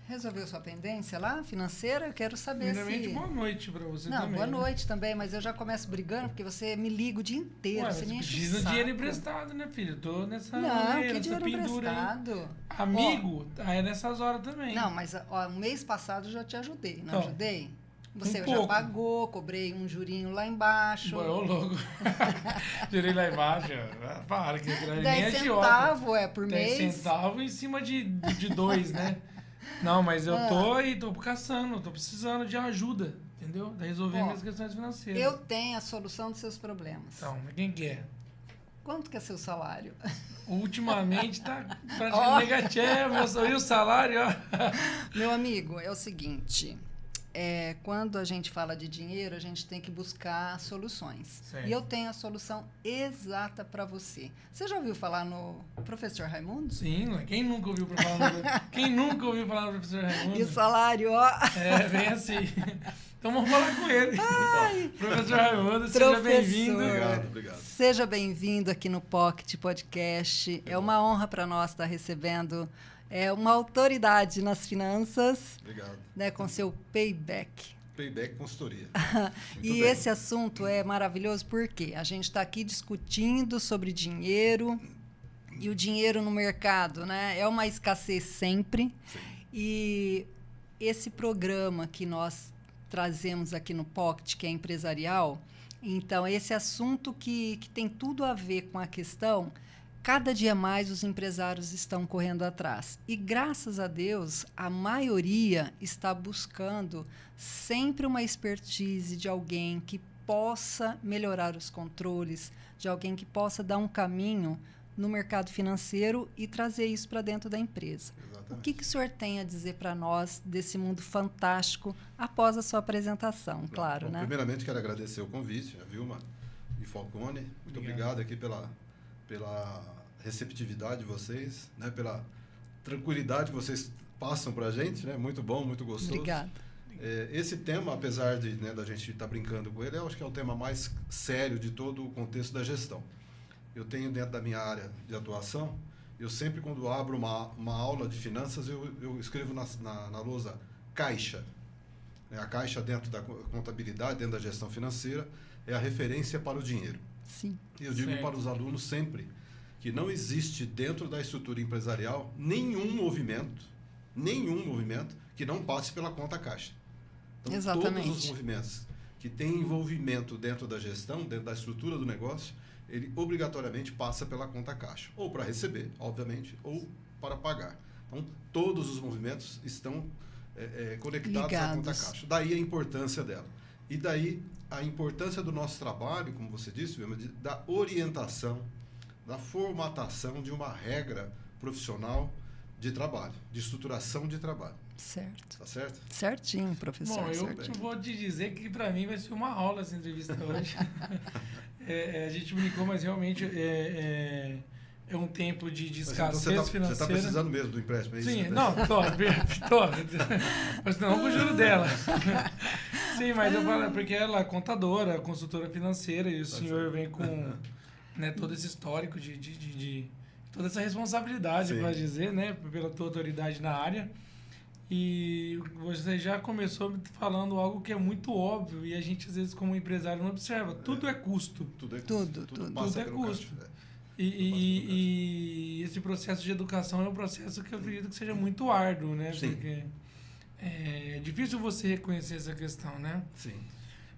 Resolveu sua pendência lá, financeira? Eu quero saber Primeiramente, boa noite para você não, também. Boa noite também, mas eu já começo brigando porque você me liga o dia inteiro. Você me enche o diz o saco. dinheiro emprestado, né, filho? Tô nessa Não, maneira, que dinheiro emprestado? Aí. Amigo, é nessas horas também. Não, mas ó, um mês passado eu já te ajudei, não ajudei? Você já pouco. Pagou, cobrei um jurinho lá embaixo. Ô, louco. Jurei lá embaixo. Para, que 10 centavos por 10 mês. 10 centavos em cima de 2, né? Não, mas eu tô aí, tô caçando, tô precisando de ajuda, entendeu? Pra resolver minhas questões financeiras. Eu tenho a solução dos seus problemas. Então, mas quem quer? Quanto que é seu salário? Ultimamente tá praticamente negativo, e o salário, ó. Meu amigo, é o seguinte... quando a gente fala de dinheiro, a gente tem que buscar soluções. Certo. E eu tenho a solução exata para você. Você já ouviu falar no professor Raimundo? Sim, quem nunca ouviu falar no professor Raimundo? E o salário, ó. Vem assim. Então vamos falar com ele. Ai, professor Raimundo, seja bem-vindo. Obrigado. Seja bem-vindo aqui no Pocket Podcast. É uma honra para nós estar recebendo uma autoridade nas finanças. Obrigado. Né, com seu Payback. Payback Consultoria. E bem. Esse assunto é maravilhoso porque a gente está aqui discutindo sobre dinheiro e o dinheiro no mercado, né? É uma escassez sempre. Sim. E esse programa que nós trazemos aqui no Pocket, que é empresarial, então esse assunto que tem tudo a ver com a questão... Cada dia mais os empresários estão correndo atrás. E, graças a Deus, a maioria está buscando sempre uma expertise de alguém que possa melhorar os controles, de alguém que possa dar um caminho no mercado financeiro e trazer isso para dentro da empresa. Exatamente. O que o senhor tem a dizer para nós desse mundo fantástico após a sua apresentação, claro, né? Primeiramente, quero agradecer o convite, a Vilma e Falcone. Muito obrigado aqui pela receptividade de vocês, né? Pela tranquilidade que vocês passam para a gente, né? Muito bom, muito gostoso. Obrigada. Esse tema, apesar de da gente estar brincando com ele, eu acho que é o tema mais sério de todo o contexto da gestão. Eu tenho dentro da minha área de atuação, eu sempre quando abro uma aula de finanças, eu escrevo na lousa caixa. A caixa dentro da contabilidade, dentro da gestão financeira, é a referência para o dinheiro. Sim. Eu digo para os alunos sempre que não existe dentro da estrutura empresarial nenhum movimento que não passe pela conta caixa. Então, exatamente. Todos os movimentos que têm envolvimento dentro da gestão, dentro da estrutura do negócio, ele obrigatoriamente passa pela conta caixa. Ou para receber, obviamente, ou para pagar. Então, todos os movimentos estão conectados ligados à conta caixa. Daí a importância dela. E daí a importância do nosso trabalho, como você disse, da orientação, da formatação de uma regra profissional de trabalho, de estruturação de trabalho. Certo. Tá certo? Certinho, professor. Bom, eu vou te dizer que para mim vai ser uma aula essa entrevista hoje. A gente brincou, mas realmente é um tempo de escassez financeira. Você está precisando mesmo do empréstimo, é isso? Sim, não, tô. Mas não com o juro dela. Sim, mas eu falo, porque ela é contadora, consultora financeira, e o senhor vem com todo esse histórico de toda essa responsabilidade, Sim. para dizer, né, pela tua autoridade na área. E você já começou falando algo que é muito óbvio e a gente, às vezes, como empresário, não observa. Tudo é custo. Tudo é custo. Tudo. Passa Tudo é pelo custo. caixa. E esse processo de educação é um processo que eu acredito que seja muito árduo, né? Sim. Porque é difícil você reconhecer essa questão, né? Sim.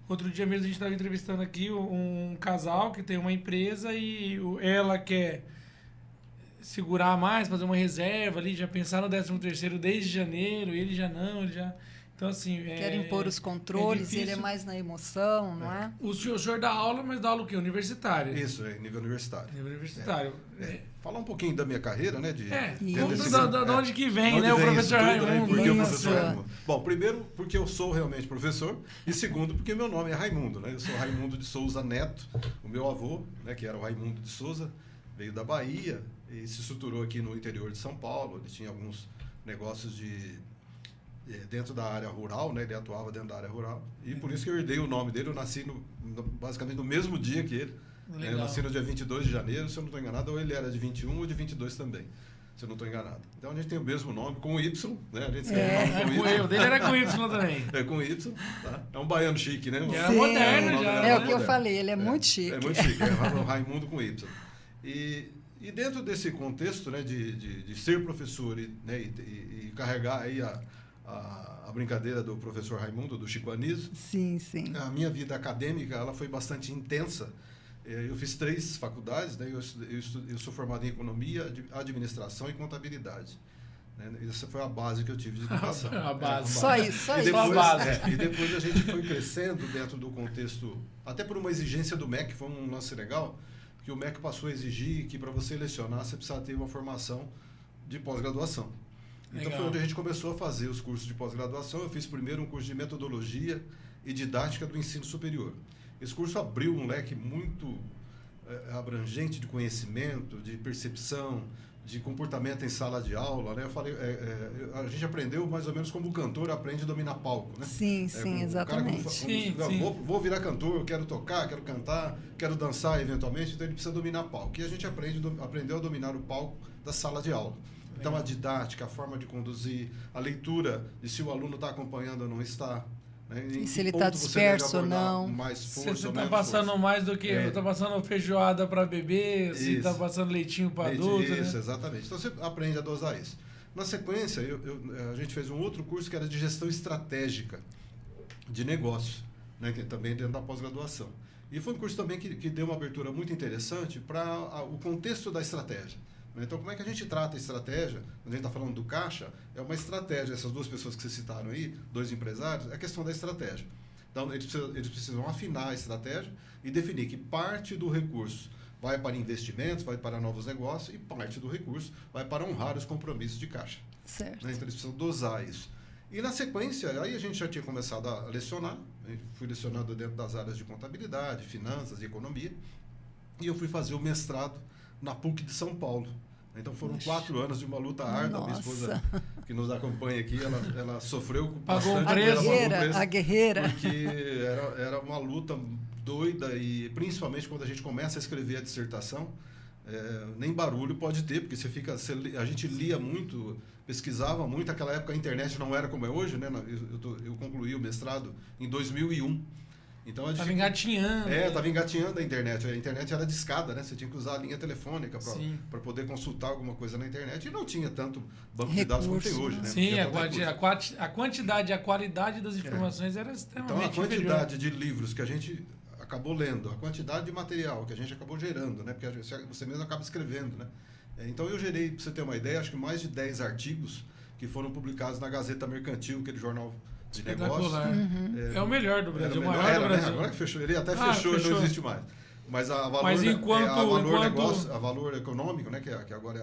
Outro dia mesmo a gente estava entrevistando aqui um casal que tem uma empresa e ela quer segurar mais, fazer uma reserva ali, já pensar no 13º desde janeiro, ele já não, ele já... Então, assim... Quer impor os controles, difícil. ele é mais na emoção, não é? O senhor dá aula, mas dá aula o quê? Universitária? Isso, é nível universitário. Nível universitário. Falar um pouquinho da minha carreira, né? Vamos de onde que vem, né? O professor Raimundo. Por que o Isso. professor Raimundo? Bom, primeiro, porque eu sou realmente professor. E segundo, porque meu nome é Raimundo, né? Eu sou Raimundo de Souza Neto. O meu avô, né, que era o Raimundo de Souza, veio da Bahia e se estruturou aqui no interior de São Paulo. Ele tinha alguns negócios dentro da área rural, né? Ele atuava dentro da área rural. E por isso que eu herdei o nome dele. Eu nasci basicamente no mesmo dia que ele. Eu nasci no dia 22 de janeiro, se eu não estou enganado, ou ele era de 21 ou de 22 também, se eu não estou enganado. Então a gente tem o mesmo nome, com Y, né? A gente escreve o nome com Y. O dele era com Y também. É com Y, tá? É um baiano chique, né? É moderno já. É o que eu falei, ele é muito chique. É muito chique, é o Raimundo com Y. E dentro desse contexto, né, de ser professor e carregar aí a brincadeira do professor Raimundo, do Chico Anísio, Sim, sim. a minha vida acadêmica ela foi bastante intensa. Eu fiz 3 faculdades, né? Eu sou formado em Economia, Administração e Contabilidade. Né? Essa foi a base que eu tive de educação. A base. Só isso. E depois, Só a base. e depois a gente foi crescendo dentro do contexto, até por uma exigência do MEC, foi um lance legal, que o MEC passou a exigir que para você lecionar você precisava ter uma formação de pós-graduação. Então foi onde a gente começou a fazer os cursos de pós-graduação. Eu fiz primeiro um curso de metodologia e didática do ensino superior. Esse curso abriu um leque muito abrangente de conhecimento, de percepção, de comportamento em sala de aula, né? Eu falei, a gente aprendeu mais ou menos como o cantor aprende a dominar palco, né? Sim, sim, exatamente. Sim. Vou virar cantor, quero tocar, quero cantar, quero dançar eventualmente, então ele precisa dominar palco. E a gente aprendeu a dominar o palco da sala de aula. Então a didática, a forma de conduzir, a leitura de se o aluno está acompanhando ou não está. Né? E se ele está disperso ou não. Se você está passando mais do que... Está passando feijoada para bebê, se está passando leitinho para adulto. Isso, né? exatamente. Então você aprende a dosar isso. Na sequência, a gente fez um outro curso que era de gestão estratégica de negócio, né? Que também dentro da pós-graduação. E foi um curso também que deu uma abertura muito interessante para o contexto da estratégia. Então, como é que a gente trata a estratégia? Quando a gente está falando do caixa, é uma estratégia. Essas 2 pessoas que vocês citaram aí, 2 empresários, é a questão da estratégia. Então, eles precisam afinar a estratégia e definir que parte do recurso vai para investimentos, vai para novos negócios e parte do recurso vai para honrar os compromissos de caixa. Certo. Então, eles precisam dosar isso. E, na sequência, aí a gente já tinha começado a lecionar. Eu fui lecionando dentro das áreas de contabilidade, finanças e economia. E eu fui fazer o mestrado na PUC de São Paulo. Então foram 4 anos de uma luta árdua. Minha esposa, que nos acompanha aqui, ela sofreu pagou bastante. A guerreira. Porque era uma luta doida e principalmente quando a gente começa a escrever a dissertação, nem barulho pode ter, porque a gente lia muito, pesquisava muito. Naquela época a internet não era como é hoje, né? Eu concluí o mestrado em 2001. Então, estava engatinhando. Estava engatinhando a internet. A internet era discada, né? Você tinha que usar a linha telefônica para poder consultar alguma coisa na internet. E não tinha tanto banco de dados como tem hoje, né? Sim, a quantidade e a qualidade das informações era extremamente Então, a quantidade inferior. de livros que a gente acabou lendo, a quantidade de material que a gente acabou gerando, né? Porque você mesmo acaba escrevendo, né? Então, eu gerei, para você ter uma ideia, acho que mais de 10 artigos que foram publicados na Gazeta Mercantil, aquele jornal de negócios. É o melhor do Brasil, o maior do Brasil. Né? Agora que fechou, ele até fechou, não existe mais. Mas a valor, enquanto a valor econômico, né, que agora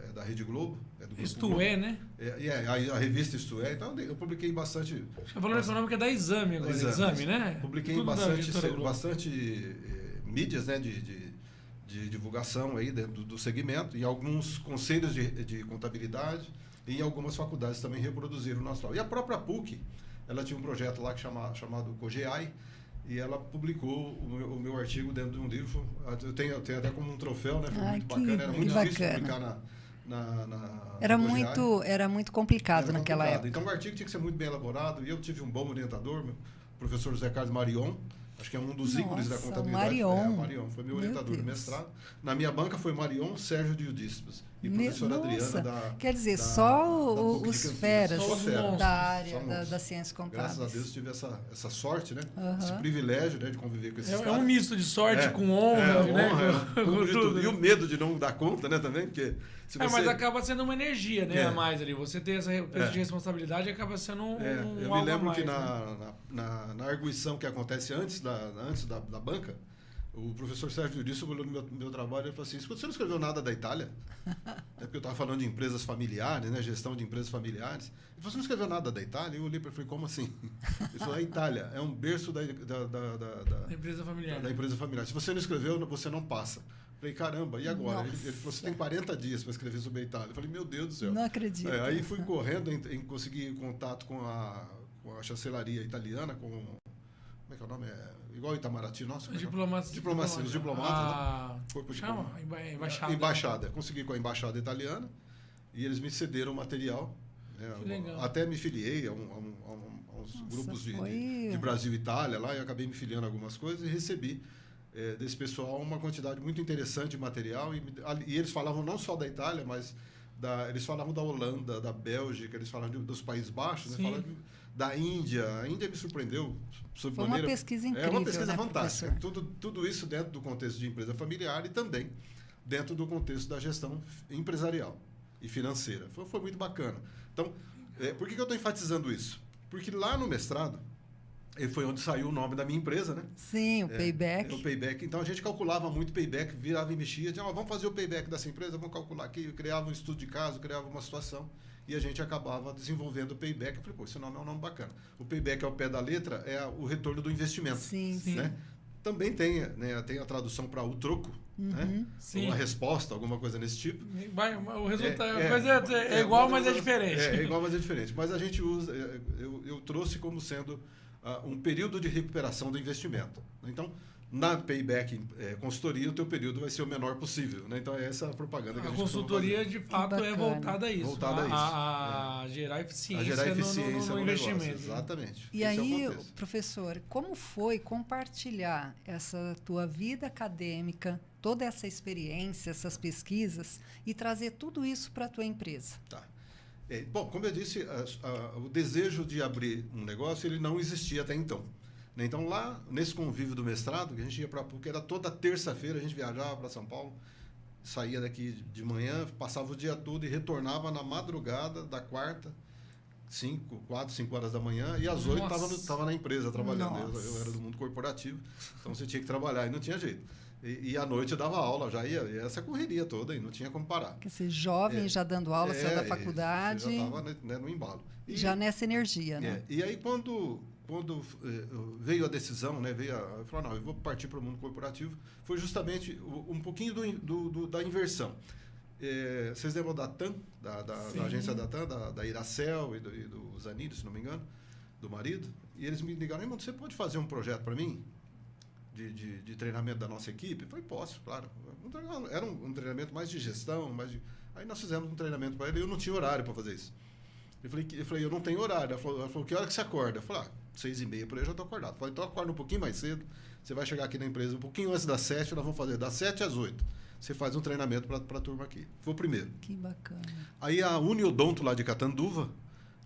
é da Rede Globo, do Grupo Isto Globo. É, né? A revista Isto É. Então eu publiquei bastante. Acho que a valor econômico é da Exame agora, Exame, né? Publiquei em bastante mídias, né, de divulgação aí dentro do segmento, e alguns conselhos de contabilidade. E em algumas faculdades também reproduziram o nosso trabalho. E a própria PUC, ela tinha um projeto lá chamado COGEAI, e ela publicou o meu artigo dentro de um livro. Eu tenho até como um troféu, né? Foi muito bacana. Era muito difícil publicar era muito complicado naquela época. Então o artigo tinha que ser muito bem elaborado e eu tive um bom orientador, meu professor José Carlos Marion, acho que é um dos ícones da contabilidade. Marion foi meu orientador de mestrado. Na minha banca foi Marion, Sérgio de Udícipas e professora Adriana quer dizer, só os feras da área da ciência contábil. Graças a Deus tive essa sorte, né? Esse privilégio, né, de conviver com esses caras. É um misto de sorte com honra, né? Com tudo. E o medo de não dar conta, né, também, porque mas acaba sendo uma energia, né, a mais ali. Você ter essa peso de responsabilidade acaba sendo eu me lembro que na arguição que acontece antes da banca, o professor Sérgio Disso olhou no meu trabalho e falou assim: você não escreveu nada da Itália? É porque eu estava falando de empresas familiares, né, gestão de empresas familiares. Ele falou: você não escreveu nada da Itália? Eu olhei para ele e falei: como assim? Ele falou: a Itália é um berço da empresa familiar. Da empresa familiar. Se você não escreveu, você não passa. Eu falei: caramba, e agora? Ele falou: você tem 40 dias para escrever sobre a Itália. Eu falei: meu Deus do céu. Não acredito. Aí fui correndo em conseguir contato com a chancelaria italiana, como é que é o nome? Igual Itamaraty, nossa. Os diplomatas, né? Chama? Embaixada. Embaixada. Consegui com a embaixada italiana e eles me cederam o material. Né? Que legal. Até me filiei a uns grupos de Brasil e Itália lá, e acabei me filiando a algumas coisas e recebi desse pessoal uma quantidade muito interessante de material. E eles falavam não só da Itália, mas eles falavam da Holanda, da Bélgica, eles falavam dos Países Baixos, né? Falavam da Índia. A Índia me surpreendeu. Foi uma pesquisa incrível. É uma pesquisa, né, fantástica. Professor? Tudo isso dentro do contexto de empresa familiar e também dentro do contexto da gestão empresarial e financeira. Foi muito bacana. Então, por que eu estou enfatizando isso? Porque lá no mestrado, foi onde saiu o nome da minha empresa, né? Sim, o Payback. O Payback. Então, a gente calculava muito Payback, virava e mexia. Dizia: vamos fazer o Payback dessa empresa, vamos calcular aqui. Eu criava um estudo de caso, criava uma situação. E a gente acabava desenvolvendo o Payback. Eu falei: pô, esse nome é um nome bacana. O Payback, ao pé da letra, é o retorno do investimento. Sim. Né? Também tem a tradução para o troco, né? Uma resposta, alguma coisa nesse tipo. O resultado é igual, mas é diferente. É igual, mas é diferente. Mas a gente usa, eu trouxe como sendo um período de recuperação do investimento. Então, na Payback consultoria, o teu período vai ser o menor possível. Né? Então, é essa a propaganda que a gente consultoria, de fato, é voltada a isso. A gerar eficiência, no investimento. Negócio, exatamente. E aí, professor, como foi compartilhar essa tua vida acadêmica, toda essa experiência, essas pesquisas, e trazer tudo isso para a tua empresa? Tá. Bom, como eu disse, o desejo de abrir um negócio, ele não existia até então. Então, lá, nesse convívio do mestrado, que a gente ia para a PUC, era toda terça-feira, a gente viajava para São Paulo, saía daqui de manhã, passava o dia todo e retornava na madrugada da quarta, 4, 5 horas da manhã, e às 8 estava na empresa trabalhando. Eu era do mundo corporativo, então você tinha que trabalhar e não tinha jeito. E à noite eu dava aula, já ia essa correria toda e não tinha como parar. Quer ser jovem, já dando aula, saiu da faculdade. Já estava no embalo. Já nessa energia, né? E aí, quando veio a decisão, né, eu falei: não, eu vou partir para o mundo corporativo, foi justamente um pouquinho da inversão. Vocês lembram da TAM, da agência da TAM, da Iracel e do Zanini, se não me engano, do marido? E eles me ligaram: irmão, você pode fazer um projeto para mim? De treinamento da nossa equipe? Eu falei: posso, claro. Era um treinamento mais de gestão, aí nós fizemos um treinamento para ele e eu não tinha horário para fazer isso. Eu falei: eu não tenho horário. Ela falou: que hora que você acorda? Eu falei: 6h30 por aí eu já estou acordado. Eu falei: então acorda um pouquinho mais cedo, você vai chegar aqui na empresa um pouquinho antes das 7, nós vamos fazer das 7 às 8. Você faz um treinamento para a turma aqui. Foi o primeiro. Que bacana. Aí a Uniodonto lá de Catanduva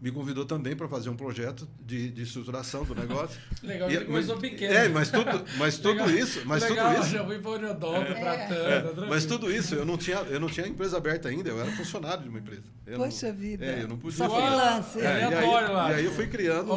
me convidou também para fazer um projeto de estruturação do negócio. Legal, ele começou pequeno. Mas tudo isso... Já fui para o Uniodonto, mas tudo isso, eu não tinha empresa aberta ainda, eu era funcionário de uma empresa. Poxa vida. Eu não podia... Só freelancer. E aí eu fui criando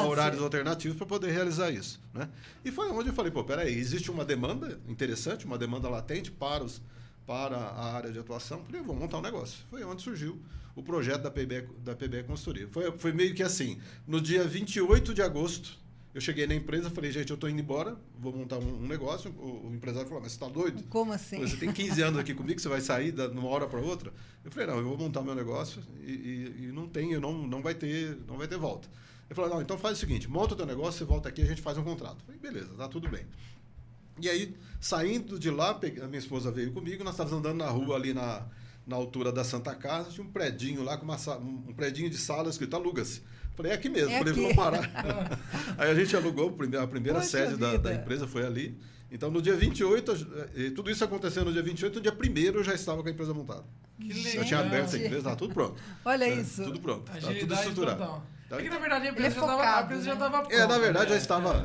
horários alternativos para poder realizar isso. Né? E foi onde eu falei: pô, peraí, existe uma demanda interessante, uma demanda latente para a área de atuação. Falei: vou montar um negócio. Foi onde surgiu o projeto da Payback Consultoria. Foi meio que assim: no dia 28 de agosto, eu cheguei na empresa, falei: gente, eu estou indo embora, vou montar um negócio. O empresário falou: mas você está doido? Como assim? Você tem 15 anos aqui comigo, você vai sair de uma hora para outra? Eu falei: não, eu vou montar meu negócio e não vai ter volta. Ele falou, não, então faz o seguinte, monta o teu negócio, você volta aqui, a gente faz um contrato. Eu falei, beleza, tá tudo bem. E aí, saindo de lá, a minha esposa veio comigo, nós estávamos andando na rua ali na altura da Santa Casa, tinha um predinho lá, com um predinho de sala escrito aluga-se. Falei, é aqui mesmo. Falei, aqui. vamos parar. Aí a gente alugou, a primeira Poxa sede da empresa foi ali. Então, no dia 28, tudo isso aconteceu no dia 28, no dia 1º eu já estava com a empresa montada. Que Gente. legal. Eu tinha aberto a empresa, estava tudo pronto. Olha isso. Tudo pronto, estava tudo Agilidade estruturado. total. Tá? É que, na verdade, a Ele é empresa focado, já né? estava pronta. Na verdade, né?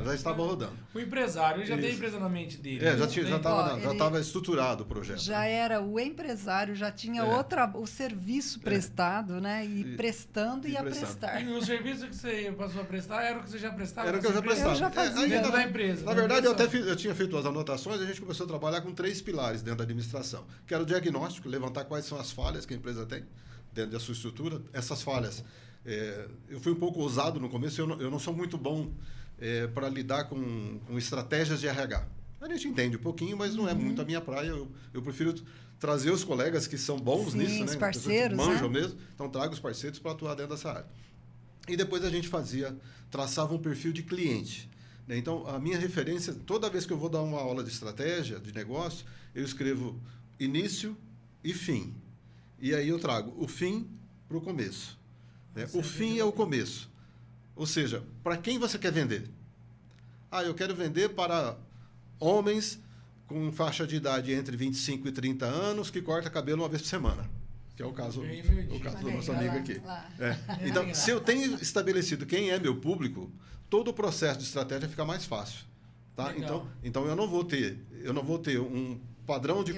já estava rodando. O empresário já tem a Isso. empresa na mente dele. Já Tem. estava estruturado o projeto. Já era o empresário, já tinha o serviço prestado, né? E prestando e a prestar. E o serviço que você passou a prestar era o que você já prestava? Era o que eu já prestava. Eu já fazia. Dentro da empresa. Na verdade, eu tinha feito as anotações e a gente começou a trabalhar com 3 pilares dentro da administração, que era o diagnóstico, levantar quais são as falhas que a empresa tem dentro da sua estrutura. Essas falhas, eu fui um pouco ousado no começo, eu não sou muito bom para lidar com estratégias de RH. A gente entende um pouquinho, mas não é muito a minha praia. Eu prefiro trazer os colegas que são bons nisso, os né? parceiros, que manjam né? mesmo. Então, trago os parceiros para atuar dentro dessa área. E depois a gente traçava um perfil de cliente. Né? Então, a minha referência, toda vez que eu vou dar uma aula de estratégia, de negócio, eu escrevo início e fim. E aí eu trago o fim para o começo. Né? O fim é o começo. Ou seja, para quem você quer vender? Eu quero vender para homens com faixa de idade entre 25 e 30 anos que corta cabelo uma vez por semana. Que é o caso do nosso amigo aqui. Então, se eu tenho estabelecido quem é meu público, todo o processo de estratégia fica mais fácil. Tá? Então eu não vou ter um padrão de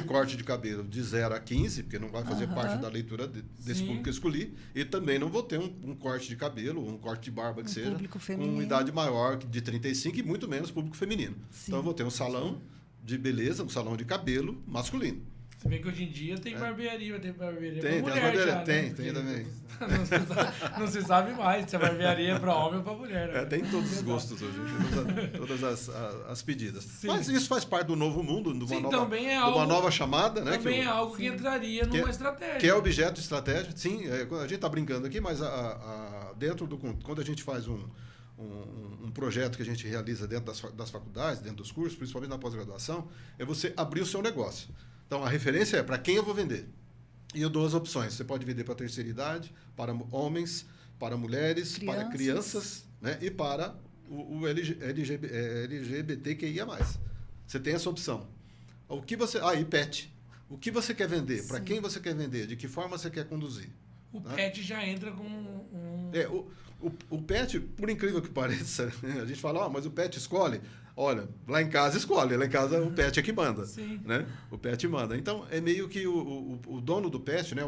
corte de cabelo de 0 a 15, porque não vai fazer parte da leitura desse público que eu escolhi, e também não vou ter um corte de cabelo, um corte de barba que seja, com idade maior de 35 e muito menos público feminino. Sim. Então eu vou ter um salão de beleza, um salão de cabelo masculino. Se bem que hoje em dia tem barbearia, tem barbearia pra mulher já, tem também. Não se sabe mais se a barbearia é para homem ou para mulher. Né? Tem todos os gostos hoje, todas as pedidas. Sim. Mas isso faz parte do novo mundo, de uma nova chamada. Também é algo que entraria numa estratégia. Que é objeto de estratégia. Sim, a gente está brincando aqui, mas quando a gente faz um projeto que a gente realiza dentro das faculdades, dentro dos cursos, principalmente na pós-graduação, é você abrir o seu negócio. Então, a referência é para quem eu vou vender. E eu dou as opções. Você pode vender para a terceira idade, para homens, para mulheres, para crianças, né? E para o LGBTQIA+. Você tem essa opção. E pet. O que você quer vender? Para quem você quer vender? De que forma você quer conduzir? O pet já entra com um... O pet, por incrível que pareça, a gente fala, mas o pet escolhe. Olha, lá em casa escolhe, lá em casa o pet é que manda. Sim. Né? O pet manda. Então, é meio que o dono do pet, né?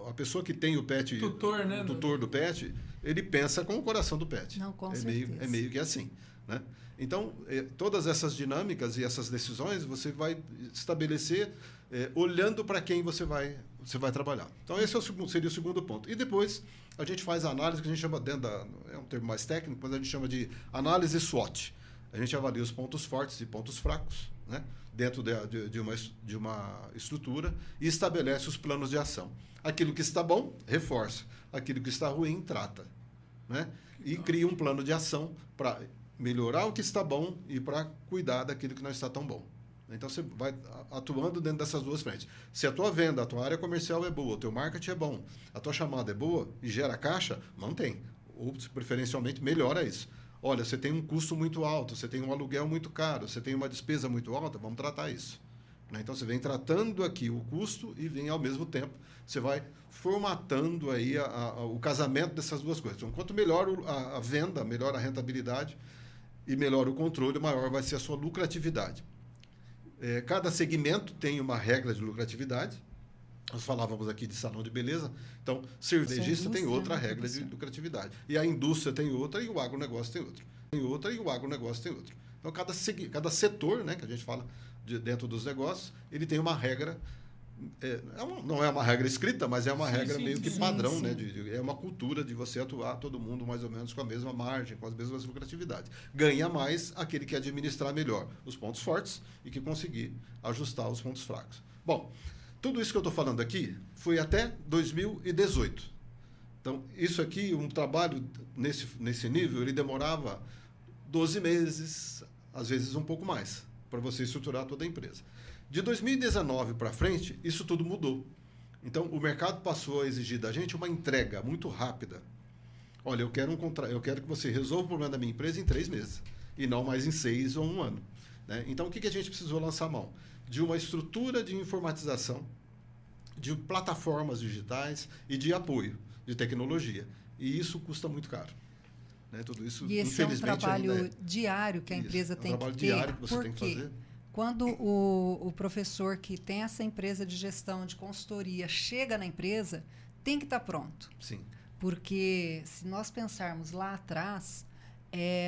A pessoa que tem o pet, tutor, né? O tutor do pet, ele pensa com o coração do pet. Não, com certeza. É meio que assim. Né? Então, todas essas dinâmicas e essas decisões você vai estabelecer olhando para quem você vai trabalhar. Então, esse seria o segundo ponto. E depois, a gente faz a análise que a gente chama, é um termo mais técnico, mas a gente chama de análise SWOT. A gente avalia os pontos fortes e pontos fracos, né, dentro de uma estrutura e estabelece os planos de ação. Aquilo que está bom, reforça. Aquilo que está ruim, trata. Né? E cria um plano de ação para melhorar o que está bom e para cuidar daquilo que não está tão bom. Então, você vai atuando dentro dessas duas frentes. Se a tua venda, a tua área comercial é boa, o teu marketing é bom, a tua chamada é boa e gera caixa, mantém. Ou, preferencialmente, melhora isso. Olha, você tem um custo muito alto, você tem um aluguel muito caro, você tem uma despesa muito alta, vamos tratar isso. Então, você vem tratando aqui o custo e vem, ao mesmo tempo, você vai formatando aí o casamento dessas duas coisas. Então, quanto melhor a venda, melhor a rentabilidade e melhor o controle, maior vai ser a sua lucratividade. Cada segmento tem uma regra de lucratividade. Nós falávamos aqui de salão de beleza. Então, cervejista tem outra regra de lucratividade. E a indústria tem outra e o agronegócio tem outra. Então, cada setor, né, que a gente fala dentro dos negócios, ele tem uma regra. Não é uma regra escrita, mas é uma regra meio que padrão. Né, é uma cultura de você atuar todo mundo mais ou menos com a mesma margem, com as mesmas lucratividades. Ganha mais aquele que administrar melhor os pontos fortes e que conseguir ajustar os pontos fracos. Bom, tudo isso que eu estou falando aqui foi até 2018. Então, isso aqui, um trabalho nesse nível, ele demorava 12 meses, às vezes um pouco mais, para você estruturar toda a empresa. De 2019 para frente, isso tudo mudou. Então, o mercado passou a exigir da gente uma entrega muito rápida. Olha, eu quero que você resolva o problema da minha empresa em 3 meses, e não mais em 6 ou 1 ano. Né? Então, o que a gente precisou lançar mão? De uma estrutura de informatização, de plataformas digitais e de apoio, de tecnologia. E isso custa muito caro. Né? Tudo isso, e esse infelizmente, é um trabalho diário que a empresa tem que ter. É um trabalho diário que você tem que fazer. Quando o professor que tem essa empresa de gestão, de consultoria, chega na empresa, tem que estar pronto. Sim. Porque se nós pensarmos lá atrás,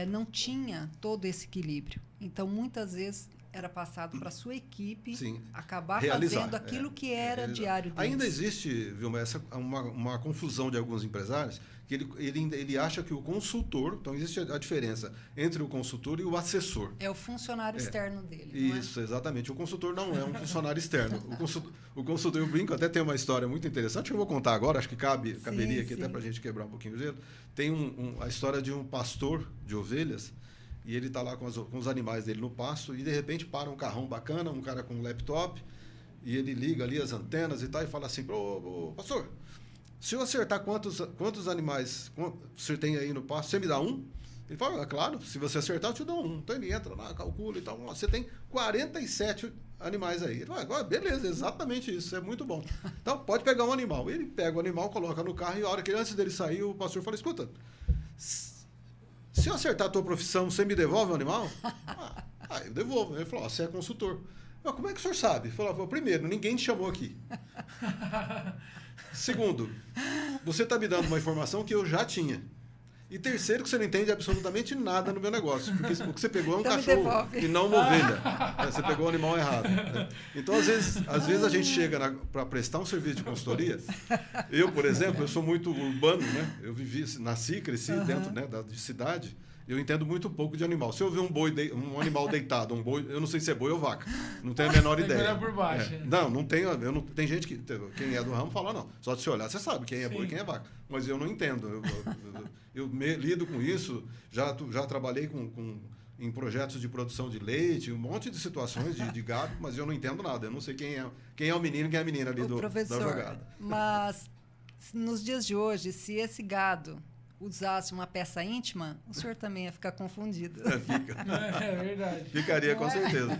não tinha todo esse equilíbrio. Então, muitas vezes, era passado para a sua equipe acabar fazendo aquilo que era diário deles. Ainda existe, Vilma, uma confusão de alguns empresários, que ele acha que o consultor... Então, existe a diferença entre o consultor e o assessor. É o funcionário externo dele. Isso, exatamente. O consultor não é um funcionário externo. O consultor, eu brinco, até tem uma história muito interessante, que eu vou contar agora, acho que caberia aqui até para a gente quebrar um pouquinho o gelo. Tem a história de um pastor de ovelhas, e ele está lá com os animais dele no pasto, e de repente para um carrão bacana, um cara com um laptop, e ele liga ali as antenas e tal, e fala assim, pastor, se eu acertar quantos animais você tem aí no pasto, você me dá um? Ele fala, claro, se você acertar, eu te dou um. Então ele entra lá, calcula e tal, você tem 47 animais aí. Ele fala, beleza, exatamente isso, é muito bom. Então pode pegar um animal. Ele pega o animal, coloca no carro, e a hora que antes dele sair, o pastor fala, escuta, se eu acertar a tua profissão, você me devolve o animal? Eu devolvo. Ele falou, você é consultor. Como é que o senhor sabe? Ele falou, primeiro, ninguém te chamou aqui. Segundo, você está me dando uma informação que eu já tinha. E terceiro, que você não entende absolutamente nada no meu negócio. Porque o que você pegou é um cachorro e não uma ovelha. Você pegou o animal errado. Né? Então, às vezes a gente chega para prestar um serviço de consultoria. Eu, por exemplo, eu sou muito urbano, né? Eu nasci, cresci dentro, né, de cidade. Eu entendo muito pouco de animal. Se eu ver um animal deitado, um boi, eu não sei se é boi ou vaca. Não tenho a menor ideia. Tem que olhar por baixo. Não tenho. Tem gente que. Quem é do ramo fala, não. Só de se olhar, você sabe quem é boi e quem é vaca. Mas eu não entendo. Eu lido com isso. Já trabalhei em projetos de produção de leite, um monte de situações de gado, mas eu não entendo nada. Eu não sei quem é o menino e quem é a menina ali da jogada. Mas nos dias de hoje, se esse gado usasse uma peça íntima, o senhor também ia ficar confundido. Fica. É verdade. Ficaria com certeza.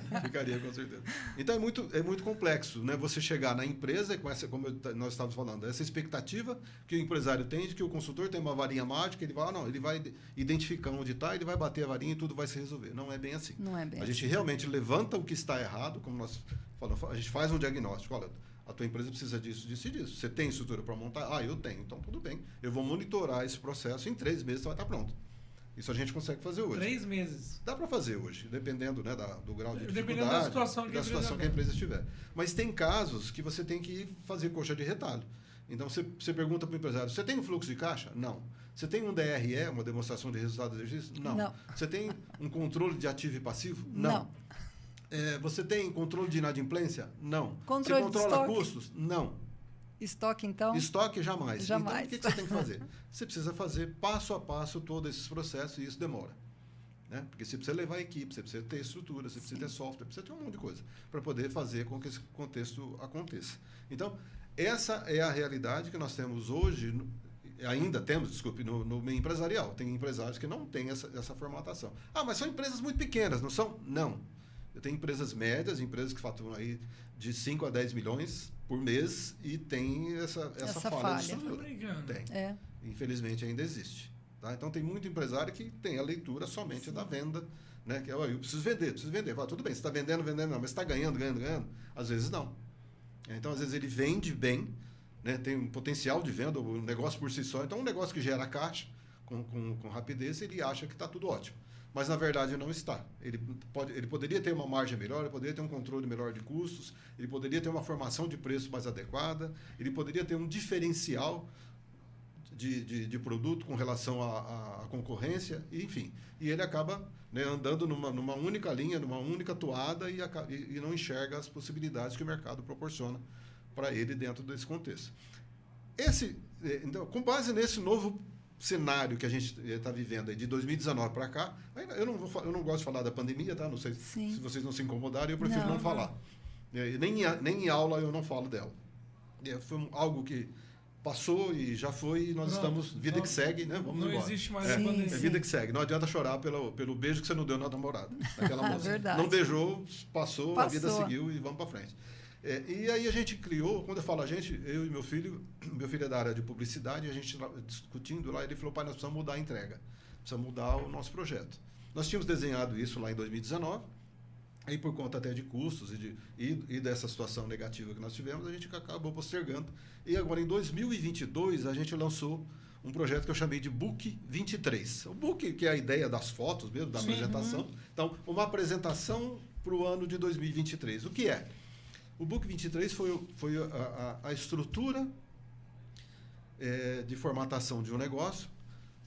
Então é muito complexo, né? Você chegar na empresa com essa, como nós estávamos falando, essa expectativa que o empresário tem de que o consultor tem uma varinha mágica, ele vai, ele vai identificar onde está, ele vai bater a varinha e tudo vai se resolver. Não é bem assim. Não é bem a gente realmente levanta o que está errado, como nós falamos, a gente faz um diagnóstico. Olha, a tua empresa precisa disso, disso e disso. Você tem estrutura para montar? Eu tenho. Então, tudo bem. Eu vou monitorar esse processo. Em 3 meses você vai estar pronto. Isso a gente consegue fazer hoje. 3 meses? Dá para fazer hoje, dependendo, né, do grau de dificuldade. Dependendo da situação que a empresa estiver. Mas tem casos que você tem que fazer coxa de retalho. Então, você pergunta para o empresário, você tem um fluxo de caixa? Não. Você tem um DRE, uma demonstração de resultado do exercício? Não. Você tem um controle de ativo e passivo? Não. Você tem controle de inadimplência? Não. Controle você controla custos? Não. Estoque, então? Estoque, jamais. Jamais. Então, o que você tem que fazer? Você precisa fazer passo a passo todos esses processos e isso demora. Né? Porque você precisa levar a equipe, você precisa ter estrutura, você precisa ter software, precisa ter um monte de coisa para poder fazer com que esse contexto aconteça. Então, essa é a realidade que nós temos hoje, ainda temos, desculpe, no meio empresarial. Tem empresários que não têm essa formatação. Mas são empresas muito pequenas, não são? Não. Eu tenho empresas médias, empresas que faturam aí de 5 a 10 milhões por mês e tem essa falha de estrutura. Tem. Infelizmente ainda existe. Tá? Então tem muito empresário que tem a leitura somente da venda, né? Que eu preciso vender. Fala, tudo bem, você está vendendo, não, mas você está ganhando. Às vezes não. Então, às vezes ele vende bem, né? Tem um potencial de venda, o negócio por si só. Então, um negócio que gera caixa com rapidez, ele acha que está tudo ótimo. Mas, na verdade, não está. Ele poderia ter uma margem melhor, ele poderia ter um controle melhor de custos, ele poderia ter uma formação de preço mais adequada, ele poderia ter um diferencial de produto com relação à concorrência, enfim. E ele acaba, né, andando numa única linha, numa única toada e não enxerga as possibilidades que o mercado proporciona para ele dentro desse contexto. então, com base nesse novo cenário que a gente está vivendo aí, de 2019 para cá, eu não gosto de falar da pandemia, tá? Não sei se vocês não se incomodarem, eu prefiro não falar. Nem em aula eu não falo dela. Foi algo que passou e já foi, e nós estamos... Vida que segue, né? Vamos embora. Não existe mais a pandemia. É vida que segue. Não adianta chorar pelo beijo que você não deu na namorada. Naquela moça. Verdade. Não beijou, passou, a vida seguiu e vamos para frente. E aí a gente criou, quando eu falo a gente, eu e meu filho é da área de publicidade, e a gente discutindo lá, ele falou, pai, nós precisamos mudar a entrega, precisamos mudar o nosso projeto. Nós tínhamos desenhado isso lá em 2019, aí por conta até de custos e dessa situação negativa que nós tivemos, a gente acabou postergando. E agora, em 2022, a gente lançou um projeto que eu chamei de Book 23. O Book, que é a ideia das fotos mesmo, da apresentação. Então, uma apresentação para o ano de 2023. O que é? O Book 23 foi a estrutura de formatação de um negócio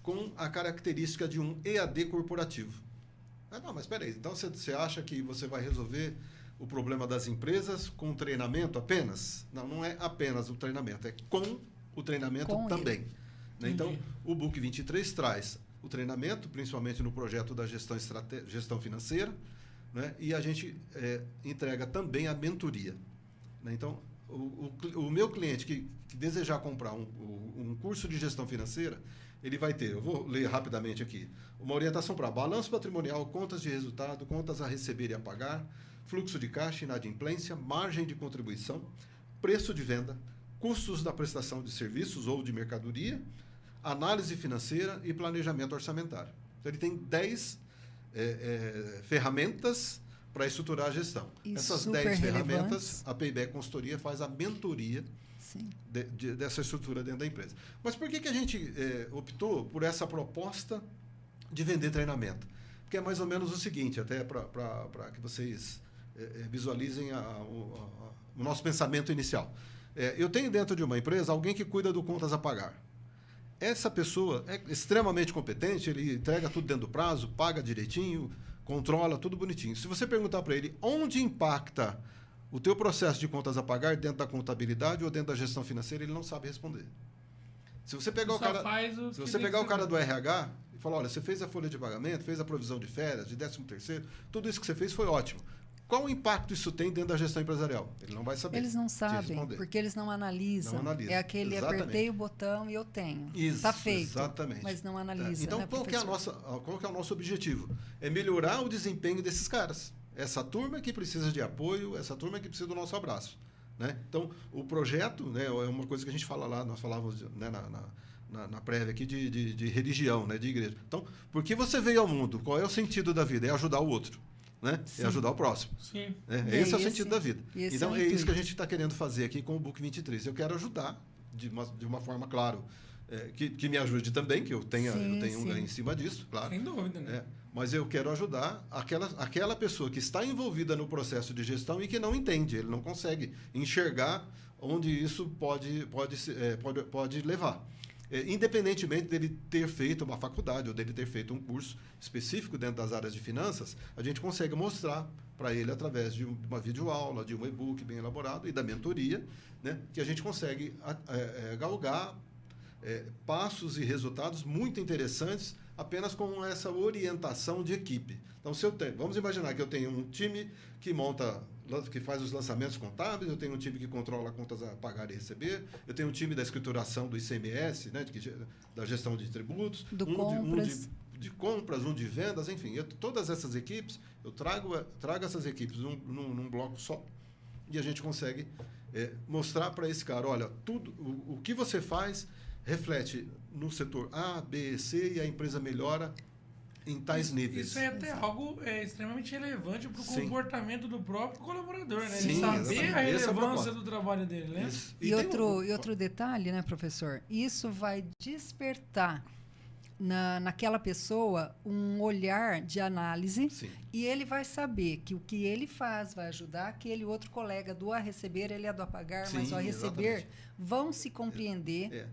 com a característica de um EAD corporativo. Não, mas espera aí, então você acha que você vai resolver o problema das empresas com treinamento apenas? Não, não é apenas o treinamento, é com o treinamento também. Né? Então, o Book 23 traz o treinamento, principalmente no projeto da gestão financeira, né? E a gente entrega também a mentoria. Né? Então, o meu cliente que desejar comprar um curso de gestão financeira, ele vai ter, eu vou ler rapidamente aqui, uma orientação para balanço patrimonial, contas de resultado, contas a receber e a pagar, fluxo de caixa, inadimplência, margem de contribuição, preço de venda, custos da prestação de serviços ou de mercadoria, análise financeira e planejamento orçamentário. Então, ele tem 10 ferramentas para estruturar a gestão. Essas 10 ferramentas, a Payback Consultoria faz a mentoria dessa estrutura dentro da empresa. Mas por que a gente optou por essa proposta de vender treinamento? Porque é mais ou menos o seguinte, até para que vocês visualizem o nosso pensamento inicial. Eu tenho dentro de uma empresa alguém que cuida do contas a pagar. Essa pessoa é extremamente competente, ele entrega tudo dentro do prazo, paga direitinho, controla tudo bonitinho. Se você perguntar para ele onde impacta o teu processo de contas a pagar dentro da contabilidade ou dentro da gestão financeira, ele não sabe responder. Se você pegar o cara do RH e falar, olha, você fez a folha de pagamento, fez a provisão de férias, de 13º, tudo isso que você fez foi ótimo. Qual o impacto isso tem dentro da gestão empresarial? Ele não vai saber. Eles não sabem, porque eles não analisam. É aquele, apertei o botão e eu tenho. Está feito. Exatamente. Mas não analisa. Então, né, qual que é o nosso objetivo? É melhorar o desempenho desses caras. Essa turma que precisa de apoio, essa turma que precisa do nosso abraço. Né? Então, o projeto, né, é uma coisa que a gente fala lá, nós falávamos, né, na prévia aqui de religião, né, de igreja. Então, por que você veio ao mundo? Qual é o sentido da vida? É ajudar o outro. Né? É ajudar o próximo. Sim. Esse é o sentido da vida. Então, é isso que a gente está querendo fazer aqui com o Book 23. Eu quero ajudar, de uma forma, claro, que me ajude também, que eu tenha um ganho em cima disso, claro. Sem dúvida, né? Mas eu quero ajudar aquela pessoa que está envolvida no processo de gestão e que não entende, ele não consegue enxergar onde isso pode levar. Independentemente dele ter feito uma faculdade ou dele ter feito um curso específico dentro das áreas de finanças, a gente consegue mostrar para ele, através de uma videoaula, de um e-book bem elaborado e da mentoria, né, que a gente consegue galgar passos e resultados muito interessantes apenas com essa orientação de equipe. Então, vamos imaginar que eu tenho um time que faz os lançamentos contábeis, eu tenho um time que controla contas a pagar e receber, eu tenho um time da escrituração do ICMS, né, da gestão de tributos, de compras, um de vendas, enfim. Todas essas equipes, eu trago essas equipes num bloco só e a gente consegue mostrar para esse cara, olha, tudo o que você faz reflete no setor A, B, C e a empresa melhora em tais níveis. Isso é até algo extremamente relevante para o comportamento do próprio colaborador, né? Sim, ele saber exatamente. a relevância do trabalho dele, né? Isso. E outro detalhe, né, professor? Isso vai despertar naquela pessoa um olhar de análise. Sim. E ele vai saber que o que ele faz vai ajudar aquele outro colega do a receber, ele é do a pagar, Sim, mas o a receber exatamente. Vão se compreender.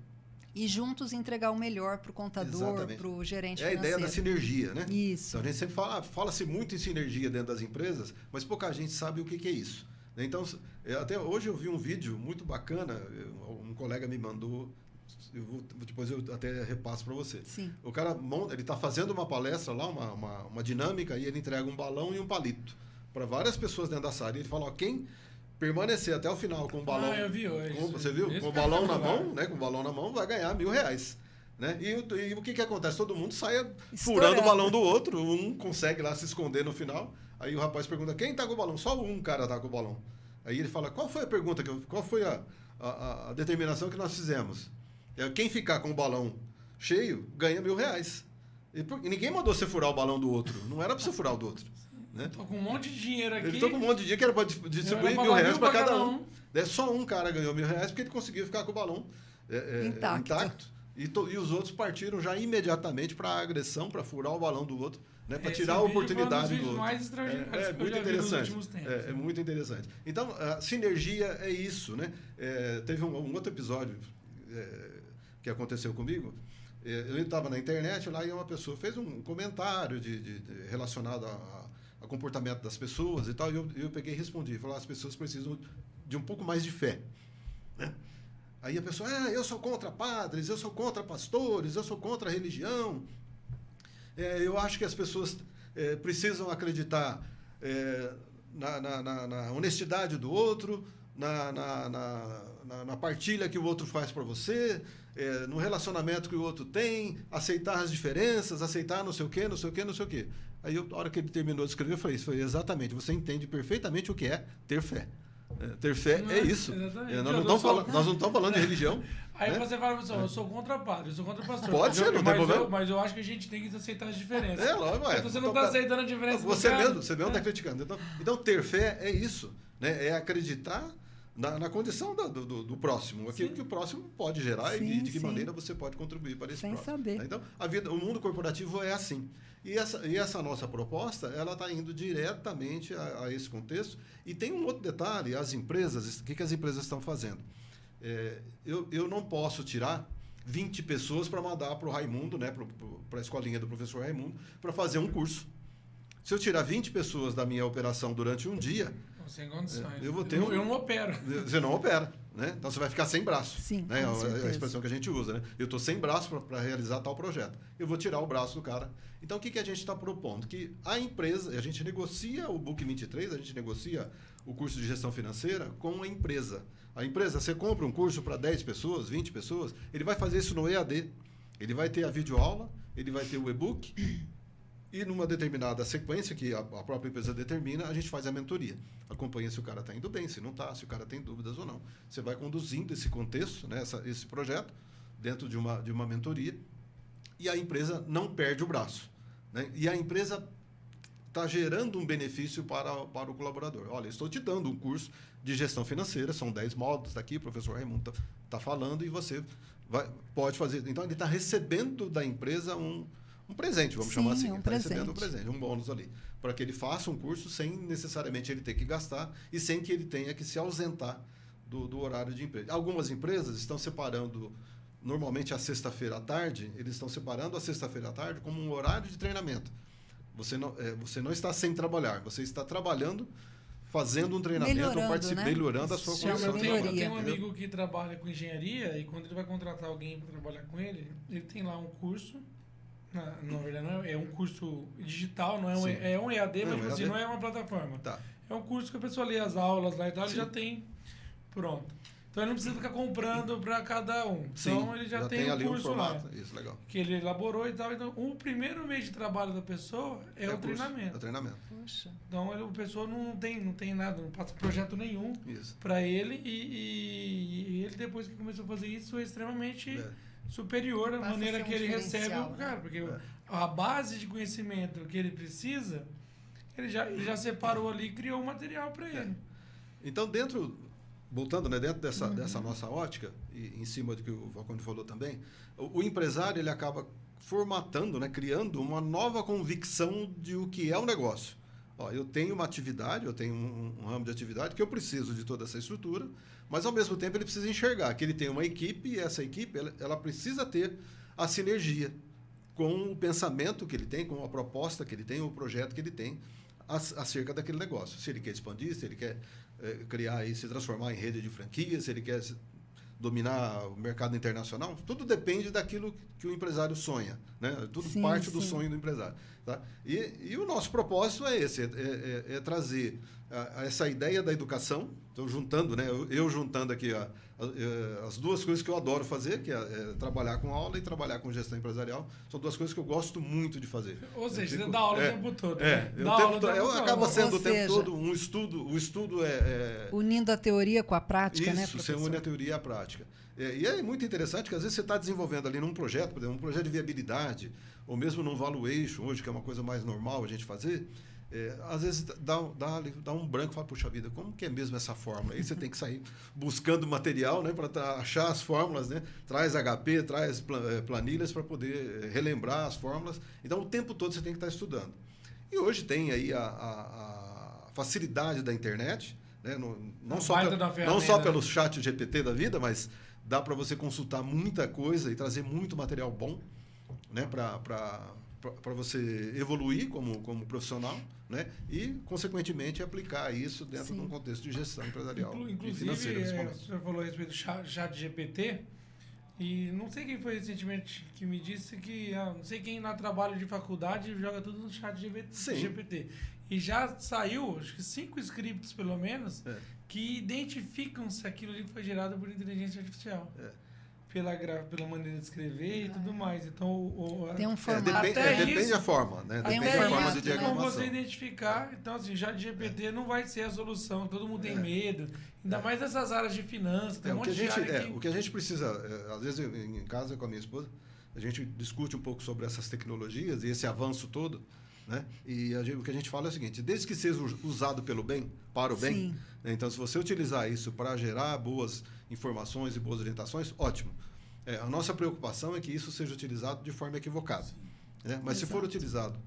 E juntos entregar o melhor para o contador, para o gerente financeiro. É a ideia da sinergia, né? Isso. Então, a gente sempre fala-se muito em sinergia dentro das empresas, mas pouca gente sabe o que é isso. Então, até hoje eu vi um vídeo muito bacana, um colega me mandou Depois eu até repasso para você. Sim. O cara ele está fazendo uma palestra lá, uma dinâmica, e ele entrega um balão e um palito para várias pessoas dentro da sala. E ele fala, ó, quem permanecer até o final com o balão... eu vi hoje. Você viu? Com o balão na mão, né? Com o balão na mão, vai ganhar R$1.000. Né? E o que acontece? Todo mundo sai furando o balão do outro, um consegue lá se esconder no final. Aí o rapaz pergunta, quem tá com o balão? Só um cara tá com o balão. Aí ele fala, qual foi a pergunta, qual foi a determinação que nós fizemos? Quem ficar com o balão cheio ganha R$1.000. E ninguém mandou você furar o balão do outro. Não era para você furar o do outro. Né? Tô com um monte de dinheiro aqui. Ele tô com um monte de dinheiro que era para distribuir R$1.000 para cada um. Só um cara ganhou R$1.000 porque ele conseguiu ficar com o balão intacto. E os outros partiram já imediatamente para a agressão, para furar o balão do outro, né? Para tirar a oportunidade do outro. É muito interessante. É muito interessante. Então, a sinergia é isso, né? Teve um outro episódio que aconteceu comigo. Eu estava na internet lá e uma pessoa fez um comentário relacionado ao comportamento das pessoas e tal. E eu peguei e respondi. Falei, as pessoas precisam de um pouco mais de fé, né? Aí a pessoa, eu sou contra padres, eu sou contra pastores, eu sou contra a religião. Eu acho que as pessoas precisam acreditar na honestidade do outro, na partilha que o outro faz para você, no relacionamento que o outro tem, aceitar as diferenças, aceitar não sei o quê, não sei o quê, não sei o quê. Aí, na hora que ele terminou de escrever, eu falei, isso foi exatamente, você entende perfeitamente o que é ter fé. Ter fé é isso. Nós não estamos falando de religião. Aí você fala, eu sou contra padre, eu sou contra pastor. Pode ser, não tem problema. Mas eu acho que a gente tem que aceitar as diferenças. Lógico, então você não está aceitando a diferença. Você mesmo está criticando. Então, ter fé é isso. Né? É acreditar na condição do próximo, aquilo que o próximo pode gerar e de que maneira você pode contribuir para esse próximo. Saber. Então, o mundo corporativo é assim. E essa nossa proposta, ela está indo diretamente a esse contexto. E tem um outro detalhe, as empresas, o que as empresas estão fazendo? Eu não posso tirar 20 pessoas para mandar para o Raimundo, né, para a escolinha do professor Raimundo, para fazer um curso. Se eu tirar 20 pessoas da minha operação durante um dia... Sem condições. Eu não opero. Você não opera, né? Então você vai ficar sem braço. Sim, né? É a expressão que a gente usa, né? Eu estou sem braço para realizar tal projeto. Eu vou tirar o braço do cara. Então o que a gente está propondo? Que a empresa, a gente negocia o Book 23, a gente negocia o curso de gestão financeira com a empresa. A empresa, você compra um curso para 10 pessoas, 20 pessoas, ele vai fazer isso no EAD. Ele vai ter a videoaula, ele vai ter o e-book. E numa determinada sequência que a própria empresa determina, a gente faz a mentoria. Acompanha se o cara está indo bem, se não está, se o cara tem dúvidas ou não. Você vai conduzindo esse contexto, né, esse projeto, dentro de uma mentoria, e a empresa não perde o braço. Né? E a empresa está gerando um benefício para o colaborador. Olha, estou te dando um curso de gestão financeira, são 10 módulos daqui, o professor Raimundo está falando, e você pode fazer. Então, ele está recebendo da empresa um presente, vamos chamar assim. Ele está recebendo um presente, um bônus ali, para que ele faça um curso sem necessariamente ele ter que gastar e sem que ele tenha que se ausentar do horário de emprego. Algumas empresas estão separando, normalmente a sexta-feira à tarde, eles estão separando a sexta-feira à tarde como um horário de treinamento. Você não está sem trabalhar, você está trabalhando, fazendo um treinamento, melhorando a sua condição de trabalho. Eu tenho um amigo que trabalha com engenharia e quando ele vai contratar alguém para trabalhar com ele, ele tem lá um curso. Na verdade, não é um curso digital, não é um EAD, mas assim, não é uma plataforma. Tá. É um curso que a pessoa lê as aulas lá e tal, ele já tem pronto. Então ele não precisa ficar comprando para cada um. Então ele já tem um curso lá. Isso, legal. Que ele elaborou e tal. Então, o primeiro mês de trabalho da pessoa é o treinamento. É o treinamento. Poxa. Então a pessoa não tem nada, não passa projeto nenhum para ele. E ele, depois que começou a fazer isso, foi extremamente superior à maneira que ele recebe o cara. Porque a base de conhecimento que ele precisa, ele já separou ali e criou um material para ele. Então, voltando, né, dentro dessa nossa ótica, e em cima do que o Falcone falou também, o empresário ele acaba formatando, né, criando uma nova convicção de o que é o negócio. Eu tenho uma atividade, eu tenho um ramo de atividade que eu preciso de toda essa estrutura, mas ao mesmo tempo ele precisa enxergar que ele tem uma equipe e essa equipe ela precisa ter a sinergia com o pensamento que ele tem, com a proposta que ele tem, o projeto que ele tem acerca daquele negócio. Se ele quer expandir, se ele quer criar e se transformar em rede de franquias, se ele quer dominar o mercado internacional, tudo depende daquilo que o empresário sonha, né? Tudo parte do sonho do empresário. Tá? E o nosso propósito é esse, é trazer essa ideia da educação, então juntando, né? Eu juntando aqui as duas coisas que eu adoro fazer, que é trabalhar com aula e trabalhar com gestão empresarial, são duas coisas que eu gosto muito de fazer. Ou seja, você dá aula o tempo todo. Né? Acaba sendo o tempo todo um estudo. O estudo unindo a teoria com a prática, né, professor? Isso, você une a teoria e a prática. E é muito interessante que às vezes você está desenvolvendo ali num projeto, por exemplo, um projeto de viabilidade, ou mesmo num valuation, hoje, que é uma coisa mais normal a gente fazer, às vezes dá um branco e fala, puxa vida, como que é mesmo essa fórmula? Aí você tem que sair buscando material, né, para achar as fórmulas, né? Traz HP, traz planilhas para poder relembrar as fórmulas. Então, o tempo todo você tem que estar estudando. E hoje tem aí a facilidade da internet, né? Não só pelo chat GPT da vida, mas dá para você consultar muita coisa e trazer muito material bom, né, para você evoluir como profissional, né, e, consequentemente, aplicar isso dentro de um contexto de gestão empresarial e financeira. O senhor falou a respeito do chat GPT, e não sei quem foi recentemente que me disse que não sei quem na trabalho de faculdade joga tudo no chat GPT. E já saiu, acho que 5 scripts, pelo menos, que identificam se aquilo ali foi gerado por inteligência artificial. Pela maneira de escrever e tudo mais. Então, tem um formato. Depende da forma, né? Depende da forma de diagramação. Como você identificar. Então, assim, já de GPT não vai ser a solução. Todo mundo tem medo. Ainda mais nessas áreas de finanças. Tem um monte de área o que a gente precisa, às vezes em casa com a minha esposa, a gente discute um pouco sobre essas tecnologias e esse avanço todo, né? E o que a gente fala é o seguinte, desde que seja usado pelo bem, para o bem, né? Então, se você utilizar isso para gerar boas informações e boas orientações, ótimo. A nossa preocupação é que isso seja utilizado de forma equivocada, né? Mas se for utilizado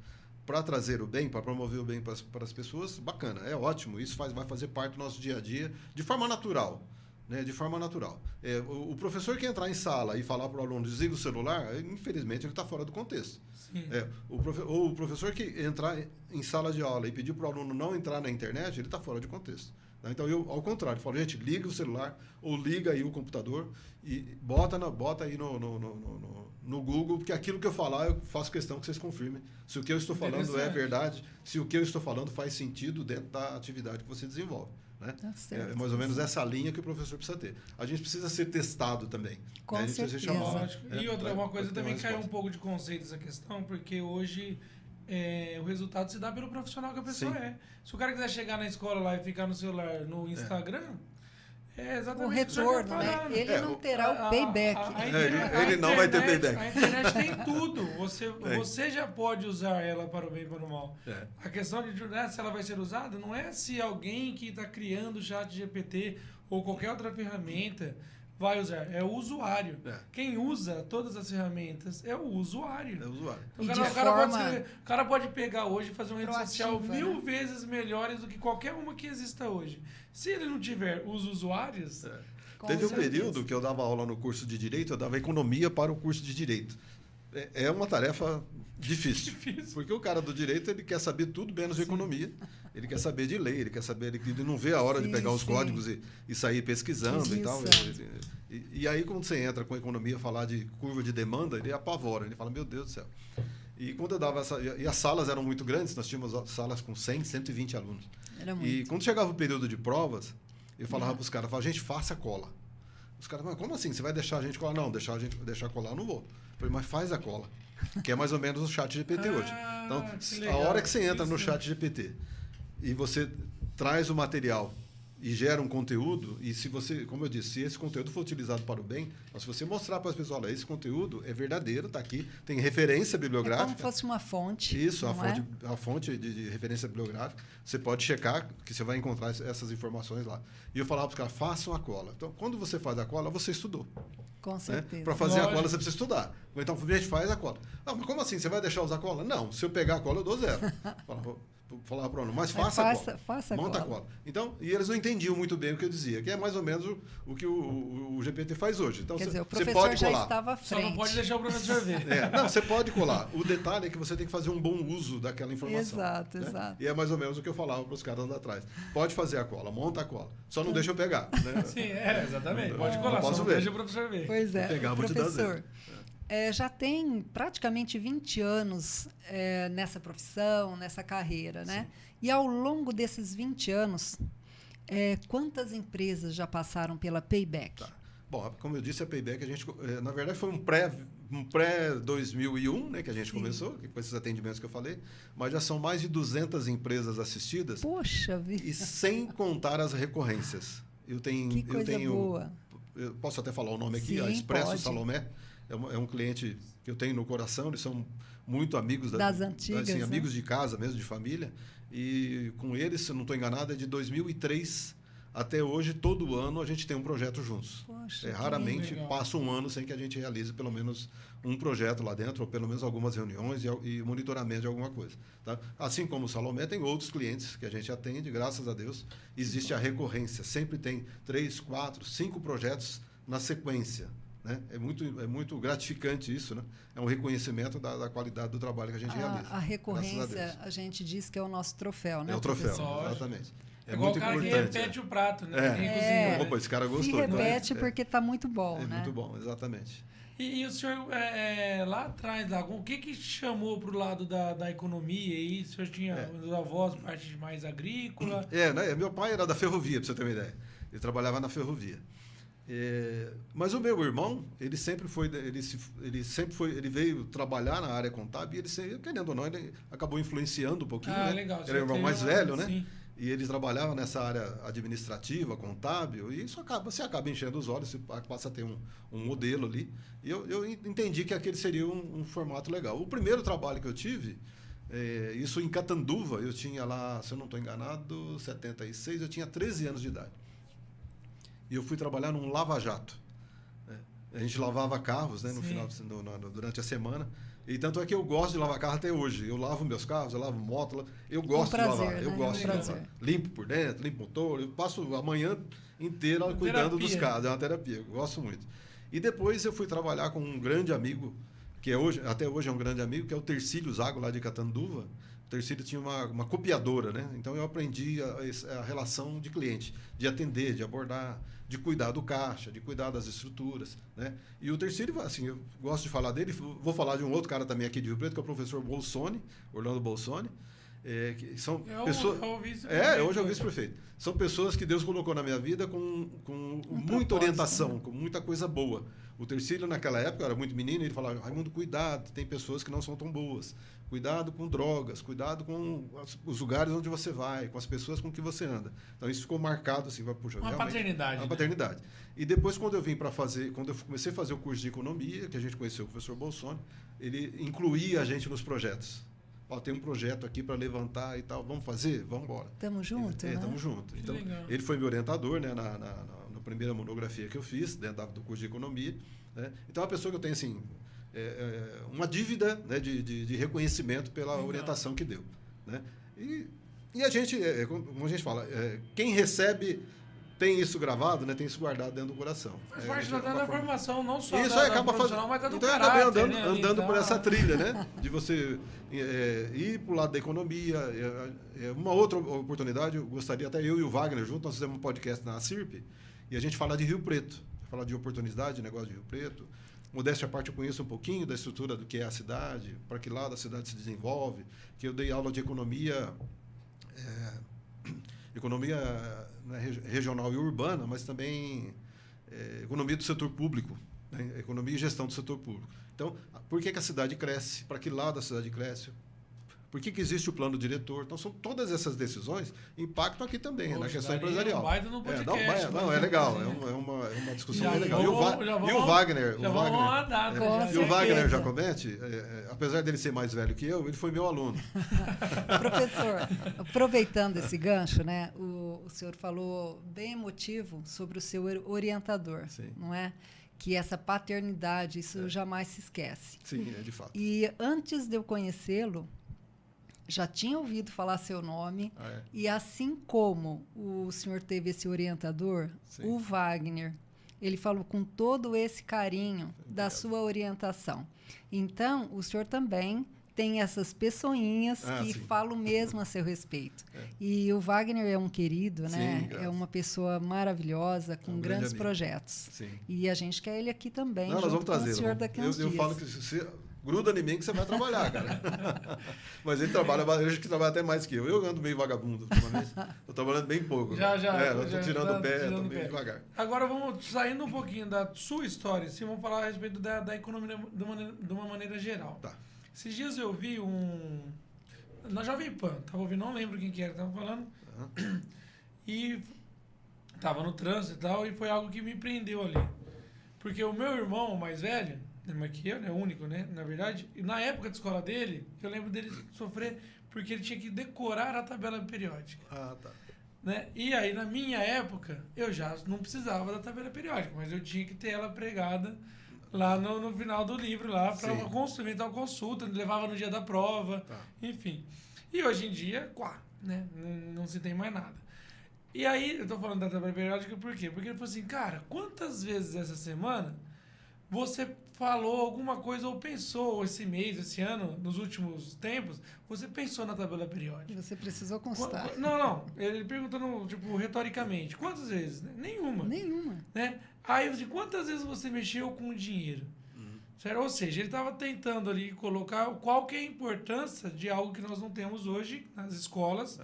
para trazer o bem, para promover o bem para as pessoas, bacana, é ótimo. Isso vai fazer parte do nosso dia a dia de forma natural. Né, de forma natural. O professor que entrar em sala e falar para o aluno desliga o celular, infelizmente ele está fora do contexto. Ou o professor que entrar em sala de aula e pedir para o aluno não entrar na internet, ele está fora de contexto. Então, eu, ao contrário, falo, gente, liga o celular ou liga aí o computador e bota aí no Google, porque aquilo que eu falar, eu faço questão que vocês confirmem se o que eu estou falando é verdade, se o que eu estou falando faz sentido dentro da atividade que você desenvolve. Né? É mais ou menos essa linha que o professor precisa ter. A gente precisa ser testado também. Com né? A gente certeza. precisa ser chamado, E uma coisa também caiu um pouco de conceito essa questão, porque hoje o resultado se dá pelo profissional que a pessoa é. Se o cara quiser chegar na escola lá e ficar no celular, no Instagram, exatamente o retorno, né? Ele não terá o payback. Ele não vai ter payback. A internet tem tudo. Você já pode usar ela para o bem e para o mal. A questão de se ela vai ser usada não é se alguém que está criando o chat GPT ou qualquer outra ferramenta vai usar, é o usuário. Quem usa todas as ferramentas é o usuário. Então, o cara pode pegar hoje e fazer uma rede social 1000 vezes melhores do que qualquer uma que exista hoje. Se ele não tiver os usuários... Teve um período que eu dava aula no curso de Direito, eu dava economia para o curso de Direito. É uma tarefa difícil. Porque o cara do Direito, ele quer saber tudo menos de economia. Ele quer saber de lei, ele quer saber... Ele não vê a hora de pegar os códigos e sair pesquisando e tal. E aí, quando você entra com economia, falar de curva de demanda, ele apavora. Ele fala, meu Deus do céu. E quando eu dava e as salas eram muito grandes, nós tínhamos salas com 100, 120 alunos. E quando chegava o período de provas, eu falava para os caras, gente, faça cola. Os caras, mas como assim? Você vai deixar a gente colar? Não, deixar colar eu não vou. Eu falei, mas faz a cola. Que é mais ou menos o chat GPT hoje. Então, a hora que você entra no chat GPT e você traz o material e gera um conteúdo, e se você, como eu disse, se esse conteúdo for utilizado para o bem, se você mostrar para as pessoas, olha, esse conteúdo é verdadeiro, está aqui, tem referência bibliográfica. É como se fosse uma fonte. Isso, a fonte de referência bibliográfica. Você pode checar que você vai encontrar essas informações lá. E eu falava para os caras, façam a cola. Então, quando você faz a cola, você estudou. Com certeza. Né? Para fazer a cola, você precisa estudar. Então, a gente faz a cola. Não, mas como assim? Você vai deixar usar cola? Não, se eu pegar a cola, eu dou 0. falava para o aluno, mas Mas faça a cola. faça a Monta a cola. cola. Então, e eles não entendiam muito bem o que eu dizia, que é mais ou menos o que o GPT faz hoje. Então, Quer dizer, o você professor pode já colar. estava à Só frente. não pode deixar o professor ver. Não, você pode colar. O detalhe é que você tem que fazer um bom uso daquela informação. Exato, né? exato. E é mais ou menos o que eu falava para os caras lá atrás. Pode fazer a cola, monta a cola. Só não deixa eu pegar. Né? Sim, exatamente. Pode Eu colar, posso só não ver. deixa o professor ver. Pois é, pegar, vou te dar professor, já tem praticamente 20 anos nessa profissão, nessa carreira, né? E ao longo desses 20 anos, quantas empresas já passaram pela Payback? Tá. Bom, como eu disse, a Payback, a gente, na verdade, foi um pré-2001, né, que a gente começou, com esses atendimentos que eu falei, mas já são mais de 200 empresas assistidas. Poxa vida! E sem contar as recorrências. Que coisa boa! Eu posso até falar o nome aqui, Sim, a Expresso pode. Salomé. É um cliente que eu tenho no coração, eles são muito amigos Das antigas, assim, né? amigos de casa mesmo, de família. E com eles, se eu não estou enganado, é de 2003 até hoje, todo ano a gente tem um projeto juntos. Poxa, que Raramente legal. passa um ano sem que a gente realize pelo menos um projeto lá dentro, ou pelo menos algumas reuniões e monitoramento de alguma coisa. Tá? Assim como o Salomé, tem outros clientes que a gente atende, graças a Deus. Existe a recorrência, sempre tem 3, 4, 5 projetos na sequência. Né? É muito gratificante isso, né? É um reconhecimento da qualidade do trabalho que a gente realiza. A recorrência, Deus. a gente diz que é o nosso troféu, né? É o troféu, professor? exatamente. É igual o cara que importante. repete o prato, né? É. Quem cozinha, né? Opa, esse cara Se gostou. então, repete porque está muito bom, é né? muito bom, exatamente. E o senhor, lá atrás, o que chamou para o lado da economia aí? O senhor tinha os avós, parte mais agrícola? Né? Meu pai era da ferrovia, para você ter uma ideia. Ele trabalhava na ferrovia. Mas o meu irmão, ele veio trabalhar na área contábil e ele, querendo ou não, ele acabou influenciando um pouquinho, né? Legal. Ele era o irmão mais velho, né? Sim. E eles trabalhavam nessa área administrativa, contábil, e isso você acaba enchendo os olhos, você passa a ter um modelo ali. E eu entendi que aquele seria um formato legal. O primeiro trabalho que eu tive, isso em Catanduva, eu tinha lá, se eu não estou enganado, 76, eu tinha 13 anos de idade. E eu fui trabalhar num lava-jato. A gente lavava carros, né, durante a semana. E tanto é que eu gosto de lavar carro até hoje. Eu lavo meus carros, eu lavo moto, eu gosto de lavar. Né? Eu gosto de lavar. Limpo por dentro, limpo o motor. Eu passo a manhã inteira cuidando dos carros. É uma terapia, eu gosto muito. E depois eu fui trabalhar com um grande amigo, que até hoje é um grande amigo, que é o Tercílio Zago, lá de Catanduva. O Tercílio tinha uma copiadora, né? Então eu aprendi a relação de cliente, de atender, de abordar, de cuidar do caixa, de cuidar das estruturas, né? E o Tercílio, assim, eu gosto de falar dele, vou falar de um outro cara também aqui de Rio Preto, que é o professor Bolsoni, Orlando Bolsoni, que são pessoas... hoje é o vice-prefeito. São pessoas que Deus colocou na minha vida com muita orientação, com muita coisa boa. O Tercílio, naquela época, era muito menino, ele falava, Raimundo, cuidado, tem pessoas que não são tão boas. Cuidado com drogas, cuidado com os lugares onde você vai, com as pessoas com que você anda. Então, isso ficou marcado, assim, puxa, uma paternidade. Uma né? paternidade. E depois, quando eu comecei a fazer o curso de economia, que a gente conheceu o professor Bolsoni, ele incluía a gente nos projetos. Tem um projeto aqui para levantar e tal, vamos fazer? Vamos embora. Estamos juntos, né? Estamos juntos. Então, ele foi meu orientador, né, na primeira monografia que eu fiz, dentro do curso de economia. Né? Então, é uma pessoa que eu tenho, assim, uma dívida, né, de reconhecimento pela orientação que deu. Né? E a gente, como a gente fala, quem recebe tem isso gravado, né, tem isso guardado dentro do coração. Faz parte da formação, não só isso da acaba profissional, mas da do então caráter, eu acabei andando então, por essa trilha, né? De você ir para o lado da economia. Uma outra oportunidade, eu gostaria, até eu e o Wagner juntos, nós fizemos um podcast na CIRP, e a gente fala de Rio Preto, falar de oportunidade, de negócio de Rio Preto. Modéstia à parte, eu conheço um pouquinho da estrutura do que é a cidade, para que lado a cidade se desenvolve, que eu dei aula de economia regional e urbana, mas também economia do setor público, né? Economia e gestão do setor público. Então, por que a cidade cresce? Para que lado a cidade cresce? Por que existe o plano diretor? Então, são todas essas decisões impactam aqui também, na questão empresarial. Não, é legal, é uma discussão bem legal. E o Wagner Jacomete, apesar dele ser mais velho que eu, ele foi meu aluno. Professor, aproveitando esse gancho, né, o senhor falou bem emotivo sobre o seu orientador, Sim. não é? Que essa paternidade, isso jamais se esquece. Sim, de fato. E antes de eu conhecê-lo, já tinha ouvido falar seu nome. Ah, é? E assim como o senhor teve esse orientador, Sim. o Wagner, ele falou com todo esse carinho da sua orientação. Então, o senhor também tem essas pessoinhas que sim. falam mesmo a seu respeito. É. E o Wagner é um querido, né? Sim, É uma pessoa maravilhosa, com um grande grandes amigo. projetos. Sim. E a gente quer ele aqui também, Não, nós junto vamos com o trazer. senhor daqui a uns Eu dias. falo que você gruda em mim que você vai trabalhar, cara. Mas ele trabalha, eu acho que trabalha até mais que eu. Eu ando meio vagabundo ultimamente. Estou trabalhando bem pouco. Eu estou tirando o pé, estou meio devagar. Agora vamos saindo um pouquinho da sua história, assim, vamos falar a respeito da economia de uma maneira geral. Tá. Esses dias eu vi na Jovem Pan, tava ouvindo, não lembro quem que era, tava falando, e tava no trânsito e tal, e foi algo que me prendeu ali. Porque o meu irmão mais velho, mais que eu, né, único, né, na verdade, e na época de escola dele, eu lembro dele sofrer porque ele tinha que decorar a tabela periódica. Ah, tá. Né? E aí, na minha época, eu já não precisava da tabela periódica, mas eu tinha que ter ela pregada lá no final do livro, lá para uma consulta, levava no dia da prova, enfim. E hoje em dia, né? Não se tem mais nada. E aí, eu tô falando da tabela periódica por quê? Porque ele falou assim, cara, quantas vezes essa semana você falou alguma coisa ou pensou esse mês, esse ano, nos últimos tempos, você pensou na tabela periódica? Você precisou constar. Não. Ele perguntando, tipo, retoricamente, quantas vezes? Nenhuma. Nenhuma. Né? Aí eu disse, quantas vezes você mexeu com o dinheiro? Certo? Ou seja, ele estava tentando ali colocar qual que é a importância de algo que nós não temos hoje nas escolas,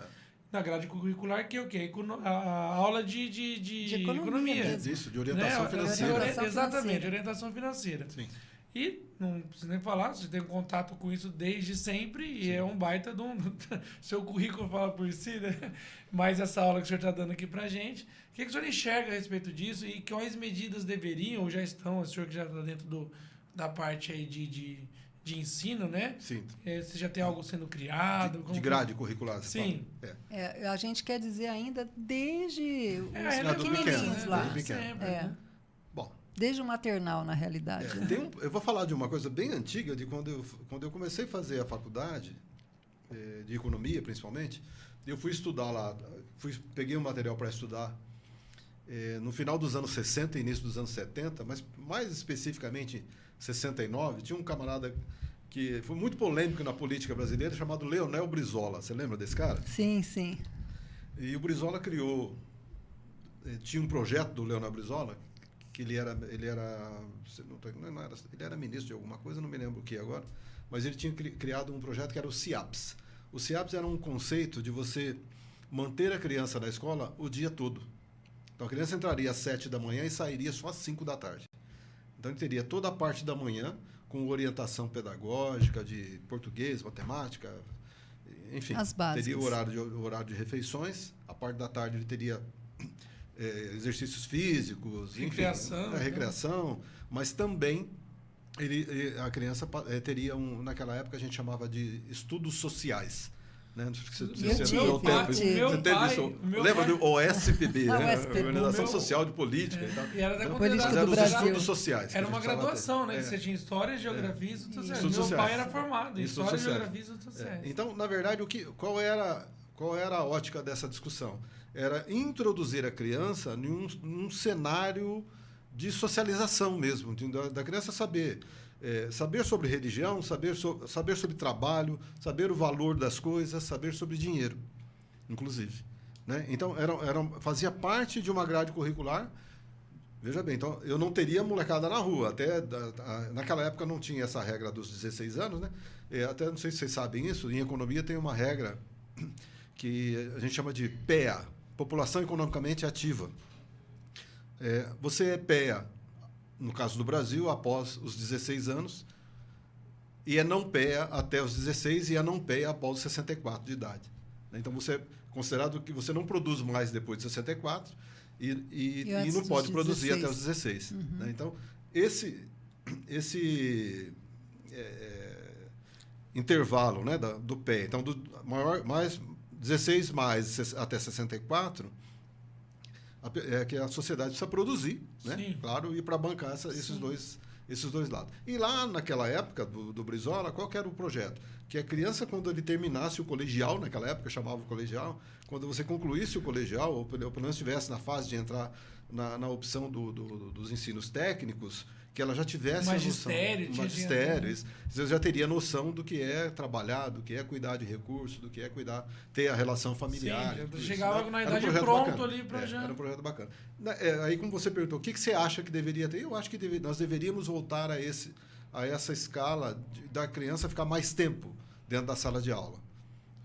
na grade curricular, que é o quê? A aula de economia. Mesmo. De orientação Né? financeira. Exatamente, orientação financeira. Sim. E não preciso nem falar, você tem contato com isso desde sempre e é um baita de um... Seu currículo fala por si, né? Mas essa aula que o senhor está dando aqui pra gente, o que o senhor enxerga a respeito disso e quais medidas deveriam ou já estão, o senhor que já está dentro da parte aí de ensino, né? Sim. Você já tem algo sendo criado? De grade curricular, você Sim. fala? A gente quer dizer ainda desde os do pequenininhos pequeno, lá. desde pequeno. Bom, desde o maternal, na realidade. eu vou falar de uma coisa bem antiga, de quando eu comecei a fazer a faculdade, de economia principalmente, eu fui estudar lá, peguei um material para estudar no final dos anos 60 e início dos anos 70, mas mais especificamente 69, tinha um camarada que foi muito polêmico na política brasileira, chamado Leonel Brizola. Você lembra desse cara? Sim, sim. E o Brizola tinha um projeto do Leonel Brizola, que ele era ministro de alguma coisa, não me lembro o que agora, mas ele tinha criado um projeto que era o CIAPS. O CIAPS era um conceito de você manter a criança na escola o dia todo. Então a criança entraria às 7 da manhã e sairia só às 5 da tarde. Então ele teria toda a parte da manhã com orientação pedagógica de português, matemática, enfim. As básicas. Teria o horário de refeições, a parte da tarde ele teria exercícios físicos, recreação, mas também a criança teria naquela época a gente chamava de estudos sociais. Né? Lembra do OSPB, né? Organização Social de Política e tal. E era da Política do Brasil. Estudos sociais. Era uma graduação, né? Você tinha História, Geografia e Estudos Sociais. Meu pai era formado em História, Geografia e Estudos Sociais. Então, na verdade, qual era a ótica dessa discussão? Era introduzir a criança num cenário de socialização mesmo, da criança saber sobre religião, saber sobre trabalho, saber o valor das coisas, saber sobre dinheiro, inclusive. Né? Então, fazia parte de uma grade curricular. Veja bem, então, eu não teria molecada na rua. Naquela época não tinha essa regra dos 16 anos. Né? Até não sei se vocês sabem isso, em economia tem uma regra que a gente chama de PEA, População Economicamente Ativa. Você é PEA, no caso do Brasil, após os 16 anos, e é não PEA até os 16 e é não PEA após os 64 de idade. Então, você é considerado que você não produz mais depois de 64 e não pode produzir até os 16. Uhum. Né? Então, esse intervalo, né, do PEA, então, mais 16 mais até 64, é que a sociedade precisa produzir, né? Claro, e para bancar esses dois lados. E lá naquela época do Brizola, qual que era o projeto? que a criança, quando ele terminasse o colegial, naquela época chamava o colegial, quando você concluísse o colegial, ou pelo menos estivesse na fase de entrar na opção dos ensinos técnicos, que ela já tivesse magistério, a noção, magistério, você já teria noção do que é trabalhar, do que é cuidar de recursos, do que é ter a relação familiar. Sim, chegava isso, né? Na idade pronto bacana. Ali para já. Era um projeto bacana. Aí, como você perguntou, o que você acha que deveria ter? Eu acho que nós deveríamos voltar a essa escala da criança ficar mais tempo dentro da sala de aula.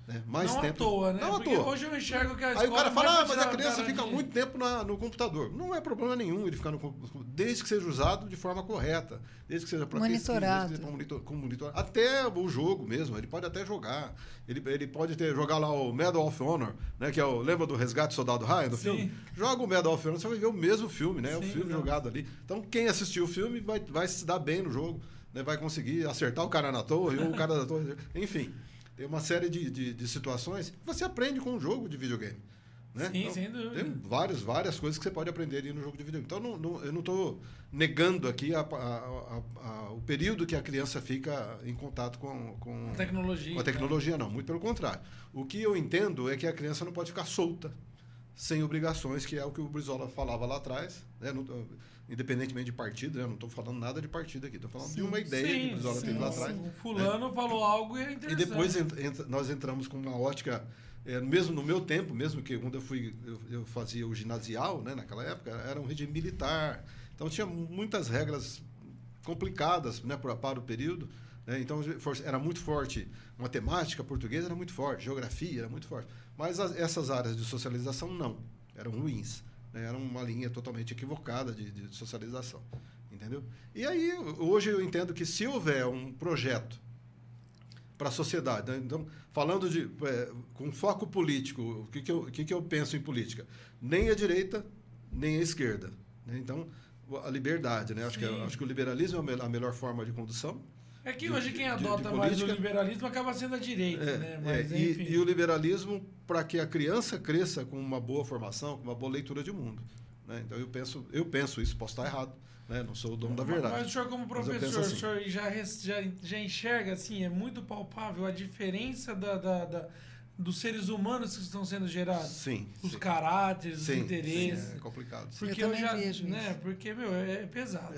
Né? Mais não tempo. À toa, né? Não Porque à toa. hoje eu enxergo que a escola... Aí o cara fala, mas a criança fica de... muito tempo no computador. Não é problema nenhum ele ficar no computador, desde que seja usado de forma correta, desde que seja para monitorado. Monitorado. Até o jogo mesmo, ele pode até jogar. Ele pode jogar lá o Medal of Honor, né? Que é lembra do Resgate Soldado Ryan, do filme? Joga o Medal of Honor, você vai ver o mesmo filme, né? Sim, o filme jogado ali. Então, quem assistiu o filme vai se dar bem no jogo, né? Vai conseguir acertar o cara na torre, ou o cara da torre. Enfim. Tem uma série de situações que você aprende com um jogo de videogame. Né? Sim, então, sem dúvida. Tem várias coisas que você pode aprender ali no jogo de videogame. Então, eu não estou negando aqui o período que a criança fica em contato com a tecnologia. Com a tecnologia, não. Muito pelo contrário. O que eu entendo é que a criança não pode ficar solta, sem obrigações, que é o que o Brizola falava lá atrás, né? Independentemente de partido, né? Eu não estou falando nada de partido aqui, estou falando de uma ideia que o Brizola teve lá atrás. O fulano falou algo e é interessante. E depois nós entramos com uma ótica, mesmo no meu tempo, mesmo que quando eu fazia o ginasial, né? Naquela época, era um regime militar, então tinha muitas regras complicadas, né? Para o período. Né? Então era muito forte, matemática, português era muito forte, geografia era muito forte, mas essas áreas de socialização não, eram ruins. Era uma linha totalmente equivocada de socialização, entendeu? E aí, hoje eu entendo que se houver um projeto para a sociedade, né? Então, falando com foco político, o que eu penso em política? Nem a direita, nem a esquerda. Né? Então, a liberdade, né? Acho que o liberalismo é a melhor forma de condução. É que hoje quem adota mais o liberalismo acaba sendo a direita, né? Mas, e o liberalismo para que a criança cresça com uma boa formação, com uma boa leitura de mundo. Né? Então eu penso isso, posso estar errado, né? Não sou o dono da verdade. Mas o senhor como professor, assim. O senhor já enxerga assim, é muito palpável a diferença dos seres humanos que estão sendo gerados? Sim. Os caráteres, os interesses. Sim, é complicado. Porque eu já vejo né? isso. Porque, é pesado.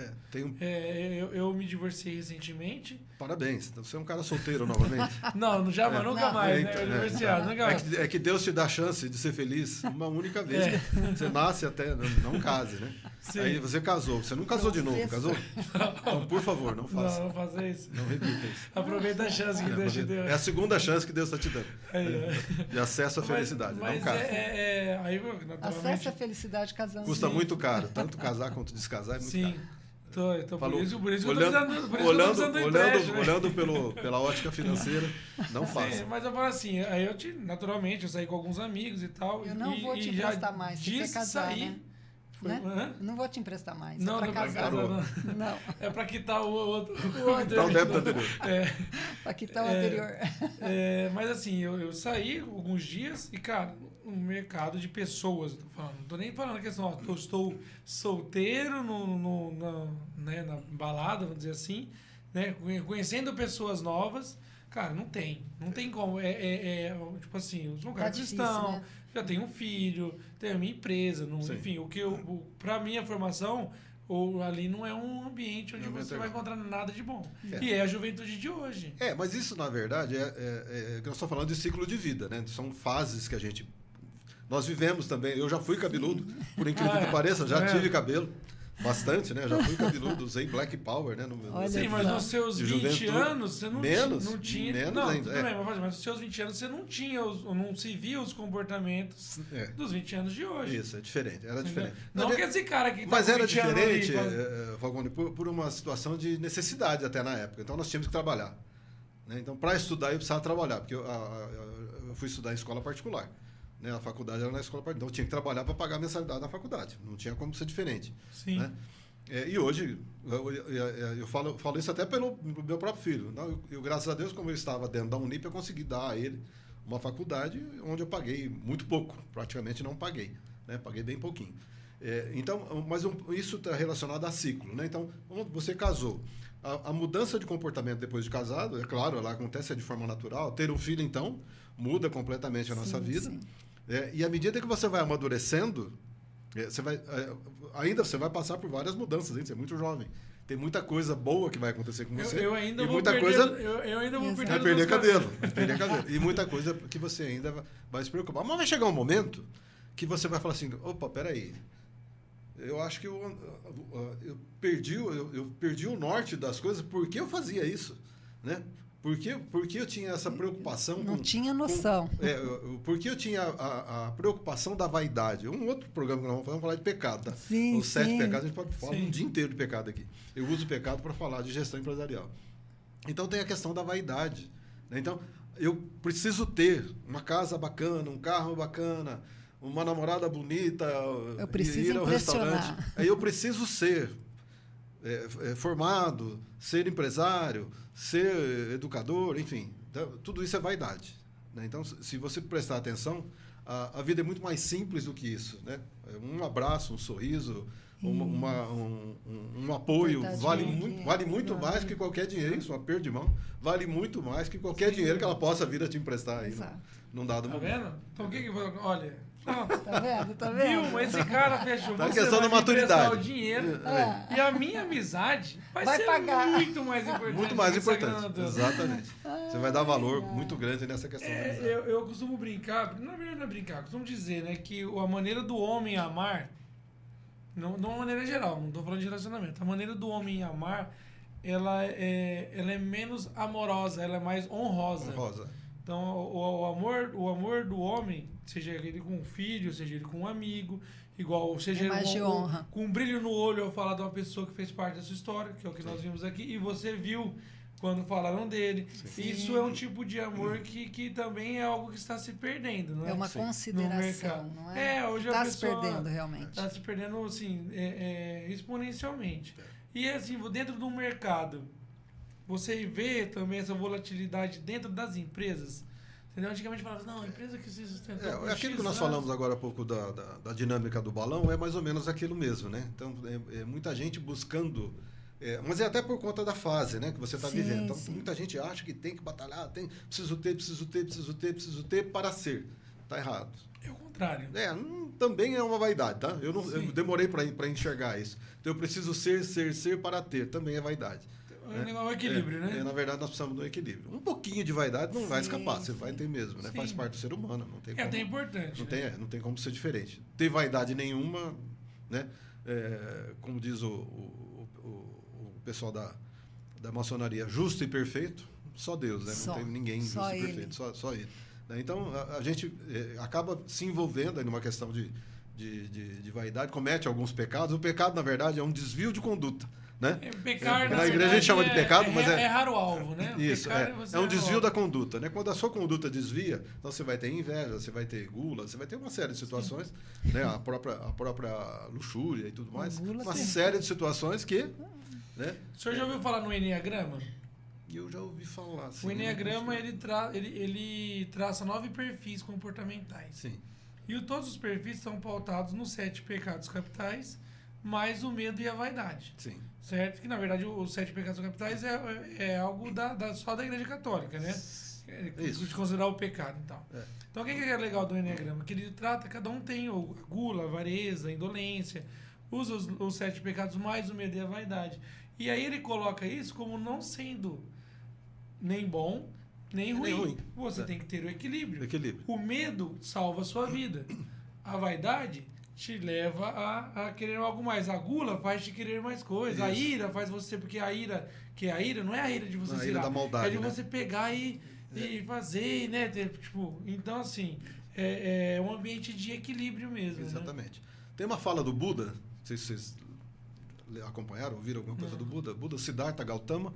Eu me divorciei recentemente. Parabéns. Então você é um cara solteiro novamente. Não, nunca mais, né? Divorciado, nunca mais. É que Deus te dá a chance de ser feliz uma única vez. Você nasce até, não case, né? Sim. Aí você casou. Você não casou de novo, casou? Então, por favor, não faça. Não faça isso. Não repita isso. Aproveita a chance que Deus te deu. É a segunda chance que Deus está te dando. De acesso à felicidade. Mas não case. Aí, acesso à felicidade casando. Custa muito caro. Tanto casar quanto descasar é muito caro. Então falou, por isso olhando pela ótica financeira, não faça. Sim, mas eu falo assim, aí naturalmente eu saí com alguns amigos e tal. Eu não vou te emprestar mais, você quer casar, né? Não vou te emprestar mais. Não, é pra casar. Não. É para quitar o outro. Quitar o débito anterior. Para quitar o anterior. Mas assim, eu saí alguns dias e, cara, um mercado de pessoas, eu tô falando. Não tô nem falando a questão, eu estou solteiro na balada, vamos dizer assim, né? Conhecendo pessoas novas. Cara, não tem como. Tipo assim, os lugares estão. Né? Já tenho um filho, tenho a minha empresa, enfim, para minha formação, ali não é um ambiente onde você vai encontrar nada de bom. E é a juventude de hoje. Mas isso, na verdade, nós estamos falando de ciclo de vida, né? São fases que nós vivemos também. Eu já fui cabeludo, por incrível que pareça, já tive cabelo. Bastante, né? Já fui cabeludo, usei Black Power, né? Sim, mas nos seus 20 anos você não tinha. Menos não, ainda. Tudo bem, mas nos seus 20 anos você não se via os comportamentos dos 20 anos de hoje. Isso, é diferente. Era diferente. Não que esse cara que mas era diferente, Falcone, por uma situação de necessidade até na época. Então nós tínhamos que trabalhar. Né? Então, para estudar, eu precisava trabalhar, porque eu fui estudar em escola particular. Né? A faculdade era na escola particular. Então eu tinha que trabalhar para pagar a mensalidade da faculdade. Não tinha como ser diferente. Sim. Né? E hoje, eu falo isso até pelo meu próprio filho. Eu, graças a Deus, como eu estava dentro da Unip, eu consegui dar a ele uma faculdade onde eu paguei muito pouco. Praticamente não paguei. Né? Paguei bem pouquinho. Então, mas isso está relacionado a ciclo, né? Então, você casou. A mudança de comportamento depois de casado, é claro, ela acontece de forma natural. Ter um filho, então, muda completamente a nossa vida. Sim. E à medida que você vai amadurecendo, você vai passar por várias mudanças, hein? Você é muito jovem. Tem muita coisa boa que vai acontecer com você. Eu ainda vou muita perder, coisa eu ainda vou vai perder perder cabelo. E muita coisa que você ainda vai se preocupar. Mas vai chegar um momento que você vai falar assim, opa, peraí. Eu acho que eu perdi o norte das coisas. Por que eu fazia isso? Né? Por que eu tinha essa preocupação? Não tinha noção. Por que eu tinha a preocupação da vaidade? Um outro programa que nós vamos falar de pecado. Tá? Sim, Os 7 sim. pecados, a gente pode falar um dia inteiro de pecado aqui. Eu uso o pecado para falar de gestão empresarial. Então tem a questão da vaidade. Né? Então, eu preciso ter uma casa bacana, um carro bacana, uma namorada bonita, eu preciso ir ao impressionar. restaurante. Aí eu preciso ser formado, ser empresário, ser educador, enfim. Tudo isso é vaidade. Né? Então, se você prestar atenção, a vida é muito mais simples do que isso. Né? Um abraço, um sorriso, um apoio vale muito mais que qualquer dinheiro. Isso, um aperto de mão, vale muito mais que qualquer dinheiro que ela possa vir a te emprestar aí num dado momento. Tá vendo? Então o que olha. Tá vendo? Viu? Esse cara fechou. Tá a Você questão vai da maturidade. me emprestar o dinheiro. E a minha amizade vai ser pagar. muito mais importante. Muito mais importante. Exatamente. Você vai dar valor muito grande nessa questão da amizade. Eu costumo brincar, na verdade não é brincar, costumo dizer, né, que a maneira do homem amar, não de uma maneira geral, não estou falando de relacionamento, a maneira do homem amar, ela é menos amorosa, ela é mais honrosa. Então, o amor do homem, seja ele com um filho, seja ele com um amigo, seja ele com um brilho no olho ao falar de uma pessoa que fez parte da sua história, que é o que nós vimos aqui, e você viu quando falaram dele. Sim. Isso é um tipo de amor que também é algo que está se perdendo, não é? É uma consideração, não é? Hoje está se perdendo, realmente. Está se perdendo, assim, exponencialmente. E, assim, dentro do mercado, você vê também essa volatilidade dentro das empresas. Entendeu? Antigamente falava, não, a empresa que se sustentou. Aquilo que nós falamos agora há pouco da dinâmica do balão é mais ou menos aquilo mesmo, né? Então, muita gente buscando. Mas é até por conta da fase, né, que você está vivendo. Então, muita gente acha que tem que batalhar, preciso ter para ser. Está errado. É o contrário. Também é uma vaidade, tá? Eu demorei para enxergar isso. Então, eu preciso ser para ter. Também é vaidade. É um equilíbrio, né? Na verdade, nós precisamos do equilíbrio. Um pouquinho de vaidade não vai escapar, você vai ter mesmo, né? Faz parte do ser humano. Não tem como, até importante. Não tem como ser diferente. Ter vaidade nenhuma, né? Como diz o pessoal da maçonaria, justo e perfeito, só Deus, né? Não tem ninguém justo e perfeito, só ele. Então, a gente acaba se envolvendo aí numa questão de vaidade, comete alguns pecados. O pecado, na verdade, é um desvio de conduta. Né? Pecar, na igreja a gente chama de pecado, mas é raro alvo, né? Isso, é um desvio da conduta, né? Quando a sua conduta desvia, então você vai ter inveja, você vai ter gula, você vai ter uma série de situações, né? A própria luxúria e tudo mais, uma série de situações que, né? O senhor já ouviu falar no Enneagrama? Eu já ouvi falar. O Enneagrama ele traça 9 perfis comportamentais. Sim. E todos os perfis estão pautados nos 7 pecados capitais, mais o medo e a vaidade. Sim. Certo? Que, na verdade, os 7 pecados capitais é algo só da Igreja Católica, né? Isso. De considerar o pecado e tal. Então, o que é legal do Enneagrama? Que ele trata, cada um tem a gula, a avareza, a indolência, usa os 7 pecados mais o medo e a vaidade. E aí ele coloca isso como não sendo nem bom, nem ruim. Você tem que ter o equilíbrio. O medo salva a sua vida. A vaidade te leva a querer algo mais. A gula faz te querer mais coisas. Isso. A ira faz você... Porque a ira não é a ira de você a ira da maldade, é de você pegar e fazer, né? Então, assim, é um ambiente de equilíbrio mesmo. Exatamente. Né? Tem uma fala do Buda, não sei se vocês acompanharam, ouviram alguma coisa do Buda. Buda Siddhartha Gautama,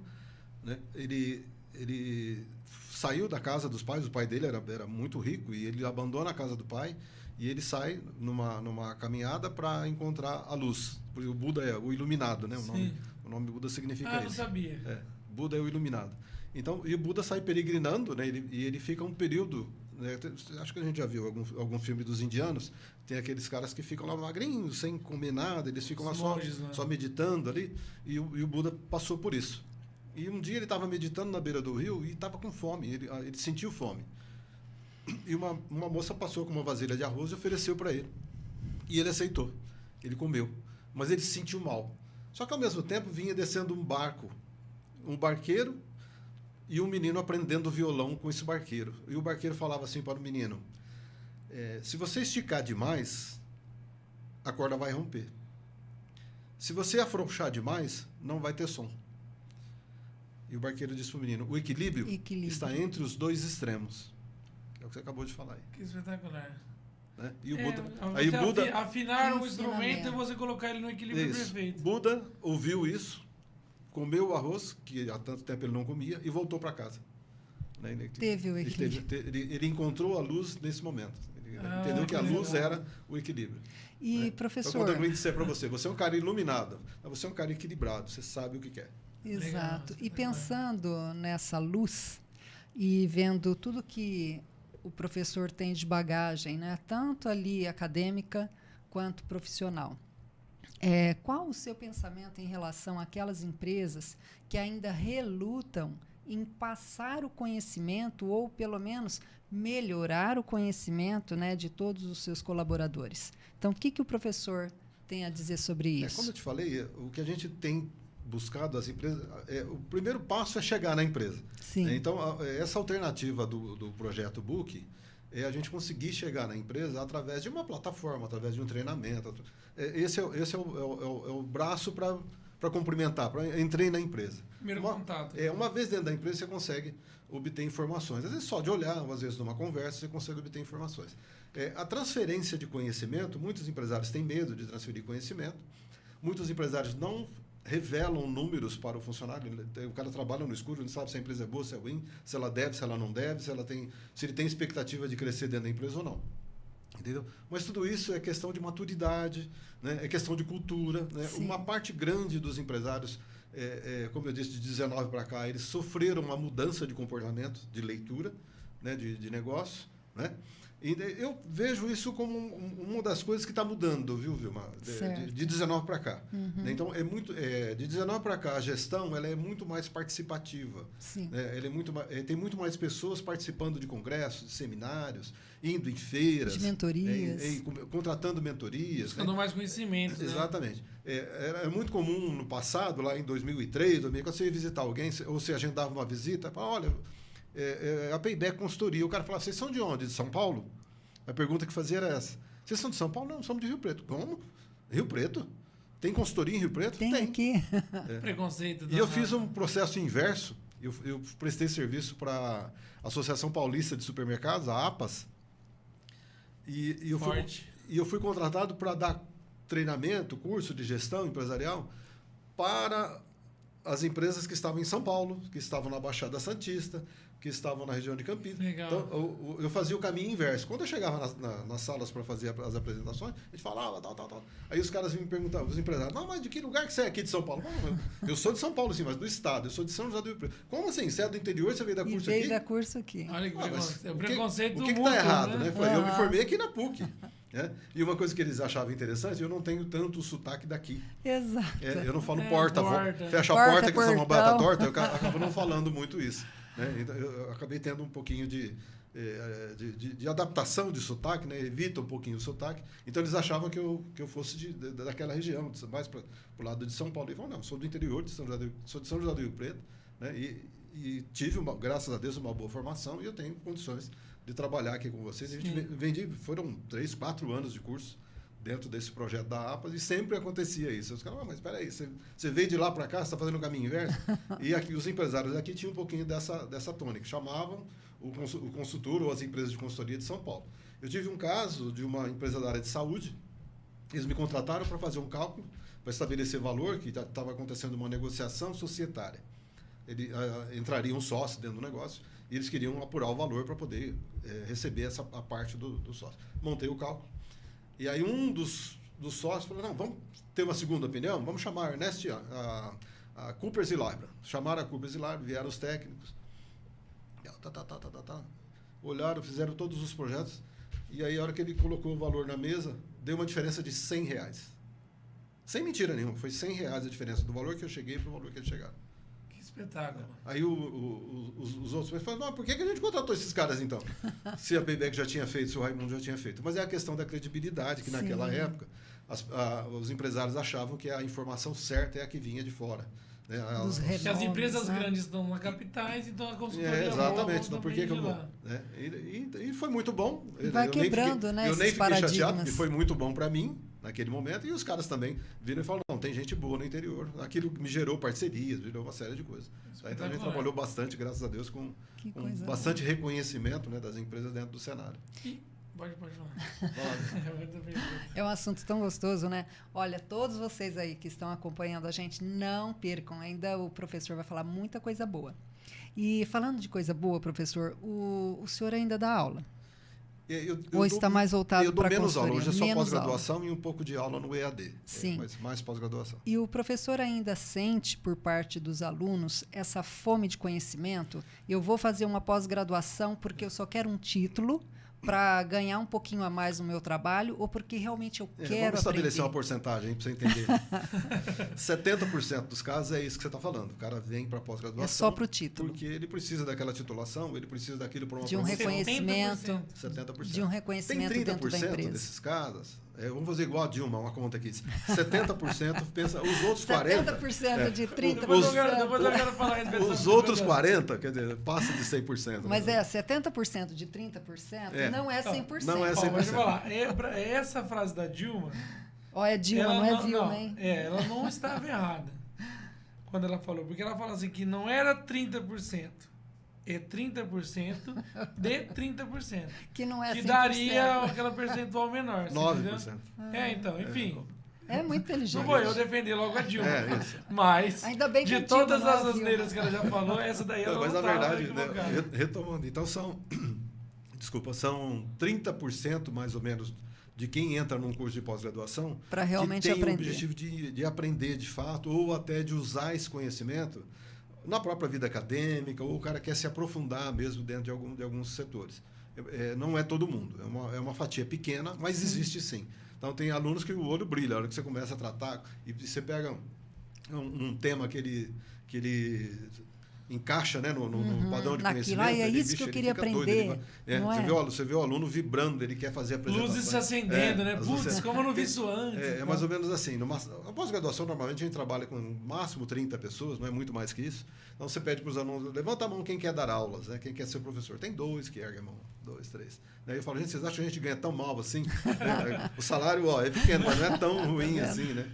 né? Ele saiu da casa dos pais, o pai dele era muito rico, e ele abandona a casa do pai e ele sai numa caminhada para encontrar a luz. Porque o Buda é o iluminado, né? O nome Buda significa isso. Não sabia. Buda é o iluminado. Então, e o Buda sai peregrinando, né? E ele fica um período né? Acho que a gente já viu algum filme dos indianos, tem aqueles caras que ficam lá magrinhos, sem comer nada, eles ficam lá só meditando ali, e o Buda passou por isso. E um dia ele estava meditando na beira do rio e estava com fome, ele sentiu fome. E uma moça passou com uma vasilha de arroz e ofereceu para ele. E ele aceitou, ele comeu, mas ele se sentiu mal. Só que ao mesmo tempo vinha descendo um barco, um barqueiro e um menino aprendendo violão com esse barqueiro. E o barqueiro falava assim para o menino: se você esticar demais, a corda vai romper. Se você afrouxar demais, não vai ter som. E o barqueiro disse para o menino: o equilíbrio está entre os dois extremos. É o que você acabou de falar aí. Que espetacular. Né? E o Buda, aí o Buda afinar o instrumento e você colocar ele no equilíbrio perfeito. Buda ouviu isso, comeu o arroz, que há tanto tempo ele não comia, e voltou para casa. Né? Teve o equilíbrio. Ele encontrou a luz nesse momento. Ele entendeu que a luz era o equilíbrio. E, né? professor... Então, quando alguém disser para você, você é um cara iluminado, você é um cara equilibrado, você sabe o que quer. Exato. E pensando nessa luz e vendo tudo que o professor tem de bagagem, né? Tanto ali acadêmica quanto profissional. Qual o seu pensamento em relação àquelas empresas que ainda relutam em passar o conhecimento ou, pelo menos, melhorar o conhecimento, né, de todos os seus colaboradores? Então, o que o professor tem a dizer sobre isso? Como eu te falei, o que a gente tem buscado as empresas, o primeiro passo é chegar na empresa. Sim. Então, essa alternativa do projeto Book é a gente conseguir chegar na empresa através de uma plataforma, através de um treinamento. Esse é o braço para cumprimentar, para entrei na empresa. Primeiro contato. Uma vez dentro da empresa, você consegue obter informações. Às vezes, só de olhar, às vezes, numa conversa, você consegue obter informações. A transferência de conhecimento, muitos empresários têm medo de transferir conhecimento, muitos empresários não revelam números para o funcionário. O cara trabalha no escuro, não sabe se a empresa é boa, se é ruim, se ela deve, se ela não deve, se ele tem expectativa de crescer dentro da empresa ou não. Entendeu? Mas tudo isso é questão de maturidade, né? É questão de cultura. Né? Uma parte grande dos empresários, como eu disse, de 19 para cá, eles sofreram uma mudança de comportamento, de leitura, né? de negócio, né? E eu vejo isso como uma das coisas que está mudando, viu, Vilma? De 19 para cá. Uhum. Então, de 19 para cá, a gestão ela é muito mais participativa. Sim. Tem muito mais pessoas participando de congressos, de seminários, indo em feiras. De mentorias. Contratando mentorias. Buscando mais conhecimento. Exatamente. Era muito comum no passado, lá em 2003, 2004, você ia visitar alguém, ou você agendava uma visita, falava, olha... a Payback Consultoria. O cara falava: vocês são de onde? De São Paulo? A pergunta que fazia era essa. Vocês são de São Paulo? Não, somos de Rio Preto. Como? Rio Preto? Tem consultoria em Rio Preto? Tem aqui. Preconceito. E eu fiz um processo inverso. Eu prestei serviço para a Associação Paulista de Supermercados, a APAS. E eu fui contratado para dar treinamento, curso de gestão empresarial para as empresas que estavam em São Paulo, que estavam na Baixada Santista, que estavam na região de Campinas. Legal. Então, eu fazia o caminho inverso. Quando eu chegava nas salas para fazer as apresentações, a gente falava, tal. Aí os caras vinham me perguntavam, os empresários: não, mas de que lugar que você é aqui de São Paulo? Eu sou de São Paulo, sim, mas do estado. Eu sou de São José do Rio Preto. Como assim? Você é do interior, você veio dar curso aqui? Veio dar curso aqui. Olha que preconceito. O preconceito o que mútuo, está errado, né? Eu me formei aqui na PUC. E uma coisa que eles achavam interessante, eu não tenho tanto o sotaque daqui. Exato. Eu não falo porta. Fecha a porta, que são uma batata torta, eu acabo não falando muito isso. Né? Então, eu acabei tendo um pouquinho de adaptação de sotaque, né? Evita um pouquinho o sotaque. Então eles achavam que eu fosse daquela região, mais para o lado de São Paulo. E falaram: não, sou do interior, sou de São José do Rio Preto, né? E tive, graças a Deus, uma boa formação, e eu tenho condições de trabalhar aqui com vocês. A gente foram 3, 4 anos de curso dentro desse projeto da APAS, e sempre acontecia isso. Os caras: mas espera aí, você veio de lá para cá, você está fazendo o caminho inverso? E aqui, os empresários aqui tinham um pouquinho dessa tônica, chamavam o consultor ou as empresas de consultoria de São Paulo. Eu tive um caso de uma empresa da área de saúde, eles me contrataram para fazer um cálculo, para estabelecer valor, que estava acontecendo uma negociação societária. Entraria um sócio dentro do negócio, e eles queriam apurar o valor para poder receber a parte do sócio. Montei o cálculo. E aí um dos sócios falou: não, vamos ter uma segunda opinião, vamos chamar a Ernest, a Coopers e Lybrand. Chamaram a Coopers e Lybrand, vieram os técnicos. olharam, fizeram todos os projetos, e aí a hora que ele colocou o valor na mesa, deu uma diferença de R$100. Sem mentira nenhuma, foi R$100 a diferença do valor que eu cheguei para o valor que eles chegaram. Que espetáculo. Aí os outros falaram, por que a gente contratou esses caras então? Se a Payback já tinha feito, se o Raimundo já tinha feito. Mas é a questão da credibilidade, que naquela época os empresários achavam que a informação certa é a que vinha de fora. Né? Porque as empresas grandes estão na capitais, então a consultoria exatamente, então por que eu vou? Né? E foi muito bom. Vai quebrando, né? Eu nem fiquei chateado, porque paradigmas. foi muito bom para mim naquele momento, e os caras também viram e falaram, não, tem gente boa no interior. Aquilo me gerou parcerias, gerou uma série de coisas. Então a gente trabalhou bastante, graças a Deus, com bastante reconhecimento, né, das empresas dentro do cenário. Pode falar. É um assunto tão gostoso, né? Olha, todos vocês aí que estão acompanhando a gente, não percam. Ainda o professor vai falar muita coisa boa. E falando de coisa boa, professor, o senhor ainda dá aula? Ou está mais voltado para a consultoria? Eu dou menos aula. Hoje é só pós-graduação e um pouco de aula no EAD. Sim. Mas mais pós-graduação. E o professor ainda sente, por parte dos alunos, essa fome de conhecimento? Eu vou fazer uma pós-graduação porque eu só quero um título para ganhar um pouquinho a mais no meu trabalho ou porque realmente eu quero vamos estabelecer aprender? uma porcentagem para você entender. 70% dos casos é isso que você está falando. O cara vem para pós-graduação. É só para o título. Porque ele precisa daquela titulação, ele precisa daquilo para uma de um reconhecimento. 70%. De um reconhecimento Tem 30% dentro da empresa. desses casos. Vamos fazer igual a Dilma, uma conta aqui. 70% pensa, os outros 40%. 70% de 30%. Depois eu quero falar a respeito os outros 40%, quer dizer, passa de 100%. Mas 70% de 30% não é 100%. Não é 100%. Deixa eu falar, essa frase da Dilma... Olha, Dilma, não é Vilma, hein? Ela não estava errada quando ela falou. Porque ela falou assim que não era 30%. É 30% de 30%. Que não é 100%. Que daria aquela percentual menor. 9%. Então, enfim. É muito inteligente. Não vou eu defender logo a Dilma. Isso. Mas, ainda bem que de todas as asneiras que ela já falou, essa daí ela não mas na verdade, retomando. Então são 30% mais ou menos de quem entra num curso de pós-graduação para realmente que tem aprender. o objetivo de aprender de fato ou até de usar esse conhecimento na própria vida acadêmica, ou o cara quer se aprofundar mesmo dentro de alguns setores. Não é todo mundo, é uma fatia pequena, mas existe sim. Então, tem alunos que o olho brilha, a hora que você começa a tratar, e você pega um tema que ele encaixa, né, no padrão de conhecimento. É isso que eu queria aprender. Você vê o aluno vibrando, ele quer fazer a apresentação. Luzes se acendendo, né? Putz, como eu não vi isso antes. É mais ou menos assim. A pós-graduação, normalmente, a gente trabalha com no máximo 30 pessoas, não é muito mais que isso. Então, você pede para os alunos, levanta a mão quem quer dar aulas, né? Quem quer ser professor. Tem 2 que erguem a mão, 2, 3. Daí eu falo, gente, vocês acham que a gente ganha tão mal assim? O salário é pequeno, mas não é tão ruim assim, né?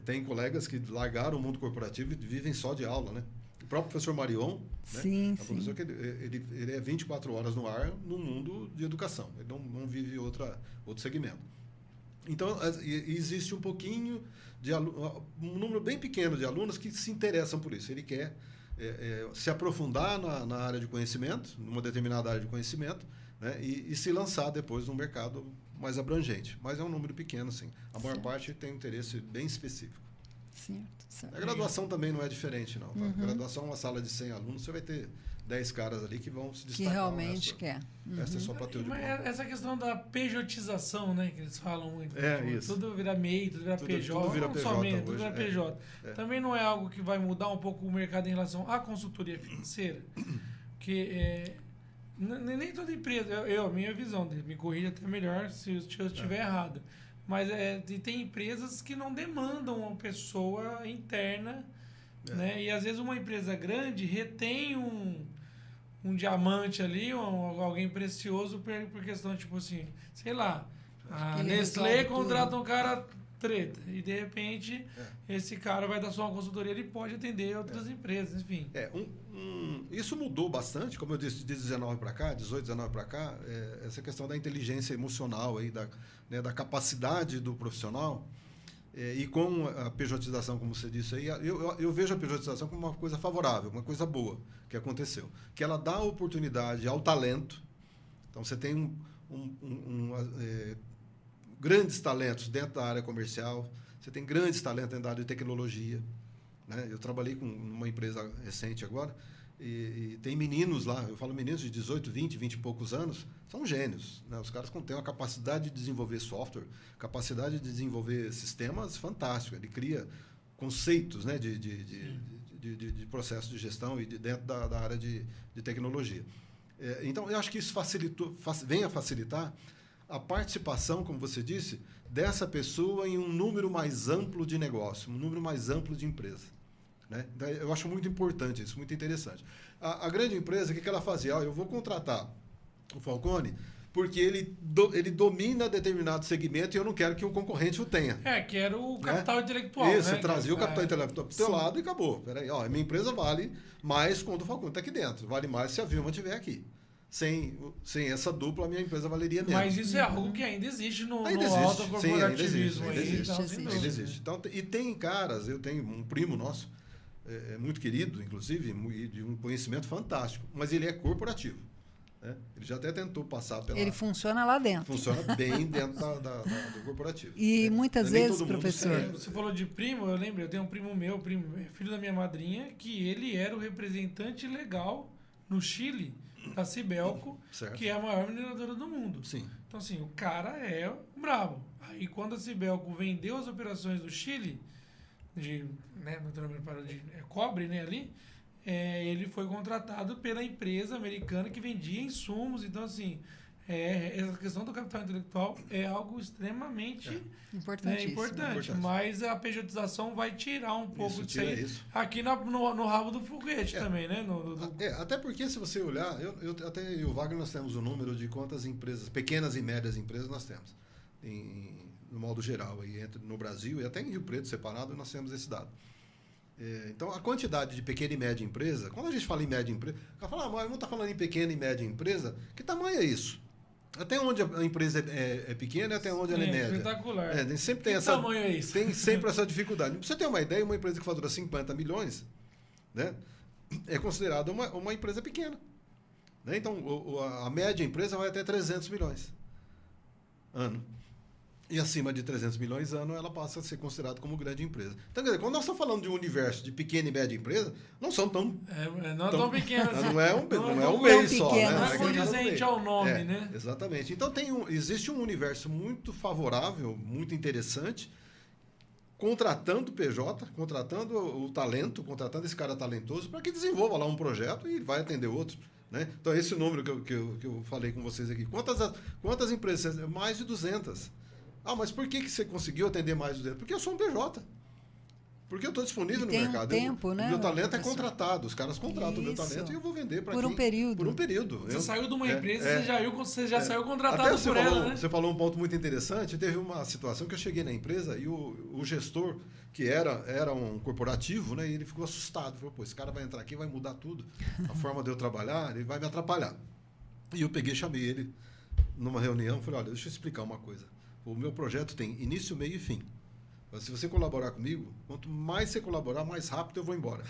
Tem colegas que largaram o mundo corporativo e vivem só de aula, né? O próprio professor Marion, sim, né? É um professor que ele é 24 horas no ar no mundo de educação. Ele não vive outro segmento. Então, existe um pouquinho de um número bem pequeno de alunos que se interessam por isso. Ele quer se aprofundar na área de conhecimento, numa determinada área de conhecimento, né? E se lançar depois num mercado mais abrangente. Mas é um número pequeno, sim. A maior parte tem um interesse bem específico. Certo. A graduação também não é diferente, não. Tá? A graduação é uma sala de 100 alunos, você vai ter 10 caras ali que vão se destacar. Que realmente quer. Essa é só para ter o diploma. Essa questão da pejotização, né, que eles falam muito. Isso. Tudo vira MEI, tudo vira PJ. Tudo vira não PJ somente, hoje, tudo vira PJ. Também não é algo que vai mudar um pouco o mercado em relação à consultoria financeira? Porque nem toda empresa, a minha visão, me corrija até melhor se eu estiver errado. Mas tem empresas que não demandam uma pessoa interna, né? E às vezes uma empresa grande retém um diamante ali, alguém precioso por questão, tipo assim, sei lá, a Nestlé contrata um cara treta e de repente esse cara vai dar só uma consultoria, ele pode atender outras empresas, enfim. Isso mudou bastante, como eu disse, de 19 para cá, 18, 19 para cá, essa questão da inteligência emocional, aí, da capacidade do profissional, e com a pejotização, como você disse aí, eu vejo a pejotização como uma coisa favorável, uma coisa boa que aconteceu, que ela dá oportunidade ao talento. Então, você tem grandes talentos dentro da área comercial, você tem grandes talentos dentro da área de tecnologia, né? Eu trabalhei com uma empresa recente agora, E tem meninos lá, eu falo meninos de 18, 20 e poucos anos, são gênios. Né? Os caras têm uma capacidade de desenvolver software, capacidade de desenvolver sistemas fantástica. Ele cria conceitos, né, de processo de gestão e dentro da área de tecnologia. Então, eu acho que isso vem a facilitar a participação, como você disse, dessa pessoa em um número mais amplo de negócio, um número mais amplo de empresa. Né? Então, eu acho muito importante isso, muito interessante. A grande empresa, o que ela fazia? Eu vou contratar o Falcone porque ele domina determinado segmento e eu não quero que o concorrente o tenha. Que era o capital intelectual. Isso, né? trazia o capital intelectual para o teu lado e acabou. Peraí, minha empresa vale mais quando o Falcone está aqui dentro. Vale mais se a Vilma estiver aqui. Sem essa dupla, a minha empresa valeria menos. Mas isso é algo que ainda existe no alto corporativismo. Ainda existe. Então, e tem caras, eu tenho um primo nosso, muito querido, inclusive, e de um conhecimento fantástico, mas ele é corporativo. Né? Ele já até tentou passar pela... Ele funciona lá dentro. Funciona bem dentro do corporativo. E muitas vezes, professor... Você falou de primo, eu tenho um primo meu, filho da minha madrinha, que ele era o representante legal no Chile da Cibelco, que é a maior mineradora do mundo. Sim. Então, assim, o cara é brabo. Aí, quando a Cibelco vendeu as operações do Chile, de cobre, né, ali, ele foi contratado pela empresa americana que vendia insumos. Então, assim, essa questão do capital intelectual é algo extremamente importante. Mas a pejotização vai tirar um pouco disso aí. Aqui no rabo do foguete também, né? Até porque, se você olhar, até eu e o Wagner, nós temos o número de quantas empresas, pequenas e médias empresas, nós temos. No modo geral, no Brasil e até em Rio Preto, separado, nós temos esse dado. Então, a quantidade de pequena e média empresa, quando a gente fala em média empresa, o cara fala, mas não está falando em pequena e média empresa, que tamanho é isso? Até onde a empresa é pequena e até onde ela é média. Espetacular. Sempre tem tamanho é isso? Tem sempre essa dificuldade. Pra você ter uma ideia, uma empresa que fatura 50 milhões, né, é considerada uma empresa pequena. Né? Então, a média empresa vai até 300 milhões ano. E acima de 300 milhões ano, ela passa a ser considerada como grande empresa. Então, quer dizer, quando nós estamos falando de um universo de pequena e média empresa, não são tão... não tão pequenas. Não é um mês só. Né? Não é condizente ao nome, né? Exatamente. Então, existe um universo muito favorável, muito interessante, contratando o PJ, contratando o talento, contratando esse cara talentoso para que desenvolva lá um projeto e vai atender outro. Né? Então, esse número que eu falei com vocês aqui. Quantas empresas? Mais de 200. Mas por que você conseguiu atender mais de 200? Porque eu sou um PJ. Porque eu estou disponível no mercado. Tempo, né, o meu talento é contratado. Os caras contratam o meu talento e eu vou vender para quem? Por um período. Você saiu de uma empresa, você já saiu contratado por ela, né? Você falou um ponto muito interessante. Teve uma situação que eu cheguei na empresa e o gestor, que era um corporativo, né, e ele ficou assustado. Falou, esse cara vai entrar aqui, vai mudar tudo. A forma de eu trabalhar, ele vai me atrapalhar. E eu chamei ele numa reunião, falei, olha, deixa eu explicar uma coisa. O meu projeto tem início, meio e fim. Mas se você colaborar comigo, quanto mais você colaborar, mais rápido eu vou embora.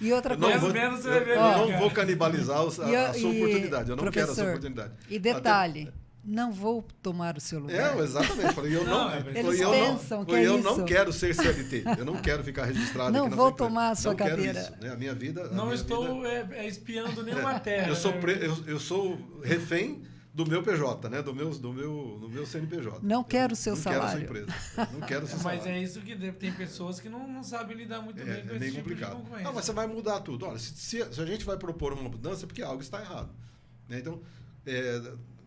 E outra coisa... Eu não vou canibalizar a sua oportunidade. Eu não quero a sua oportunidade. E detalhe, não vou tomar o seu lugar. Exatamente. Falei, eu não quero ser CLT. Eu não quero ficar registrado não aqui na vou tomar a sua cadeira. Isso, né? A minha vida... Não estou espiando nenhuma terra. Eu sou refém do meu PJ, né? Do meu CNPJ. Não quero o seu salário. Não quero a sua empresa. Não quero o seu salário. Mas é isso que tem pessoas que não sabem lidar muito bem com esse tipo complicado. de concorrência. Não, mas você vai mudar tudo. Olha, se a gente vai propor uma mudança, é porque algo está errado. Né? Então,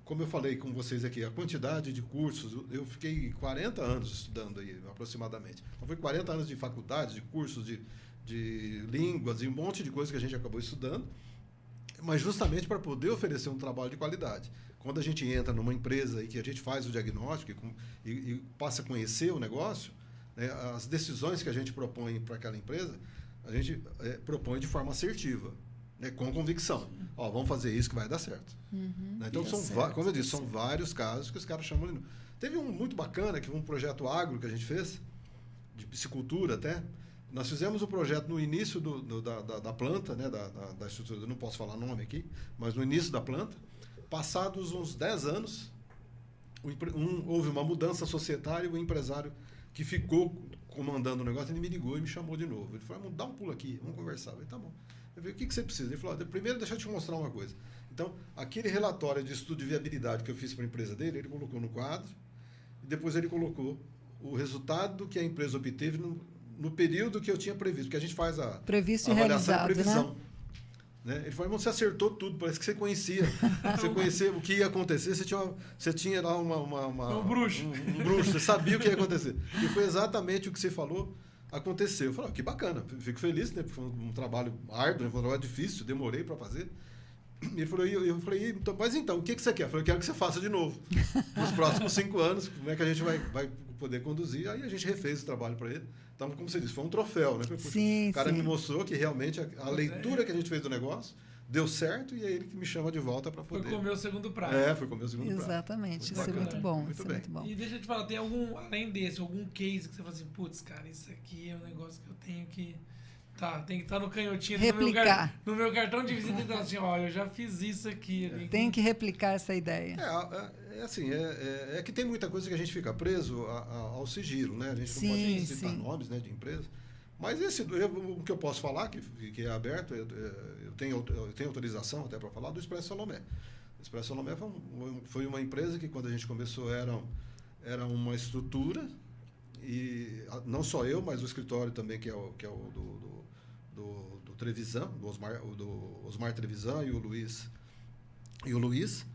como eu falei com vocês aqui, a quantidade de cursos, eu fiquei 40 anos estudando aí, aproximadamente. Então, foi 40 anos de faculdade, de cursos de línguas e um monte de coisas que a gente acabou estudando, mas justamente para poder oferecer um trabalho de qualidade. Quando a gente entra numa empresa e que a gente faz o diagnóstico e passa a conhecer o negócio, né, as decisões que a gente propõe para aquela empresa, a gente propõe de forma assertiva, né, com convicção. Vamos fazer isso que vai dar certo. Né? Então, como eu disse, são vários casos que os caras chamam de... Teve um muito bacana, que foi um projeto agro que a gente fez, de piscicultura até. Nós fizemos o projeto no início da planta, né, da estrutura, eu não posso falar nome aqui, mas no início da planta. Passados uns 10 anos, houve uma mudança societária e o empresário que ficou comandando o negócio, ele me ligou e me chamou de novo. Ele falou, dá um pulo aqui, vamos conversar. Eu falei, tá bom. Eu falei, o que você precisa? Ele falou, primeiro deixa eu te mostrar uma coisa. Então, aquele relatório de estudo de viabilidade que eu fiz para a empresa dele, ele colocou no quadro, e depois ele colocou o resultado que a empresa obteve no período que eu tinha previsto, porque a gente faz a avaliação e previsão. Né? Ele falou, você acertou tudo, parece que você conhecia o que ia acontecer, você tinha lá um bruxo. Um bruxo, você sabia o que ia acontecer. E foi exatamente o que você falou, aconteceu. Eu falei, que bacana, fico feliz, né? Porque foi um trabalho árduo, foi um trabalho difícil, demorei para fazer. E ele falou, eu falei, então, mas então, o que você quer? Eu falei, eu quero que você faça de novo. Nos próximos 5 anos, como é que a gente vai poder conduzir? Aí a gente refez o trabalho para ele. Então, como você disse, foi um troféu, né? Sim, o cara me mostrou que realmente a leitura que a gente fez do negócio deu certo e é ele que me chama de volta para poder... Foi comer o segundo prato. Foi comer o segundo prato. Exatamente, isso é muito bom. Muito bem. Muito bom. E deixa eu te falar, tem além desse, algum case que você fala assim, putz, cara, isso aqui é um negócio que eu tenho que... tem que estar no canhotinho replicar. No meu cartão de visita e então, assim, eu já fiz isso aqui. Tem que replicar essa ideia. Assim, que tem muita coisa que a gente fica preso ao sigilo, né? A gente não pode citar nomes, né, de empresas. Mas o que eu posso falar, que é aberto, eu tenho autorização até para falar do Expresso Salomé. O Expresso Salomé foi uma empresa que, quando a gente começou, era uma estrutura, e não só eu, mas o escritório também, que é o do Trevisan, do Osmar Trevisan e o Luiz,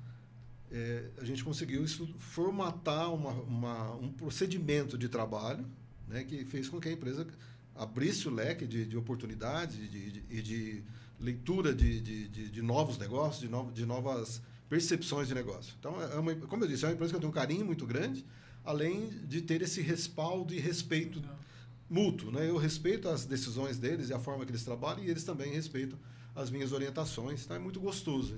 a gente conseguiu formatar um procedimento de trabalho, né, que fez com que a empresa abrisse o leque de oportunidades e de leitura de novos negócios, de novas percepções de negócio. Então, como eu disse, é uma empresa que eu tenho um carinho muito grande, além de ter esse respaldo e respeito mútuo, né? Eu respeito as decisões deles e a forma que eles trabalham, e eles também respeitam as minhas orientações. Então é muito gostoso.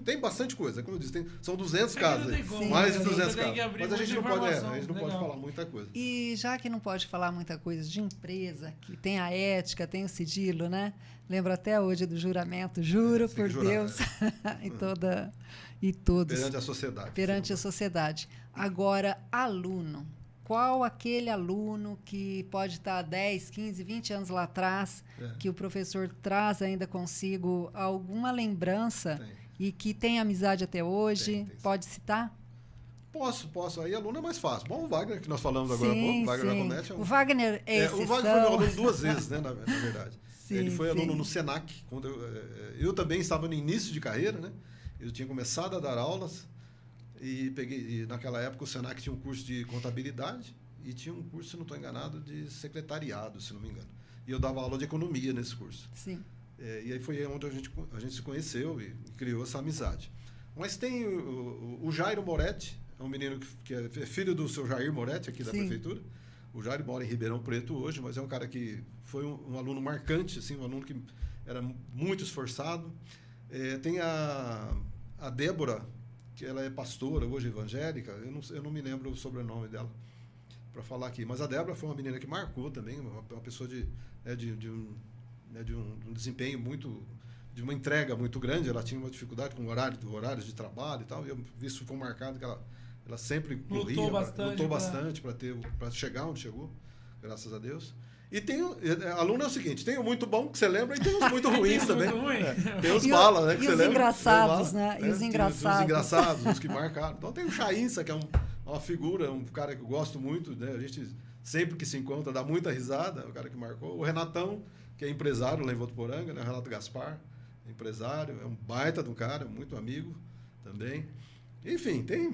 Tem bastante coisa. Como eu disse, são 200 casos. Mais de 200 casos. Mas a gente não pode falar muita coisa. E já que não pode falar muita coisa de empresa, que tem a ética, tem o sigilo, né? Lembro até hoje do juramento. Juro por Deus e todos. Perante a sociedade. Perante a sociedade. Agora, aluno. Qual aquele aluno que pode estar 10, 15, 20 anos lá atrás, que o professor traz ainda consigo alguma lembrança e que tem amizade até hoje? Pode citar? Posso. Aí aluno é mais fácil. Bom, o Wagner, que nós falamos agora há pouco, o Wagner Comete. O Wagner é exceção. O Wagner foi meu aluno 2 vezes, né, na verdade. Ele foi aluno no Senac. Quando eu também estava no início de carreira, né? Eu tinha começado a dar aulas. E naquela época o Senac tinha um curso de contabilidade e tinha um curso, se não estou enganado, de secretariado, se não me engano. E eu dava aula de economia nesse curso. Sim. E aí foi onde a gente se conheceu e criou essa amizade. Mas tem o Jairo Moretti, é um menino que é filho do seu Jair Moretti, aqui da prefeitura. O Jairo mora em Ribeirão Preto hoje, mas é um cara que foi um aluno marcante, assim, um aluno que era muito esforçado. Tem a Débora, que ela é pastora, hoje evangélica, eu não me lembro o sobrenome dela para falar aqui, mas a Débora foi uma menina que marcou também, uma pessoa de um desempenho muito, de uma entrega muito grande. Ela tinha uma dificuldade com horários de trabalho e tal, e isso foi marcado, que ela sempre corria, lutou bastante para chegar onde chegou, graças a Deus. E aluno é o seguinte, tem o muito bom que você lembra e tem os muito ruins também. Tem os bala, né? Que e os engraçados, né? E os engraçados. Os engraçados, os que marcaram. Então tem o Chainça, que é uma figura, um cara que eu gosto muito, né? A gente sempre que se encontra dá muita risada, é o cara que marcou. O Renatão, que é empresário lá em Votuporanga, né? O Renato Gaspar, empresário, é um baita de um cara, muito amigo também. Enfim, tem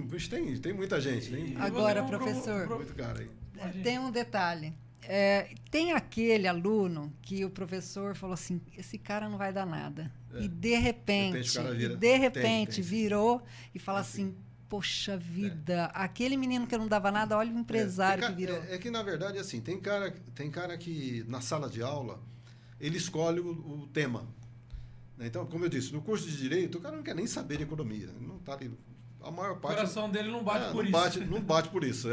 muita gente. Agora, professor, muito cara aí. Tem um detalhe. Tem aquele aluno que o professor falou assim, esse cara não vai dar nada. E de repente virou e fala assim, poxa vida, aquele menino que não dava nada, olha o empresário que virou. Que, na verdade, assim, tem cara que na sala de aula, ele escolhe o tema. Então, como eu disse, no curso de Direito, o cara não quer nem saber de economia. Não tá ali, a maior parte... O coração dele não bate por isso. Não bate por isso,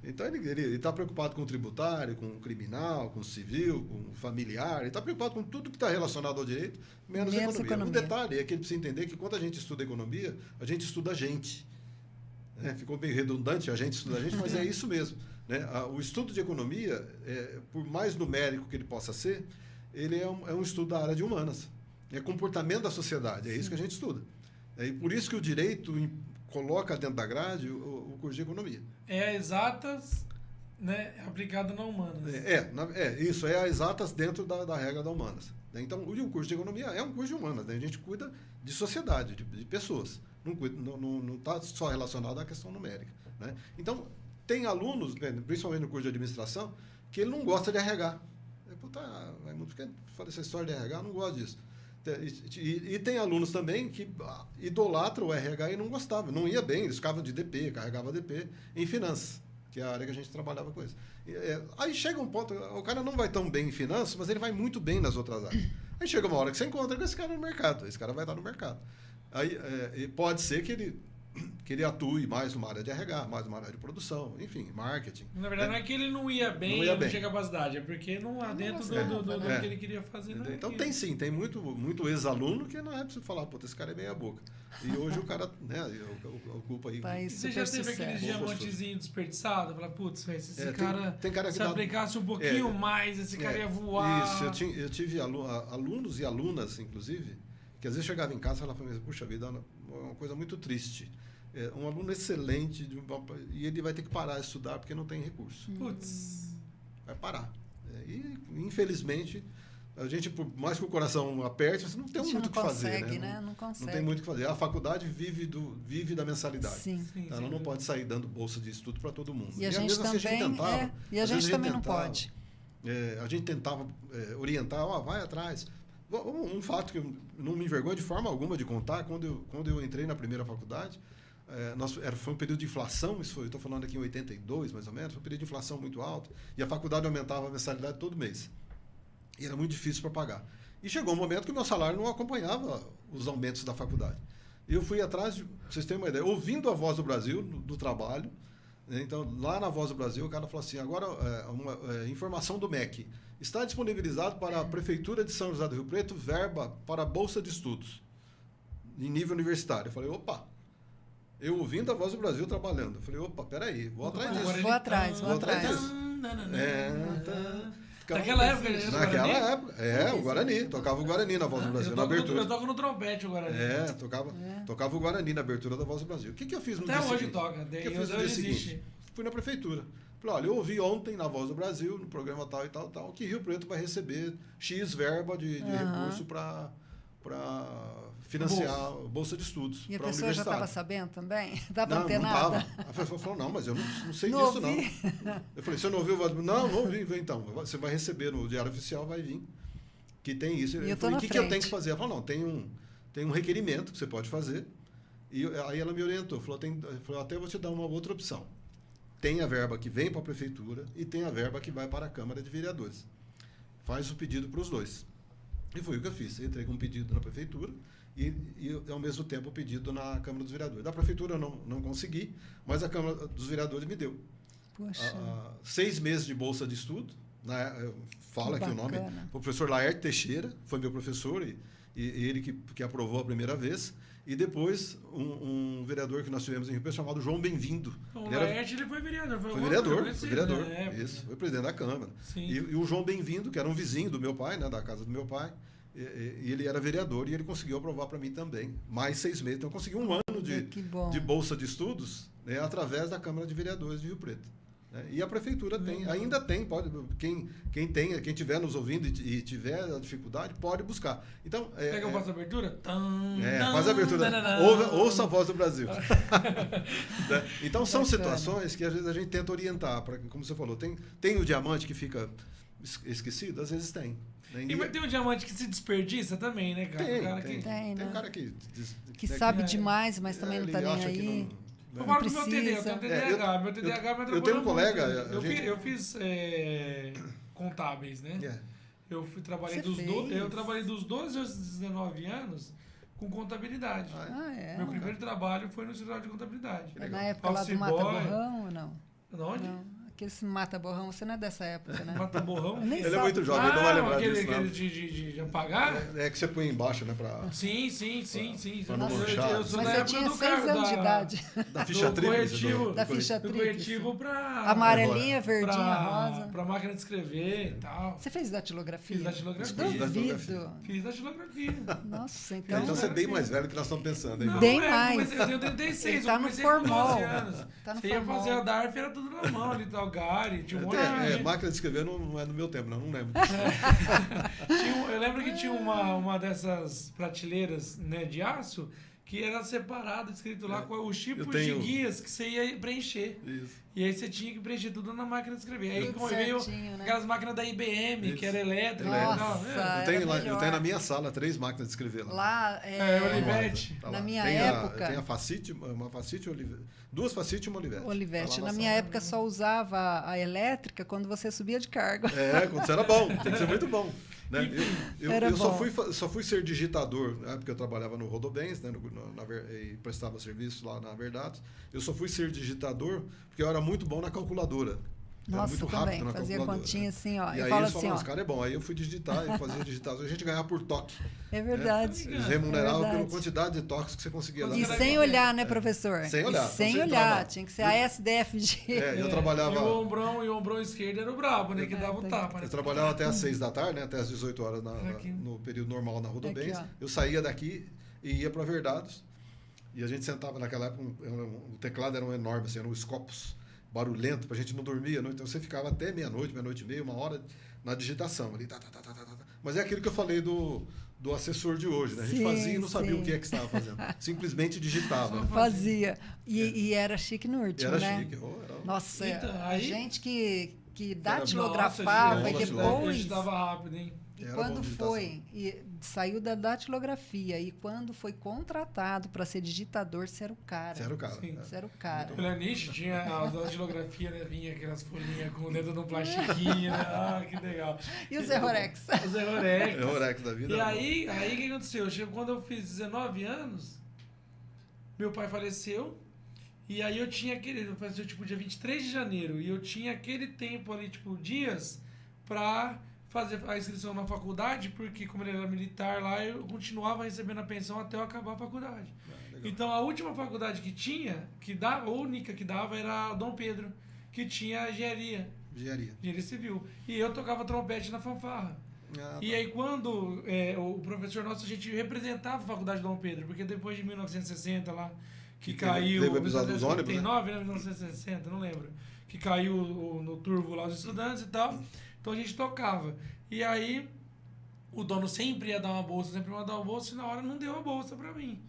Então, ele está preocupado com o tributário, com o criminal, com o civil, com o familiar. Ele está preocupado com tudo que está relacionado ao direito, menos economia. Um detalhe é que ele precisa entender que, quando a gente estuda economia, a gente estuda a gente. Ficou meio redundante, a gente estuda a gente, mas é isso mesmo. Né? O estudo de economia, por mais numérico que ele possa ser, ele é um estudo da área de humanas. É comportamento da sociedade, é isso que a gente estuda. E por isso que o direito coloca dentro da grade o curso de economia. É a exatas, né, aplicada na humanas. Isso, é a exatas dentro da regra da humanas. Então, o curso de economia é um curso de humanas, né? A gente cuida de sociedade, de pessoas. Não está só relacionado à questão numérica. Né? Então, tem alunos, né, principalmente no curso de administração, que ele não gosta de RH. Fala essa história de RH, eu não gosto disso. E tem alunos também que idolatram o RH e não gostavam, não ia bem, eles ficavam de DP, carregavam DP em finanças, que é a área que a gente trabalhava com isso. Aí chega um ponto, o cara não vai tão bem em finanças, mas ele vai muito bem nas outras áreas. Aí chega uma hora que você encontra com esse cara no mercado, esse cara vai estar no mercado. Aí pode ser que ele atue mais numa área de RH, mais numa área de produção, enfim, marketing. Na verdade, não é que ele não ia bem, não tinha capacidade, é porque não há dentro do que ele queria fazer. Não então tem muito ex-aluno que não é preciso falar, pô, esse cara é meia boca. E hoje o cara, né, ocupa aí. Você já teve aquele diamantezinho desperdiçado? Fala, putz, esse cara, se aplicasse um pouquinho mais, esse cara ia voar. Isso, eu tive alunos e alunas, inclusive, que às vezes chegava em casa e falava, puxa vida, é uma coisa muito triste. Um aluno excelente e ele vai ter que parar de estudar porque não tem recurso. Putz. Vai parar. E, infelizmente, a gente, por mais que o coração aperte, você não tem muito o que fazer. Né? Não consegue. Não tem muito o que fazer. A faculdade vive da mensalidade. Sim. Então, ela não pode sair dando bolsa de estudo para todo mundo. E a gente também não pode. A gente tentava orientar, vai atrás. Um fato que eu não me envergonho de forma alguma de contar, quando eu entrei na primeira faculdade, foi um período de inflação, eu estou falando aqui em 82, mais ou menos, foi um período de inflação muito alto, e a faculdade aumentava a mensalidade todo mês. E era muito difícil para pagar. E chegou um momento que o meu salário não acompanhava os aumentos da faculdade. E eu fui atrás, para vocês terem uma ideia, ouvindo a Voz do Brasil, do trabalho, né? Então, lá na Voz do Brasil, o cara falou assim, agora, informação do MEC, está disponibilizado para a Prefeitura de São José do Rio Preto verba para a Bolsa de Estudos, em nível universitário. Eu falei, opa, eu ouvindo a Voz do Brasil trabalhando. Eu falei, opa, peraí, vou atrás disso. Vou atrás. Naquela época, o Guarani. Tocava o Guarani na Voz do Brasil, na abertura. Eu toco no trompete o Guarani. Tocava o Guarani na abertura da Voz do Brasil. O que eu fiz no dia seguinte? Até hoje toca. O que eu fiz no dia seguinte? Fui na prefeitura. Falei, olha, eu ouvi ontem na Voz do Brasil, no programa tal e tal, que Rio Preto vai receber X verba de recurso para financiar bolsa de estudos. E a pessoa já estava sabendo também? Dava não, nada? A pessoa falou, não, mas eu não sei disso, não. Eu falei, você não ouviu? Não ouvi, então. Você vai receber no Diário Oficial, vai vir, que tem isso. Eu falei, o que eu tenho que fazer? Ela falou, não, tem um requerimento que você pode fazer. E aí ela me orientou, falou, até vou te dar uma outra opção. Tem a verba que vem para a prefeitura e tem a verba que vai para a Câmara de Vereadores. Faz o pedido para os dois. E foi o que eu fiz. Eu entrei com um pedido na prefeitura e ao mesmo tempo, o pedido na Câmara dos Vereadores. Da prefeitura eu não consegui, mas a Câmara dos Vereadores me deu. Poxa. 6 meses de bolsa de estudo. Fala aqui o nome. O professor Laerte Teixeira foi meu professor e ele que aprovou a primeira vez. E depois, um vereador que nós tivemos em Rio Preto chamado João Bem-vindo. O Laerte, ele foi vereador. Foi vereador. Isso, foi presidente da Câmara. E o João Bem-vindo, que era um vizinho do meu pai, né, da casa do meu pai, e ele era vereador e ele conseguiu aprovar para mim também. Mais 6 meses. Então, eu consegui 1 ano de bolsa de estudos, né, através da Câmara de Vereadores de Rio Preto. E a prefeitura ainda tem, pode, quem estiver nos ouvindo e tiver a dificuldade, pode buscar. Então, pega a voz da abertura? Faz a abertura. Ouça a Voz do Brasil. Então, são situações que às vezes a gente tenta orientar, como você falou, tem o diamante que fica esquecido? Às vezes tem. E tem um diamante que se desperdiça também, né, cara? Tem um cara que sabe demais, mas também não está nem aí. Eu falo do meu TDAH. Meu TDAH me eu tenho um colega... Eu fiz contábeis, né? Eu trabalhei dos 12 aos 19 anos com contabilidade. Meu primeiro trabalho foi no escritório de contabilidade. Na época lá do Mata Borrão ou não? Onde? que esse mata-borrão, você não é dessa época, né? Mata borrão. Nem Ele é sabe. muito jovem, ele não vai lembrar aquele, disso, não. aquele de apagar? É que você põe embaixo, né? Pra, Sim. Pra não Eu manchar. sou Mas da você época tinha do 6 anos de idade. da ficha do tríplice. corretivo. Da ficha Do tríplice. corretivo pra... Amarelinha, verdinha, pra, rosa. pra máquina de escrever e tal. Você fez datilografia? Fiz datilografia. Duvido. Fiz datilografia. Nossa, então... Então você é bem mais velho que nós estamos pensando, hein? Não, Bem eu mais. comecei- Eu tenho 36, Ele tá eu no comecei formal. com 12 anos. Tá no Você ia formal. fazer a DARF, era tudo na mão ali, tal, Gary, tinha um monte de gente. Máquina de escrever não é no meu tempo, não lembro. Eu lembro que tinha uma dessas prateleiras, né, de aço que era separado, escrito lá com os tipos de guias que você ia preencher. Isso. E aí você tinha que preencher tudo na máquina de escrever. Aí Tudo como veio certinho, né? aquelas máquinas da IBM, que era elétrica. Nossa, e tal, né? Eu era tenho na melhor. minha sala 3 máquinas de escrever lá. Lá, Olivetti. Tá na lá. minha Tem época... tem a Facite, uma Facite Olivetti. 2 Facite e uma Olivetti. Olivetti. Tá lá Na na minha sala. época só usava a elétrica quando você subia de cargo. Quando você era bom, tem que ser muito bom. Né? Era Eu bom. só fui ser digitador, na época eu trabalhava no Rodobens, né, e prestava serviço lá na Verdade. Eu só fui ser digitador porque eu era muito bom na calculadora. Era Nossa, muito também. rápido na Fazia calculadora. continha assim, ó. E Eu aí falo eles assim, falaram, ó. esse cara é bom. Aí eu fui digitar, eu fazia digitação, a gente ganhava por toque. É verdade. Eles remuneravam É pela verdade. quantidade de toques que você conseguia lá. E Era sem qualquer- olhar, né, professor? Sem olhar, E sem sem olhar. trabalhar. Tinha que ser a SDFG. Eu E trabalhava... o ombrão esquerdo era o brabo, né? Que dava o tapa. Né? Eu trabalhava até às 6 da tarde, né? Até às 18 horas Aqui. no período normal na Rodobens. Aqui, ó. Eu saía daqui e ia para Verdados. E a gente sentava naquela época, o teclado era um enorme, assim, era um Scopus barulhento, pra gente não dormir à noite. Então você ficava até meia-noite e meia, 1 hora na digitação ali. Mas é aquilo que eu falei do assessor de hoje, né? A gente Sim, fazia e não sabia sim. o que é que estava fazendo. Simplesmente digitava. né? Fazia. E era chique no último, Era né? chique. Era... Nossa, Então, a aí- gente que Nossa, datilografava e gente, depois... digitava rápido, hein? E Era quando bom digitação. foi, e saiu da datilografia, e quando foi contratado para ser digitador, você era o cara. Você era o cara. Sim. Você era o cara. O Laniche tinha a datilografia, né? Vinha aquelas folhinhas com dentro de um plastiquinho, né? Ah, que legal. E o Zé Rorex? O Zé Rorex. É o Orex da vida. E aí o que aconteceu? Quando eu fiz 19 anos, meu pai faleceu. E aí eu tinha faleceu tipo dia 23 de janeiro. E eu tinha aquele tempo ali, tipo, dias pra fazer a inscrição na faculdade, porque como ele era militar lá, eu continuava recebendo a pensão até eu acabar a faculdade. Legal. Então a última faculdade que tinha, a única que dava era a Dom Pedro, que tinha engenharia civil. E eu tocava trompete na fanfarra. E aí quando o professor nosso, a gente representava a faculdade de Dom Pedro, porque depois de 1960 lá, que caiu... teve o episódio dos ônibus, né? 1989, né? 1960, não lembro. Que caiu no turvo lá os estudantes e tal. Então a gente tocava. E aí o dono sempre ia dar uma bolsa, e na hora não deu a bolsa pra mim.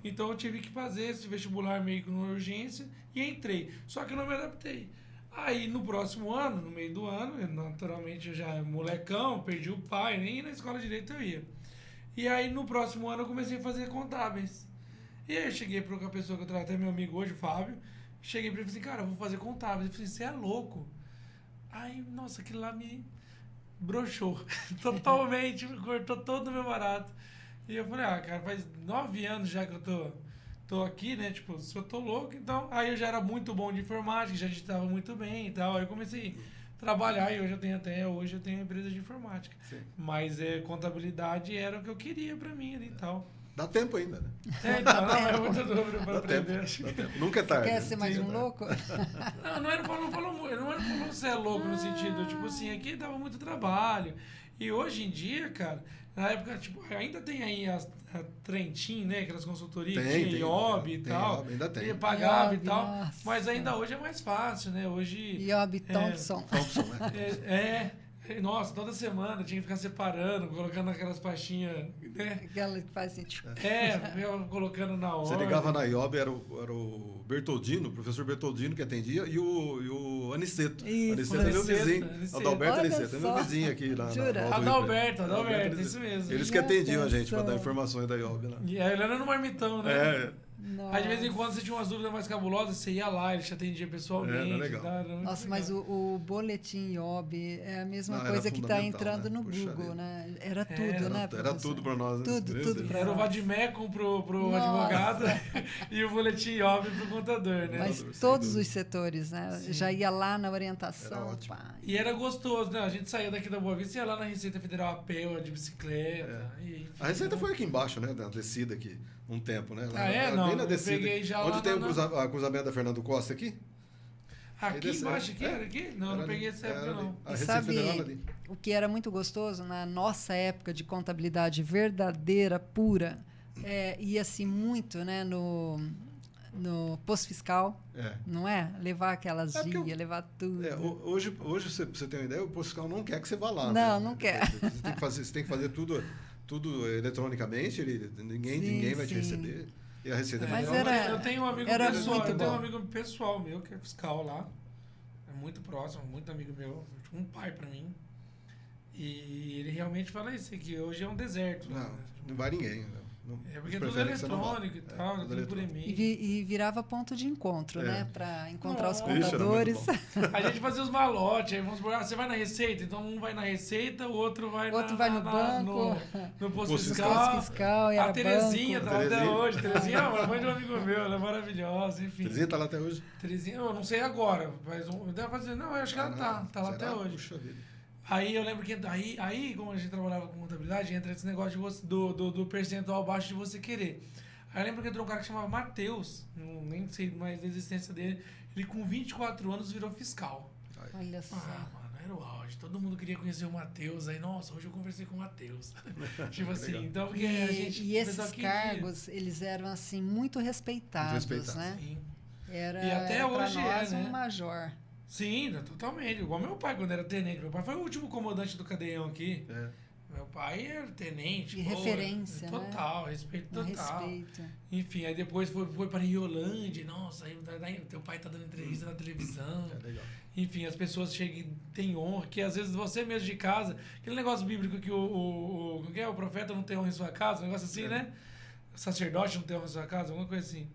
Então eu tive que fazer esse vestibular meio que numa urgência e entrei. Só que eu não me adaptei. Aí no próximo ano, no meio do ano, naturalmente eu já molecão, perdi o pai, nem na escola de direito eu ia. E aí no próximo ano eu comecei a fazer contábeis. E aí eu cheguei para uma pessoa que eu trago até meu amigo hoje, o Fábio, cheguei para ele e falei assim, cara, eu vou fazer contábeis. Ele falou assim, você é louco? Aí, nossa, aquilo lá me broxou. Totalmente, me cortou todo o meu barato. E eu falei, cara, faz 9 anos já que eu tô aqui, né? Tipo, se eu tô louco, então... Aí eu já era muito bom de informática, já digitava muito bem e tal. Aí eu comecei a trabalhar e hoje eu tenho empresa de informática. Sim. Mas contabilidade era o que eu queria pra mim ali e tal. Dá tempo ainda, né? Então, não, é muito duro pra Dá aprender. tempo, dá tempo. Nunca é tarde. Quer ser mais Sim, um né? louco? Não era falou você é louco no sentido, tipo assim, aqui dava muito trabalho. E hoje em dia, cara, na época, tipo, ainda tem aí a Trentin, né? Aquelas consultorias, Tem, tinha IOB e tem tal. IOB, ainda tem. E pagava IOB, e tal. nossa. Mas ainda hoje é mais fácil, né? Hoje. Iob Thompson. Thompson, né? Nossa, toda semana tinha que ficar separando, colocando aquelas pastinhas, né? Aquela que faz assim... tchiu. Eu colocando na hora. Você ligava na IOB, era o Bertoldino, o professor Bertoldino que atendia, e o Aniceto. Isso, Aniceto é meu Aniceto, vizinho. Aniceto. Adalberto Olha Aniceto, é meu só. vizinho aqui na Jura? Alto Rio Adalberto, Preto. isso mesmo. Eles que atendiam a gente para dar atenção. informações da IOB lá. E ele era no marmitão, né? Nossa. Aí de vez em quando você tinha umas dúvidas mais cabulosas, você ia lá, ele te atendia pessoalmente. Era legal. Era muito Nossa, legal. mas o boletim IOB é a mesma Não, era coisa que está fundamental, entrando né? no Puxa Google, vida. né? Era tudo, Era né, Era professor? tudo para nós. Né? Tudo, Meu tudo Deus. pra Era o nós. Vadmecum pro Nossa. advogado e o boletim IOB pro contador, né? Mas Sem todos dúvida. os setores, né? Sim. Já ia lá na orientação. Era ótimo. pá. E era gostoso, né? A gente saía daqui da Boa Vista e ia lá na Receita Federal a pé ou de bicicleta. E, enfim, A receita né? foi aqui embaixo, né? Na descida aqui, um tempo, né? Ah, é? Era Não, bem na eu descida. peguei já Onde lá tem na- o cruzamento da Fernando Costa aqui? Aqui Aí desce- embaixo, aqui? é. Era aqui? Não, Era não ali. peguei essa época, Era ali. não. A E Receita sabe Federal era ali. o que era muito gostoso? Na nossa época de contabilidade verdadeira, pura, ia-se muito, né, no posto fiscal, É. não é? Levar aquelas É porque guias, levar tudo. Hoje, você, pra você ter uma ideia, o posto fiscal não quer que você vá lá. Não, né? não quer. Você tem que fazer tudo eletronicamente, ninguém Sim, vai te sim. receber. E a Receita Mas Federal... era- Eu tenho um amigo era pessoal, muito eu tenho um bom. amigo pessoal meu que é fiscal lá. É muito próximo, muito amigo meu, tipo um pai pra mim. E ele realmente fala isso, que hoje é um deserto. Não, né? não vai ninguém. Não. É porque é Eles tudo preferem que você não vá. eletrônico e tal, tudo tudo por eletrônico. e-mail. E virava ponto de encontro, É. né? Para encontrar os Nossa. Isso era muito contadores. bom. A gente fazia os malotes, aí vamos supor, você vai na Receita, então um vai na Receita, o outro vai, Outro vai no no banco, no posto Posto fiscal. posto fiscal, e A era Terezinha banco. tá lá até Terezinha. hoje. Terezinha é uma mãe de um amigo meu, ela é maravilhosa, enfim. Terezinha tá lá até hoje? Terezinha, eu não sei agora, mas deve fazer. Não, eu acho que ela tá lá até Será? hoje. Puxa vida. Aí eu lembro que aí, como a gente trabalhava com contabilidade, entra esse negócio de você, do percentual baixo de você querer. Aí eu lembro que entrou um cara que chamava Matheus, nem sei mais da existência dele, ele com 24 anos virou fiscal. Olha só. Ah, mano, era o auge. Todo mundo queria conhecer o Matheus. Aí, nossa, hoje eu conversei com o Matheus. Tipo assim, Legal. então porque a gente. E o pessoal esses queria. cargos, eles eram assim muito respeitados, Muito respeitados. né? Sim. Era E até pra hoje é, nós né? um major. Sim, totalmente. Igual meu pai, quando era tenente. Meu pai foi o último comandante do cadeião aqui. É. Meu pai era tenente. E referência, né? Total, respeito Um total. respeito. Enfim, aí depois foi para Riolândia. Nossa, aí teu pai tá dando entrevista na televisão. É legal. Enfim, as pessoas chegam e têm honra, que às vezes você mesmo de casa, aquele negócio bíblico que o profeta não tem honra em sua casa, um negócio assim, né? O sacerdote não tem honra em sua casa, alguma coisa assim.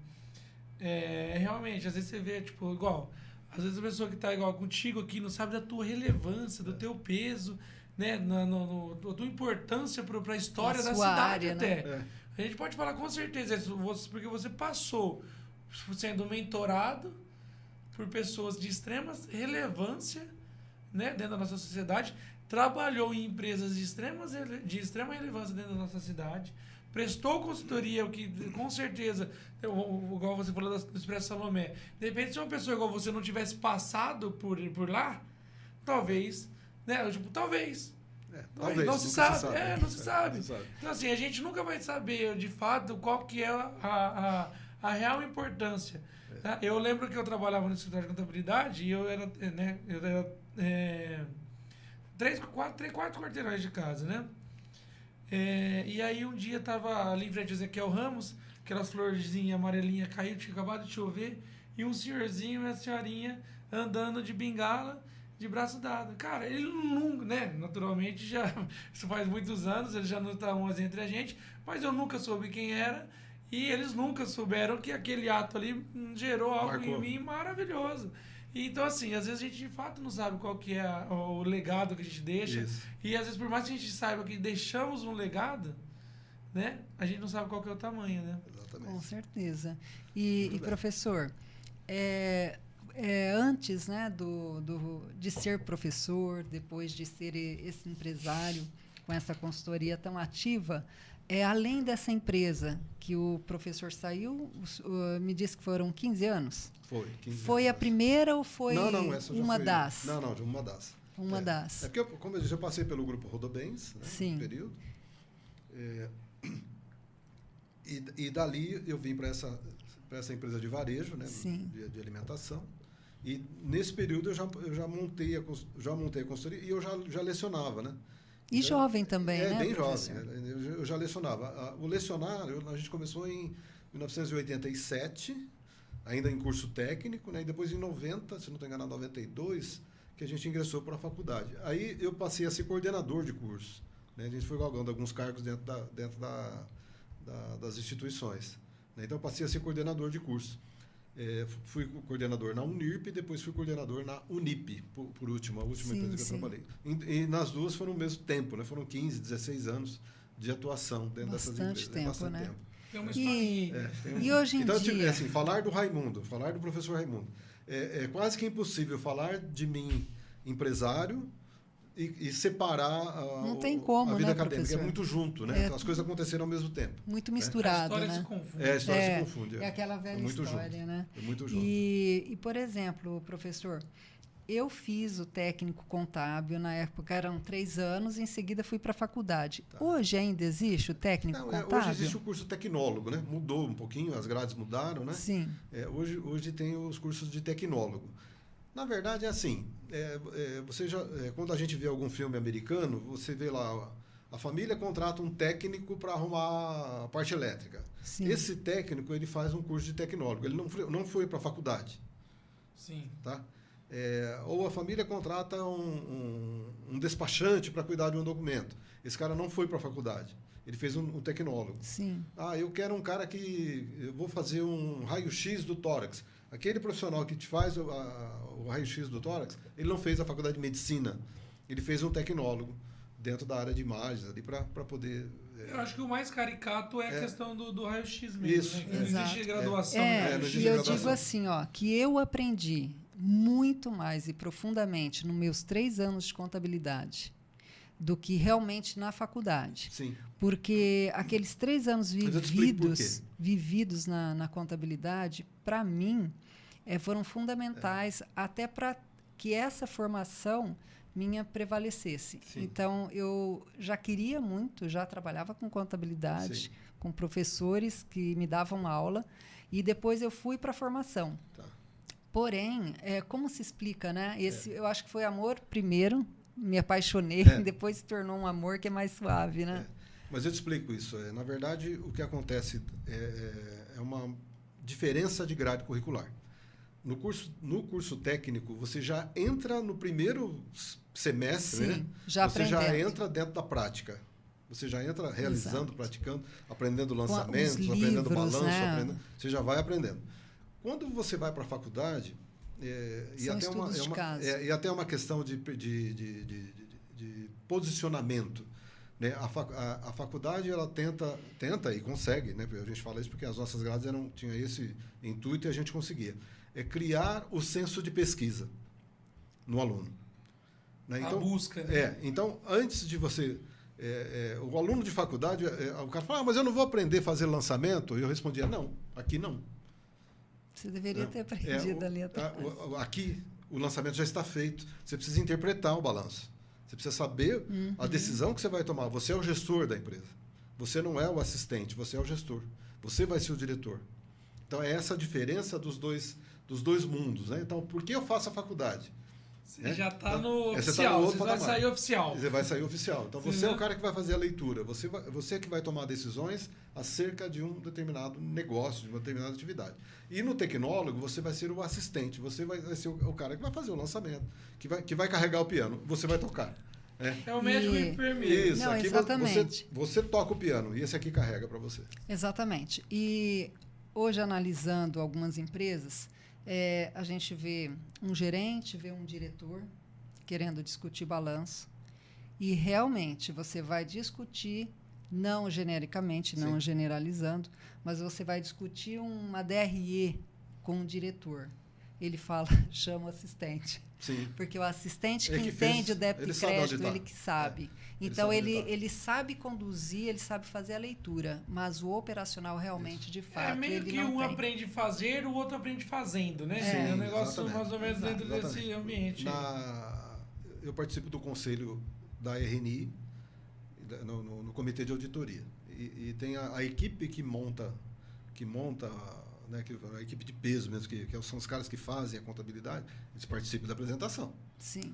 Realmente, às vezes você vê, tipo, igual, às vezes a pessoa que tá igual contigo aqui não sabe da tua relevância, do teu peso, né? Da tua importância para a história Na da sua cidade área, até. né? A gente pode falar com certeza isso, porque você passou sendo mentorado por pessoas de extrema relevância, né, dentro da nossa sociedade, trabalhou em empresas de extrema relevância dentro da nossa cidade, prestou consultoria, o que com certeza, igual você falou do Expresso Salomé, de repente se uma pessoa igual você não tivesse passado por lá, talvez, né, tipo, talvez. Talvez, Não nunca se sabe. Não se É, sabe. não se sabe. Então, assim, a gente nunca vai saber, de fato, qual que é a real importância. Tá? Eu lembro que eu trabalhava no escritório de contabilidade e eu era, né, quatro quarteirões de casa, né? E aí um dia tava ali em frente a Ezequiel Ramos, aquelas florzinhas amarelinhas caiu, tinha acabado de chover, e um senhorzinho e uma senhorinha andando de bengala, de braço dado. Cara, ele nunca, né? Naturalmente, isso faz muitos anos, eles já não estão mais entre a gente, mas eu nunca soube quem era e eles nunca souberam que aquele ato ali gerou algo Marcou. em mim maravilhoso. Então, assim, às vezes a gente de fato não sabe qual que é o legado que a gente deixa. Isso. E às vezes, por mais que a gente saiba que deixamos um legado, né? A gente não sabe qual que é o tamanho, né? Exatamente. Com certeza. E bem. professor, antes, né, de ser professor, depois de ser esse empresário com essa consultoria tão ativa, além dessa empresa que o professor saiu, me disse que foram 15 anos. Foi. 15 Foi a anos. primeira ou foi Não, essa já uma foi... das? Não, de uma das. Uma das. É porque, como eu disse, eu passei pelo grupo Rodobens, né, Sim. no período. E dali eu vim para essa empresa de varejo, né, Sim. de alimentação. E nesse período eu já montei a consultoria e eu já lecionava, né? E jovem também, né, bem professor? jovem. Eu já lecionava. O lecionar, a gente começou em 1987, ainda em curso técnico, né? E depois em 90, se não estou enganado, 92, que a gente ingressou para a faculdade. Aí eu passei a ser coordenador de curso, né? A gente foi galgando alguns cargos dentro das instituições. né? Então, eu passei a ser coordenador de curso. Fui coordenador na Unirp e depois fui coordenador na Unip, por último, a última empresa que eu trabalhei. E nas duas foram o mesmo tempo, né? Foram 15, 16 anos de atuação dentro dessas empresas. Bastante tempo. Tem uma historinha. E hoje em então, dia... assim, falar do Raimundo, falar do professor Raimundo, é quase que impossível falar de mim empresário e separar não tem como, a vida né, acadêmica. professor? É muito junto, né? As coisas aconteceram ao mesmo tempo. Muito misturado, A história né? se confunde. A história se confunde. É aquela velha muito história, junto. né? É muito junto. E, por exemplo, professor, eu fiz o técnico contábil, na época eram 3 anos, em seguida fui para a faculdade. Tá. Hoje ainda existe o técnico contábil? Hoje existe o curso tecnólogo, né? Mudou um pouquinho, as grades mudaram, né? Sim. Hoje tem os cursos de tecnólogo. Na verdade, é assim, quando a gente vê algum filme americano, você vê lá, a família contrata um técnico para arrumar a parte elétrica. Sim. Esse técnico, ele faz um curso de tecnólogo, ele não foi para a faculdade. Sim. Tá? Ou a família contrata um despachante para cuidar de um documento. Esse cara não foi para a faculdade, ele fez um tecnólogo. Sim. Eu quero um cara eu vou fazer um raio-x do tórax. Aquele profissional que te faz o raio-x do tórax, ele não fez a faculdade de medicina, ele fez um tecnólogo dentro da área de imagens ali para poder... Eu acho que o mais caricato é a questão do raio-x mesmo. Isso. Né? Que não existe graduação. não existe E eu graduação. digo assim, que eu aprendi muito mais e profundamente nos meus 3 anos de contabilidade do que realmente na faculdade. Sim. Porque aqueles 3 anos Mas eu te explico por quê. vividos na contabilidade, para mim, foram fundamentais até para que essa formação minha prevalecesse. Sim. Então, eu já queria muito, já trabalhava com contabilidade, Sim. com professores que me davam aula, e depois eu fui para a formação. Tá. Porém, como se explica, né? Eu acho que foi amor primeiro, me apaixonei, depois se tornou um amor que é mais suave, né? Mas eu te explico isso. Na verdade, o que acontece é uma diferença de grade curricular. No curso técnico, você já entra no primeiro semestre, Sim, né? Você já entra dentro da prática. Você já entra realizando, praticando, aprendendo lançamentos, aprendendo balanço, né? Você já vai aprendendo. Quando você vai para a faculdade, e até uma questão de posicionamento, né? A faculdade ela tenta e consegue, né? A gente fala isso porque as nossas grades tinham esse intuito e a gente conseguia. Criar o senso de pesquisa no aluno. Né? Então, a busca, né? Então, antes de você... o aluno de faculdade, o cara fala, mas eu não vou aprender a fazer lançamento? E eu respondia, não, aqui não. Você deveria ter aprendido ali atrás. Aqui, o lançamento já está feito. Você precisa interpretar o balanço. Você precisa saber a decisão que você vai tomar. Você é o gestor da empresa. Você não é o assistente, você é o gestor. Você vai ser o diretor. Então, é essa a diferença dos dois mundos. Né? Então, por que eu faço a faculdade? Você já está no Você oficial, você vai sair oficial. Você vai sair oficial. Então, você é o cara que vai fazer a leitura. Você que vai tomar decisões acerca de um determinado negócio, de uma determinada atividade. E no tecnólogo, você vai ser o assistente. Você vai ser o cara que vai fazer o lançamento, que vai carregar o piano. Você vai tocar. É o médico e o enfermeiro. Isso, não, aqui exatamente. você toca o piano e esse aqui carrega para você. Exatamente. E hoje, analisando algumas empresas, a gente vê um gerente, vê um diretor querendo discutir balanço. E realmente você vai discutir, não genericamente, não generalizando, mas você vai discutir uma DRE com o diretor. Ele fala, chama o assistente. Sim. Porque o assistente que entende o débito e crédito, ele que sabe. Então, ele sabe conduzir, ele sabe fazer a leitura, mas o operacional realmente, de fato, É meio que um aprende a fazer, o outro aprende fazendo, né? Sim, é um negócio exatamente. mais ou menos dentro desse ambiente. Eu participo do conselho da RNI, no comitê de auditoria. E tem a equipe que monta né, a equipe de peso mesmo, que são os caras que fazem a contabilidade, eles participam da apresentação. Sim.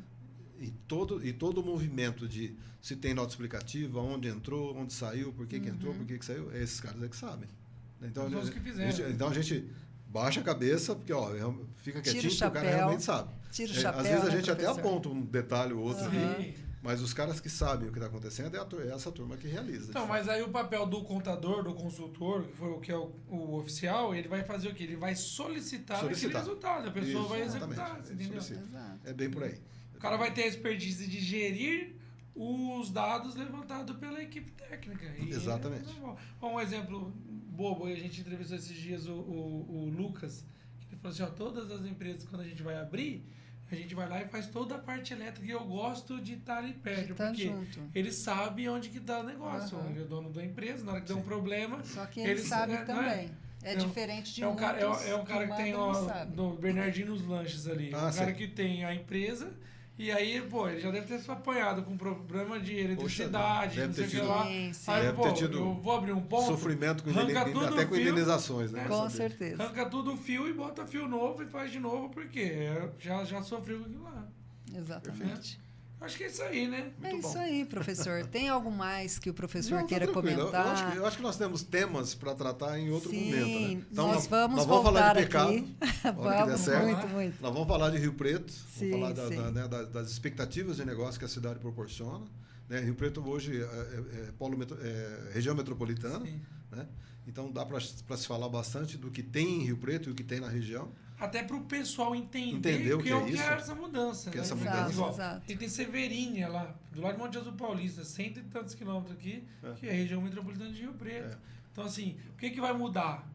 E todo o movimento de se tem nota explicativa, onde entrou, onde saiu, por que entrou, por que saiu, esses caras que sabem. Então, então a gente baixa a cabeça, porque fica quietinho, porque o cara realmente sabe. Tira o chapéu. Às vezes a gente professor? até aponta um detalhe ou outro ali, Mas os caras que sabem o que está acontecendo é essa turma que realiza. Então, mas aí o papel do contador, do consultor, que foi o que é o oficial, ele vai fazer o quê? Ele vai solicitar aquele resultado. A pessoa Isso, vai exatamente. executar, você entendeu? Exato. É bem por aí. O cara vai ter a expertise de gerir os dados levantados pela equipe técnica. E Exatamente. Um exemplo bobo, a gente entrevistou esses dias o Lucas, que ele falou assim, ó, todas as empresas, quando a gente vai abrir, a gente vai lá e faz toda a parte elétrica e eu gosto de estar ali perto, porque ele sabe onde que está o negócio. Ele é o dono da empresa, na hora que der um problema... Só que ele sabe também. É diferente de outros. É um cara que tem do Bernardinho nos lanches ali. Cara que tem a empresa... E aí, pô, ele já deve ter se apanhado com problema de eletricidade, não sei o que lá. Aí, pô, eu vou abrir um ponto... Sofrimento até com indenizações, né? Com certeza. Arranca tudo o fio e bota fio novo e faz de novo, porque já sofreu com aquilo lá. Exatamente. Acho que é isso aí, né? Muito isso aí, professor. Tem algo mais que o professor queira comentar? Eu acho que nós temos temas para tratar em outro momento, né? Então, nós vamos falar de pecado, aqui. Vamos, muito. Nós vamos falar de Rio Preto, sim, vamos falar das expectativas de negócio que a cidade proporciona. Né? Rio Preto hoje é região metropolitana, né? Então dá para se falar bastante do que tem em Rio Preto e o que tem na região. Até para o pessoal entender o que é isso. Essa mudança. Que né? essa mudança. Exato. E tem Severinha lá, do lado de Monte Azul Paulista, 100 e tantos quilômetros aqui, que é a região metropolitana de Rio Preto. Então, assim, o que vai mudar?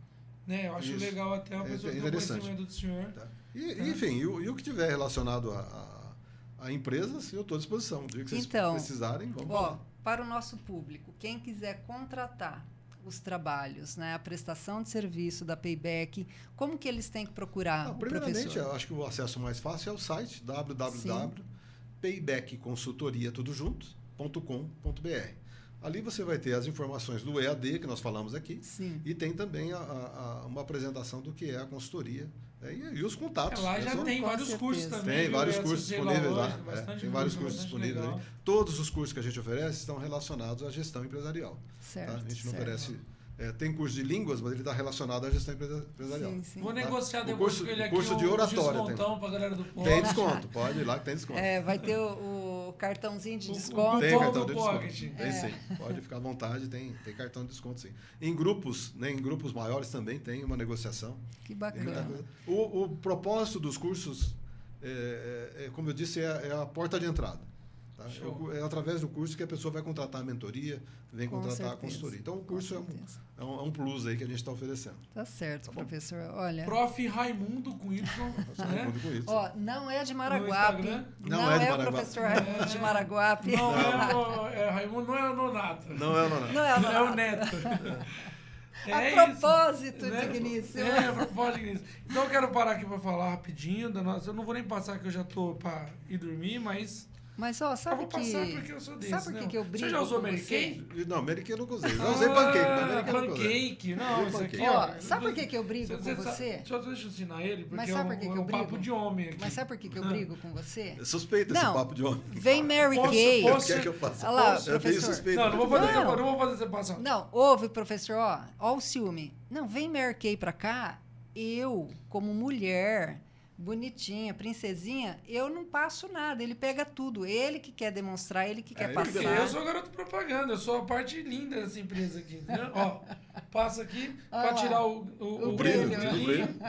Né? Eu acho legal até uma pessoa ter o conhecimento do senhor. Tá. Enfim, e o que tiver relacionado a empresas, eu estou à disposição. O dia que vocês precisarem, vamos falar. Para o nosso público, quem quiser contratar os trabalhos, né? A prestação de serviço da Payback, como que eles têm que procurar? Primeiramente, eu acho que o acesso mais fácil é o site www.paybackconsultoriatudojunto.com.br. Ali você vai ter as informações do EAD que nós falamos aqui. Sim. E tem também uma apresentação do que é a consultoria. E os contatos. Lá já tem vários cursos também. Tem vários cursos disponíveis lá. Tem vários cursos disponíveis ali. Todos os cursos que a gente oferece estão relacionados à gestão empresarial. Certo. Tá? A gente não oferece... tem curso de línguas, mas ele está relacionado à gestão empresarial. Sim. Vou negociar depois com ele aqui curso de oratória descontão para a galera do Pocket. Tem desconto, pode ir lá que tem desconto. Vai ter o cartãozinho de desconto. Tem cartão de desconto. Tem sim, pode ficar à vontade, tem cartão de desconto sim. Em grupos maiores também tem uma negociação. Que bacana. O propósito dos cursos, como eu disse, é a porta de entrada. Tá? É através do curso que a pessoa vai contratar a mentoria, vem contratar a consultoria. Então, o curso é um plus aí que a gente está oferecendo. Tá certo, professor. Olha... Prof. Raimundo com Y. Raimundo com Y. Não é de Maraguape. Não é o professor Raimundo de Maraguape. Raimundo não é o Nonato. Não é o Nonato. É o Neto. A propósito, digníssimo. A propósito, digníssimo. Então, eu quero parar aqui para falar rapidinho da nossa... Eu não vou nem passar, que eu já estou para ir dormir, mas... Mas, sabe que... Passar porque eu sou desse, sabe por que eu brigo? Você já usou Mary Kay? Não, Mary Kay eu nunca usei. Já usei pancake, mas Mary Kay eu nunca usei. Pancake, não, isso aqui... Sabe por que eu brigo com você? Deixa eu ensinar ele, porque mas sabe por que é eu um brigo? papo de homem aqui. Mas sabe por que eu brigo com você? Suspeita esse papo de homem. Vem Mary Kay. O que é que eu faço? Olha lá, eu tenho suspeita. Não vou fazer essa passagem. Não, ouve, professor, ó o ciúme. Não, vem Mary Kay pra cá, eu, como mulher... bonitinha, princesinha, eu não passo nada. Ele pega tudo. Ele que quer demonstrar, ele que quer passar. Eu sou garoto propaganda, eu sou a parte linda dessa empresa aqui. Entendeu? Ó, passa aqui para tirar o brilho,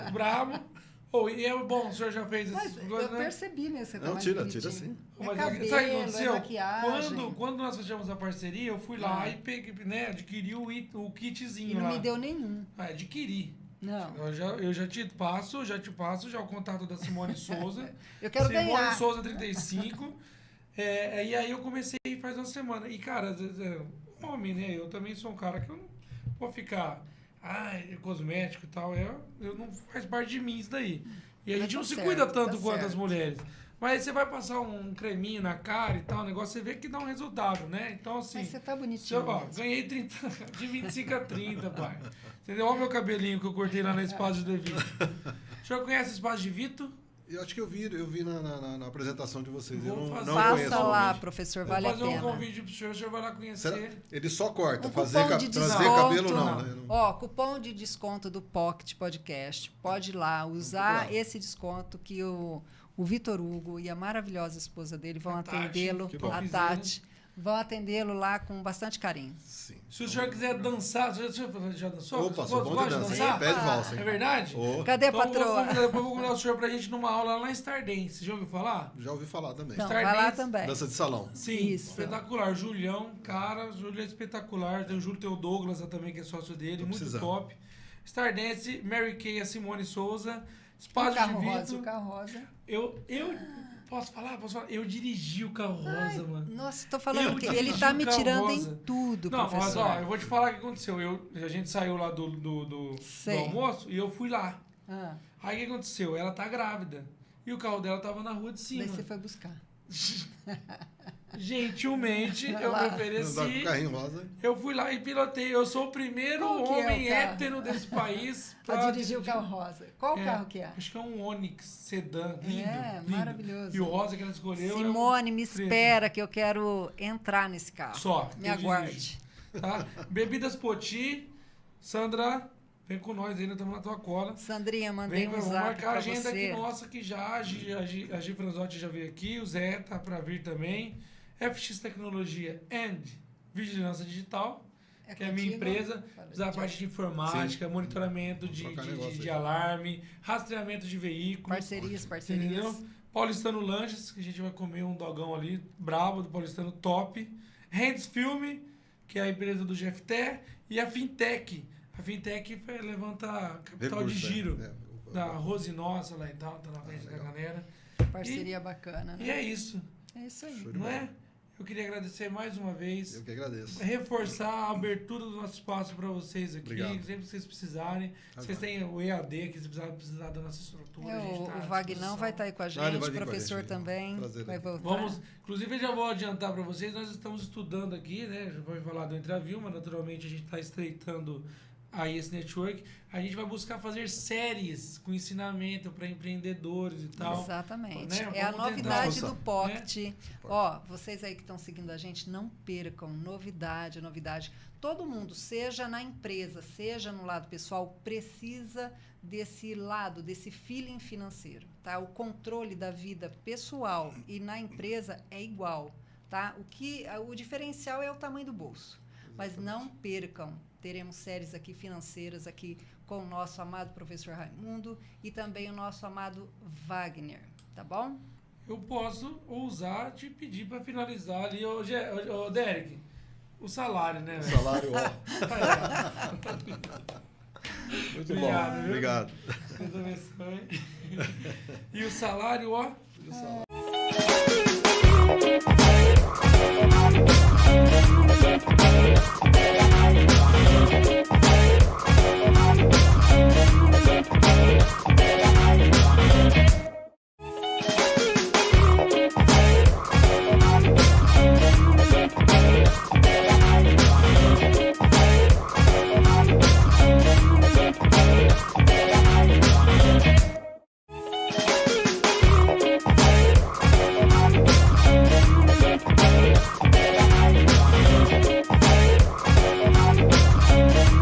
o brabo. E é bom, o senhor já fez essas coisas, eu percebi, né? Você não, tira sim. Mas cabelo, sabe o que aconteceu? maquiagem. Quando nós fechamos a parceria, eu fui lá e peguei, né, adquiri o kitzinho lá. Não me deu nenhum. Adquiri. Não. Eu já te passo o contato da Simone Souza. Eu quero Simone ganhar. Souza 35. E aí eu comecei faz uma semana. E, cara, homem, né? Eu também sou um cara que eu não vou ficar... cosmético e tal. Eu não faz parte de mim isso daí. E a gente não se cuida tanto quanto as mulheres. Mas aí você vai passar um creminho na cara e tal, o negócio, você vê que dá um resultado, né? Então, assim... Mas você tá bonitinho. Ganhei 30, de 25 a 30, pai. Entendeu? Olha o meu cabelinho que eu cortei lá na Espaço de Vito. O senhor conhece Espaço de Vito? Eu acho que eu vi na apresentação de vocês. Eu não Passa conheço. Lá, professor, vale a pena. Vou fazer um convite pro senhor, o senhor vai lá conhecer. Ele só corta, trazer cabelo não. Né? Cupom de desconto do Pocket Podcast. Pode ir lá, usar esse desconto que o O Vitor Hugo e a maravilhosa esposa dele vão atendê-lo, que bom. a Tati, vão atendê-lo lá com bastante carinho. Sim. Se o senhor quiser dançar, você já dançou? Opa, Você sou bom de gosta dançar. Pede valsa, hein? É verdade? Ô, Cadê a Então, patroa? depois eu vou convidar o senhor pra gente numa aula lá na Stardance. Já ouviu falar? já ouvi falar também. Então, Stardance, vai lá também. Dança de salão. Sim, Isso. espetacular. Julião, cara, Júlio é espetacular. Tem o Júlio, tem o Douglas também, que é sócio dele, Tô muito precisando. top. Stardance, Mary Kay, a Simone Souza, O Espaço de carro rosa, Vidro. o carro rosa. Eu posso falar? Eu dirigi o carro rosa, mano. Nossa, tô falando Eu que dirigi ele tá o me carro tirando rosa. em tudo, Não, mas professor. ó, eu vou te falar o que aconteceu. A gente saiu lá do Sei. almoço e eu fui lá. Ah, Aí o que aconteceu? Ela tá grávida. E o carro dela tava na rua de cima. daí você foi buscar. Gentilmente, Vai eu lá. me Não dá com ofereci. o carrinho rosa. Eu fui lá e pilotei. Eu sou o primeiro Qual que é o homem carro? hétero desse país Pra dirigir o carro rosa. Qual É, carro que é? Acho que é um Onix sedã. Lindo, É, lindo. maravilhoso. E o rosa que ela escolheu. Simone, me preto. espera que eu quero entrar nesse carro. Só. Me eu aguarde. dirijo, tá? Bebidas Poti. Sandra, vem com nós ainda, estamos na tua cola. Sandrinha, mandei Vem, um vamos zap marcar a pra agenda aqui você. nossa que já. A Gi Franzotti já veio aqui, o Zé tá para vir também. FX Tecnologia and Vigilância Digital, que é a minha contigo? empresa, da parte de informática, monitoramento Trocar negócio de aí. alarme, rastreamento de veículos. Parcerias. Entendeu? Paulistano Lanches, que a gente vai comer um dogão ali, brabo, do Paulistano top. Hands Film, que é a empresa do GFT, e a Fintech. A Fintech levanta capital de Recurso, giro. é. Da Rose Nossa lá e tal, tá na frente da legal. galera. Parceria bacana, E né? é isso, É isso aí. Show de não bola. é? Eu queria agradecer mais uma vez. Eu que agradeço. Reforçar a abertura do nosso espaço para vocês aqui. Obrigado. Sempre que vocês precisarem. Tá Vocês bom. têm o EAD, que vocês precisar da nossa estrutura. a gente tá à O Vagnão vai estar aí com a ele gente, vai o vir com a professor gente, também prazer vai aqui. voltar. Vamos, inclusive eu já vou adiantar para vocês, nós estamos estudando aqui, né? Já vou falar do Entre a Vilma, naturalmente a gente está estreitando aí esse network. A gente vai buscar fazer séries com ensinamento para empreendedores e tal. Exatamente. Né? É a Vamos novidade tentar. do Pocket. Ó, vocês aí que estão seguindo a gente, não percam. Novidade, novidade. Todo mundo, seja na empresa, seja no lado pessoal, precisa desse lado, desse feeling financeiro, tá? O controle da vida pessoal e na empresa é igual, tá? O diferencial é o tamanho do bolso. Mas não percam. Teremos séries aqui financeiras aqui com o nosso amado professor Raimundo e também o nosso amado Wagner, tá bom? Eu posso ousar te pedir para finalizar ali, ô Derek, o salário, né? O velho? salário, ó. Muito Obrigado, bom. viu? Obrigado. Deus abençoe. E o salário, ó. O salário.